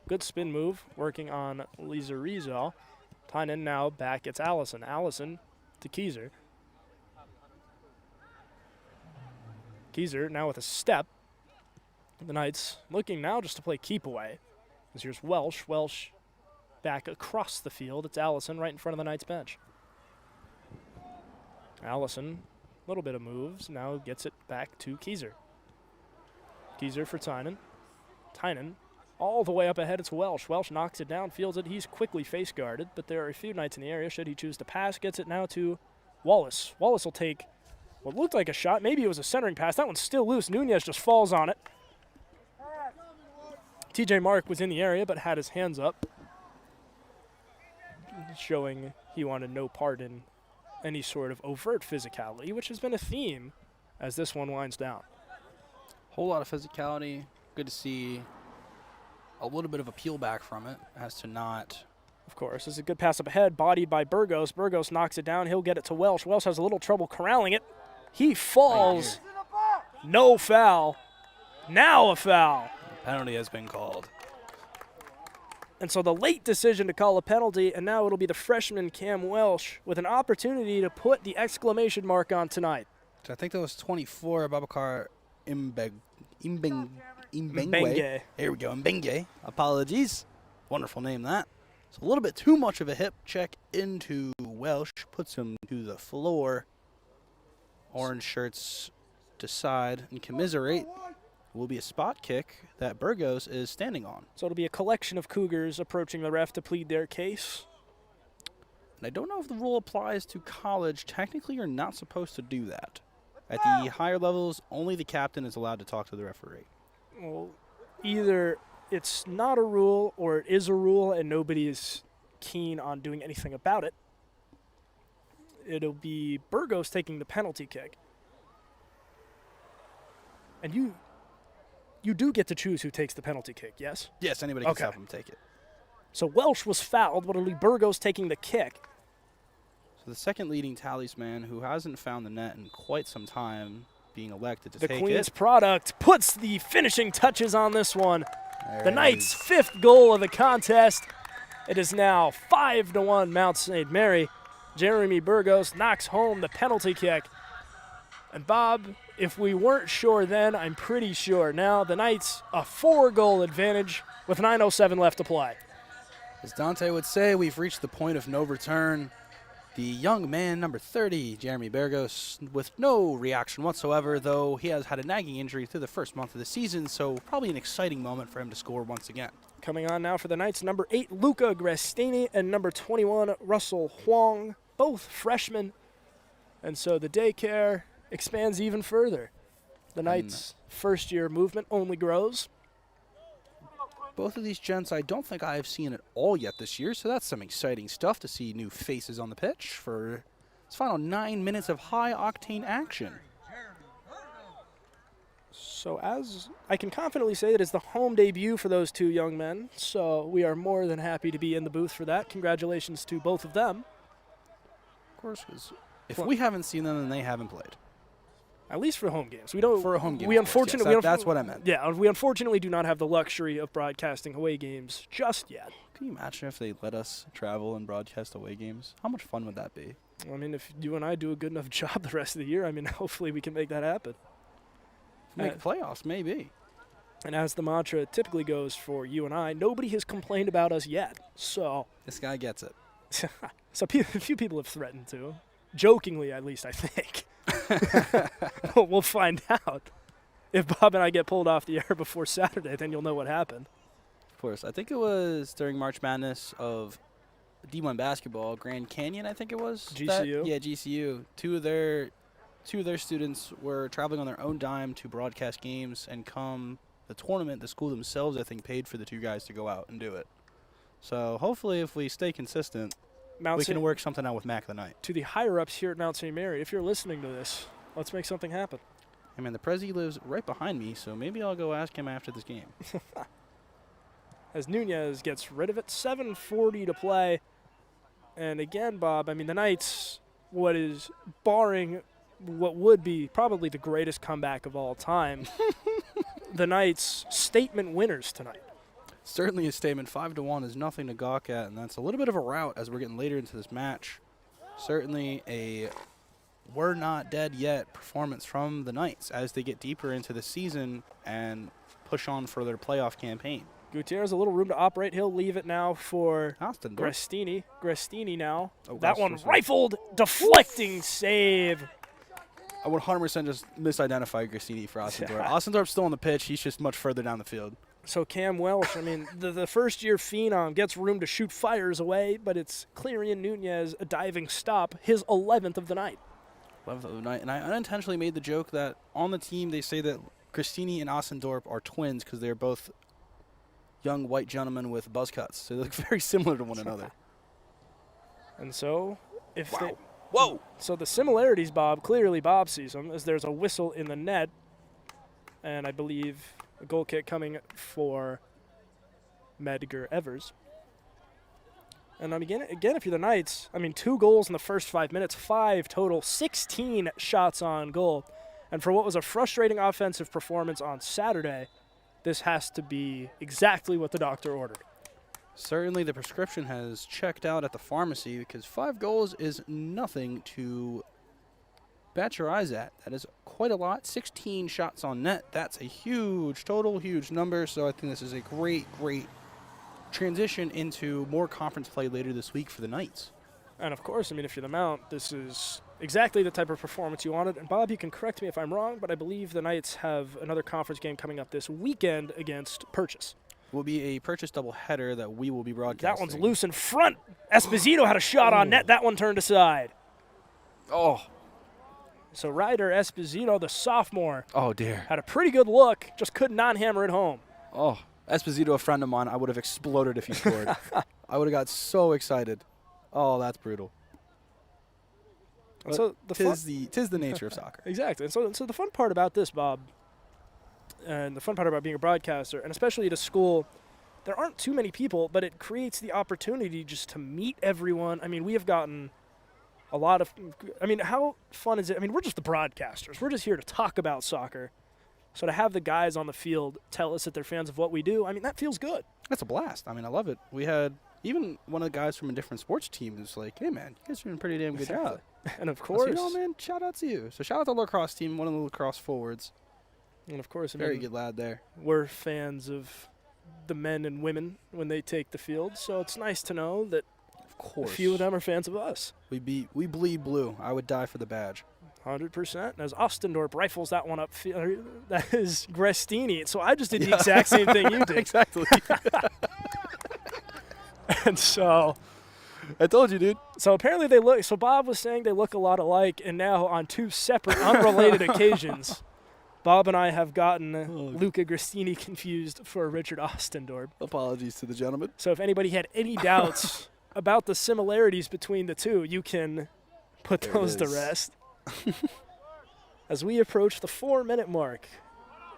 good spin move, working on Lizarizo. Tynan now back. It's Allison. Allison to Keyser. Keyser now with a step. The Knights looking now just to play keep away. As here's Welsh. Welsh back across the field. It's Allison right in front of the Knights bench. Allison, a little bit of moves, now gets it back to Keyser. Keyser for Tynan. Tynan all the way up ahead, it's Welsh. Welsh knocks it down, fields it. He's quickly face guarded, but there are a few Knights in the area should he choose to pass. Gets it now to Wallace. Wallace will take what looked like a shot. Maybe it was a centering pass. That one's still loose. Nunez just falls on it. TJ Mark was in the area but had his hands up, showing he wanted no part in any sort of overt physicality, which has been a theme as this one winds down. Whole lot of physicality. Good to see a little bit of a peel back from it as to not. Of course, this is a good pass up ahead, bodied by Burgos. Burgos knocks it down. He'll get it to Welsh. Welsh has a little trouble corralling it. He falls. No foul. Now a foul. Penalty has been called. And so the late decision to call a penalty, and now it'll be the freshman Cam Welsh with an opportunity to put the exclamation mark on tonight. So I think that was 24, Babakar Mbengwe. There we go, Mbenge. Apologies. Wonderful name, that. So a little bit too much of a hip check into Welsh. Puts him to the floor. Orange shirts decide and commiserate. Will be a spot kick that Burgos is standing on. So it'll be a collection of Cougars approaching the ref to plead their case. And I don't know if the rule applies to college. Technically, you're not supposed to do that. At the higher levels, only the captain is allowed to talk to the referee. Well, either it's not a rule or it is a rule and nobody is keen on doing anything about it. It'll be Burgos taking the penalty kick. And you do get to choose who takes the penalty kick, yes? Yes, anybody can stop him take it. So Welsh was fouled, but it'll be Burgos taking the kick. So the second leading talisman, who hasn't found the net in quite some time, being elected to take it. The Queen's product puts the finishing touches on this one. There The Knights' fifth goal of the contest. It is now 5-1 Mount St. Mary. Jeremy Burgos knocks home the penalty kick. And Bob, if we weren't sure then, I'm pretty sure now. The Knights a 4-goal advantage with 9:07 left to play. As Dante would say, we've reached the point of no return. The young man, number 30, Jeremy Burgos, with no reaction whatsoever, though he has had a nagging injury through the first month of the season, so probably an exciting moment for him to score once again. Coming on now for the Knights, number 8, Luca Grestini, and number 21, Russell Huang, both freshmen. And so the daycare expands even further. The Knights' first-year movement only grows. Both of these gents I don't think I have seen at all yet this year, so that's some exciting stuff to see new faces on the pitch for this final 9 minutes of high-octane action. So as I can confidently say that it's the home debut for those two young men, so we are more than happy to be in the booth for that. Congratulations to both of them. Of course, 'cause if we haven't seen them, then they haven't played. At least for home games. We don't. For a home game. We of course, yes, unfortunately. that's what I meant. Yeah, we unfortunately do not have the luxury of broadcasting away games just yet. Can you imagine if they let us travel and broadcast away games? How much fun would that be? I mean, if you and I do a good enough job the rest of the year, I mean, hopefully we can make that happen. Make playoffs, maybe. And as the mantra typically goes for you and I, nobody has complained about us yet. So This guy gets it. a few people have threatened to. Jokingly, at least, I think. We'll find out. If Bob and I get pulled off the air before Saturday, then you'll know what happened. Of course. I think it was during March Madness of D1 basketball, Grand Canyon, I think it was. GCU? Yeah, GCU. Two of their students were traveling on their own dime to broadcast games, and come the tournament, the school themselves, I think, paid for the two guys to go out and do it. So hopefully if we stay consistent, we can work something out with Mac the Knight. To the higher-ups here at Mount St. Mary, if you're listening to this, let's make something happen. I mean, the Prezi lives right behind me, so maybe I'll go ask him after this game. As Nunez gets rid of it, 7:40 to play. And again, Bob, I mean, the Knights, what is barring what would be probably the greatest comeback of all time, the Knights statement winners tonight. Certainly a statement. 5-1 is nothing to gawk at, and that's a little bit of a rout as we're getting later into this match. Certainly a we're not dead yet performance from the Knights as they get deeper into the season and push on for their playoff campaign. Gutierrez, a little room to operate. He'll leave it now for Austin Grestini. Grestini now. Oh, that one rifled, deflecting save. I would 100% just misidentified Grestini for Ossendorp. Ossendorp's still on the pitch. He's just much further down the field. So Cam Welsh, I mean, the first-year phenom gets room to shoot fires away, but it's Clerian Nunez, a diving stop, his 11th of the night. 11th of the night. And I unintentionally made the joke that on the team they say that Grestini and Ossendorp are twins because they're both young white gentlemen with buzz cuts. So they look very similar to one another. And so if they... Whoa! So the similarities, Bob, clearly Bob sees them, as there's a whistle in the net, and I believe a goal kick coming for Medgar Evers. And again, if you're the Knights, I mean, 2 goals in the first 5 minutes, 5 total, 16 shots on goal. And for what was a frustrating offensive performance on Saturday, this has to be exactly what the doctor ordered. Certainly the prescription has checked out at the pharmacy because 5 goals is nothing to bat your eyes at. That is quite a lot. 16 shots on net. That's a huge total, huge number. So I think this is a great, great transition into more conference play later this week for the Knights. And, of course, I mean, if you're the Mount, this is exactly the type of performance you wanted. And, Bob, you can correct me if I'm wrong, but I believe the Knights have another conference game coming up this weekend against Purchase. Will be a Purchase doubleheader that we will be broadcasting. That one's loose in front. Esposito had a shot on net. That one turned aside. Oh. So Ryder Esposito, the sophomore, Oh, dear. had a pretty good look, just could not hammer it home. Oh. Esposito, a friend of mine, I would have exploded if he scored. I would have got so excited. Oh, that's brutal. And so tis the nature of soccer. Exactly. And so the fun part about this, Bob, and the fun part about being a broadcaster, and especially at a school, there aren't too many people, but it creates the opportunity just to meet everyone. I mean, we have gotten a lot of – I mean, how fun is it? I mean, we're just the broadcasters. We're just here to talk about soccer. So to have the guys on the field tell us that they're fans of what we do, I mean, that feels good. That's a blast. I mean, I love it. We had even one of the guys from a different sports team who's like, hey, man, you guys are doing a pretty damn good job. And, of course – you know, man, shout out to you. So shout out to the lacrosse team, one of the lacrosse forwards. And, of course, very good lad there. We're fans of the men and women when they take the field, so it's nice to know that a few of them are fans of us. We bleed blue. I would die for the badge. 100%. As Ostendorp rifles that one up, that is Grestini. So I just did the exact same thing you did. Exactly. And so I told you, dude. So apparently they look. So Bob was saying they look a lot alike, and now on 2 separate, unrelated occasions, Bob and I have gotten Luca Gristini confused for Richard Ostendorp. Apologies to the gentleman. So if anybody had any doubts about the similarities between the two, you can put There it those to is. rest. As we approach the 4-minute mark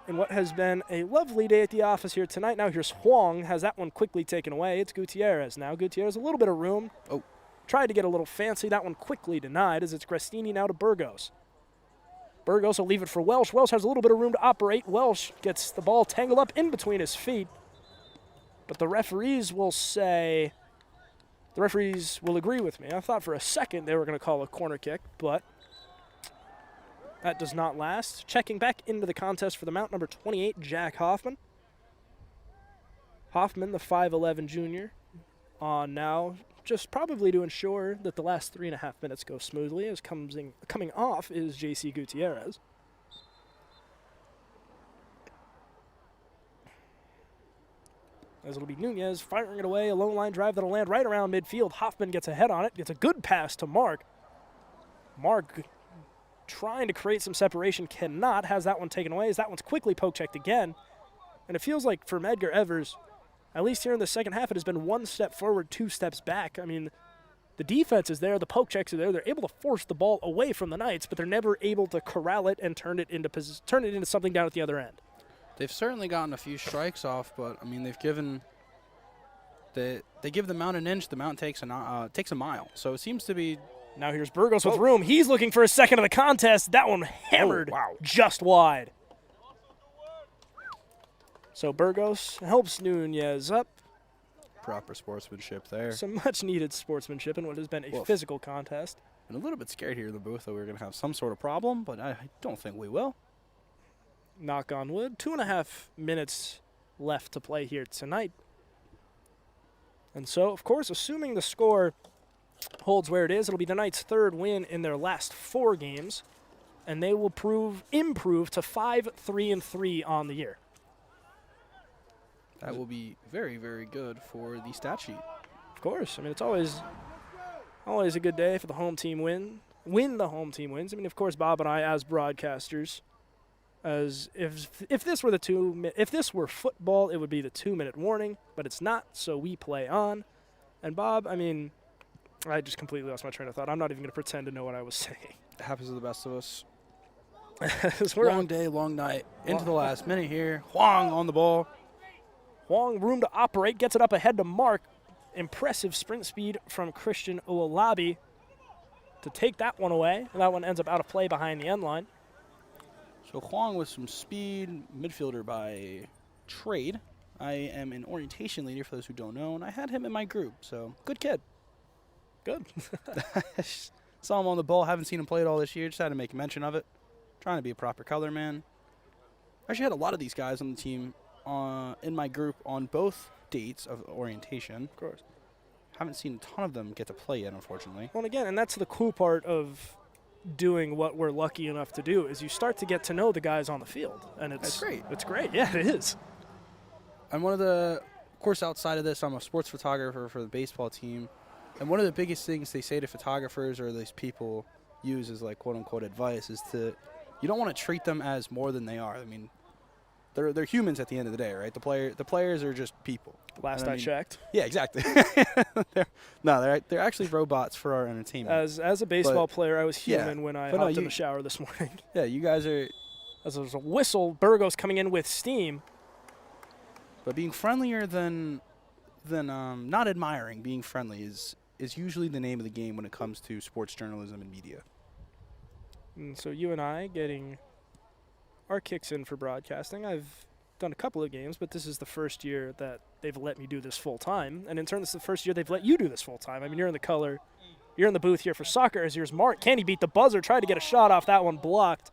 in what has been a lovely day at the office here tonight. Now here's Huang, has that one quickly taken away. It's Gutierrez now. Gutierrez, a little bit of room. Oh. Tried to get a little fancy. That one quickly denied as it's Gristini now to Burgos. Burgos will leave it for Welsh. Welsh has a little bit of room to operate. Welsh gets the ball tangled up in between his feet. But the referees will say, the referees will agree with me. I thought for a second they were going to call a corner kick, but that does not last. Checking back into the contest for the Mount, number 28, Jack Hoffman. Hoffman, the 5'11 junior, on now, just probably to ensure that the last 3.5 minutes go smoothly. As coming off is J.C. Gutierrez. As it'll be Nunez firing it away, a lone line drive that'll land right around midfield. Hoffman gets ahead on it, gets a good pass to Mark. Mark trying to create some separation, cannot, has that one taken away as that one's quickly poke-checked again. And it feels like for Medgar Evers, at least here in the second half, it has been 1 step forward, 2 steps back. I mean, the defense is there, the poke checks are there. They're able to force the ball away from the Knights, but they're never able to corral it and turn it into something down at the other end. They've certainly gotten a few strikes off, but I mean they've given they give the Mount an inch, the Mount takes a mile. So it seems to be. Now here's Burgos with room. He's looking for a second of the contest. That one hammered just wide. So Burgos helps Nunez up. Proper sportsmanship there. Some much-needed sportsmanship in what has been a physical contest. I'm a little bit scared here in the booth that we're going to have some sort of problem, but I don't think we will. Knock on wood. 2.5 minutes left to play here tonight. And so, of course, assuming the score holds where it is, it'll be the Knights' 3rd win in their last 4 games, and they will improve to 5-3-3 on the year. That will be very, very good for the stat sheet. Of course. I mean, it's always a good day for the home team win the home team wins. I mean, of course, Bob and I, as broadcasters, as if this were football, it would be the 2-minute warning, but it's not, so we play on. And Bob, I mean, I just completely lost my train of thought. I'm not even going to pretend to know what I was saying. It happens to the best of us. We're long day, long night. Into the last minute here. Huang on the ball. Huang, room to operate, gets it up ahead to Mark. Impressive sprint speed from Christian Uwalabi to take that one away. And that one ends up out of play behind the end line. So Huang with some speed, midfielder by trade. I am an orientation leader for those who don't know, and I had him in my group, so good kid. Good. Saw him on the ball, haven't seen him play it all this year, just had to make mention of it. Trying to be a proper color man. Actually had a lot of these guys on the team in my group on both dates of orientation. Of course. Haven't seen a ton of them get to play yet, unfortunately. Well, again, and that's the cool part of doing what we're lucky enough to do, is you start to get to know the guys on the field. And That's great. It's great. Yeah, it is. I'm of course, outside of this, I'm a sports photographer for the baseball team. And one of the biggest things they say to photographers or these people use as like quote unquote advice is you don't want to treat them as more than they are. I mean, they're humans at the end of the day, right? The players are just people. Last I checked. Yeah, exactly. they're actually robots for our entertainment. As a baseball player, I was human when I hopped in the shower this morning. Yeah, you guys are. As there was a whistle, Burgos coming in with steam. But being friendlier than not admiring, being friendly is usually the name of the game when it comes to sports journalism and media. And so you and I getting our kicks in for broadcasting. I've done a couple of games, but this is the first year that they've let me do this full time. And in turn, this is the first year they've let you do this full time. I mean, you're in the color. You're in the booth here for soccer. As here's Mark. Can he beat the buzzer? Tried to get a shot off. That one blocked.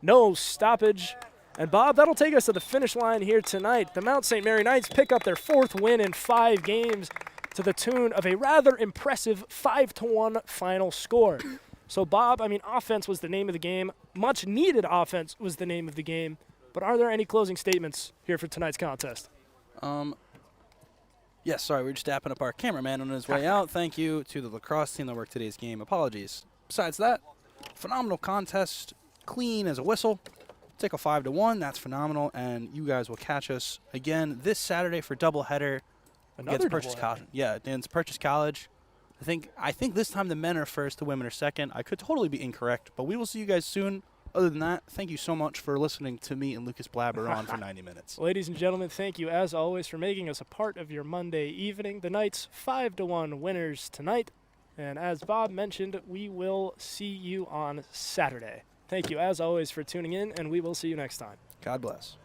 No stoppage. And Bob, that'll take us to the finish line here tonight. The Mount St. Mary Knights pick up their 4th win in 5 games to the tune of a rather impressive 5-1 final score. So, Bob, I mean, offense was the name of the game. Much needed offense was the name of the game. But are there any closing statements here for tonight's contest? Yes, sorry, we're just dapping up our cameraman on his way out. Thank you to the lacrosse team that worked today's game. Apologies. Besides that, phenomenal contest. clean as a whistle. Take a 5-1. That's phenomenal. And you guys will catch us again this Saturday for doubleheader Another against Purchase doubleheader. College. Yeah, against Purchase College. I think this time the men are first, the women are second. I could totally be incorrect, but we will see you guys soon. Other than that, thank you so much for listening to me and Lucas blabber on for 90 minutes. Ladies and gentlemen, thank you as always for making us a part of your Monday evening. The Knights 5-1 winners tonight. And as Bob mentioned, we will see you on Saturday. Thank you as always for tuning in, and we will see you next time. God bless.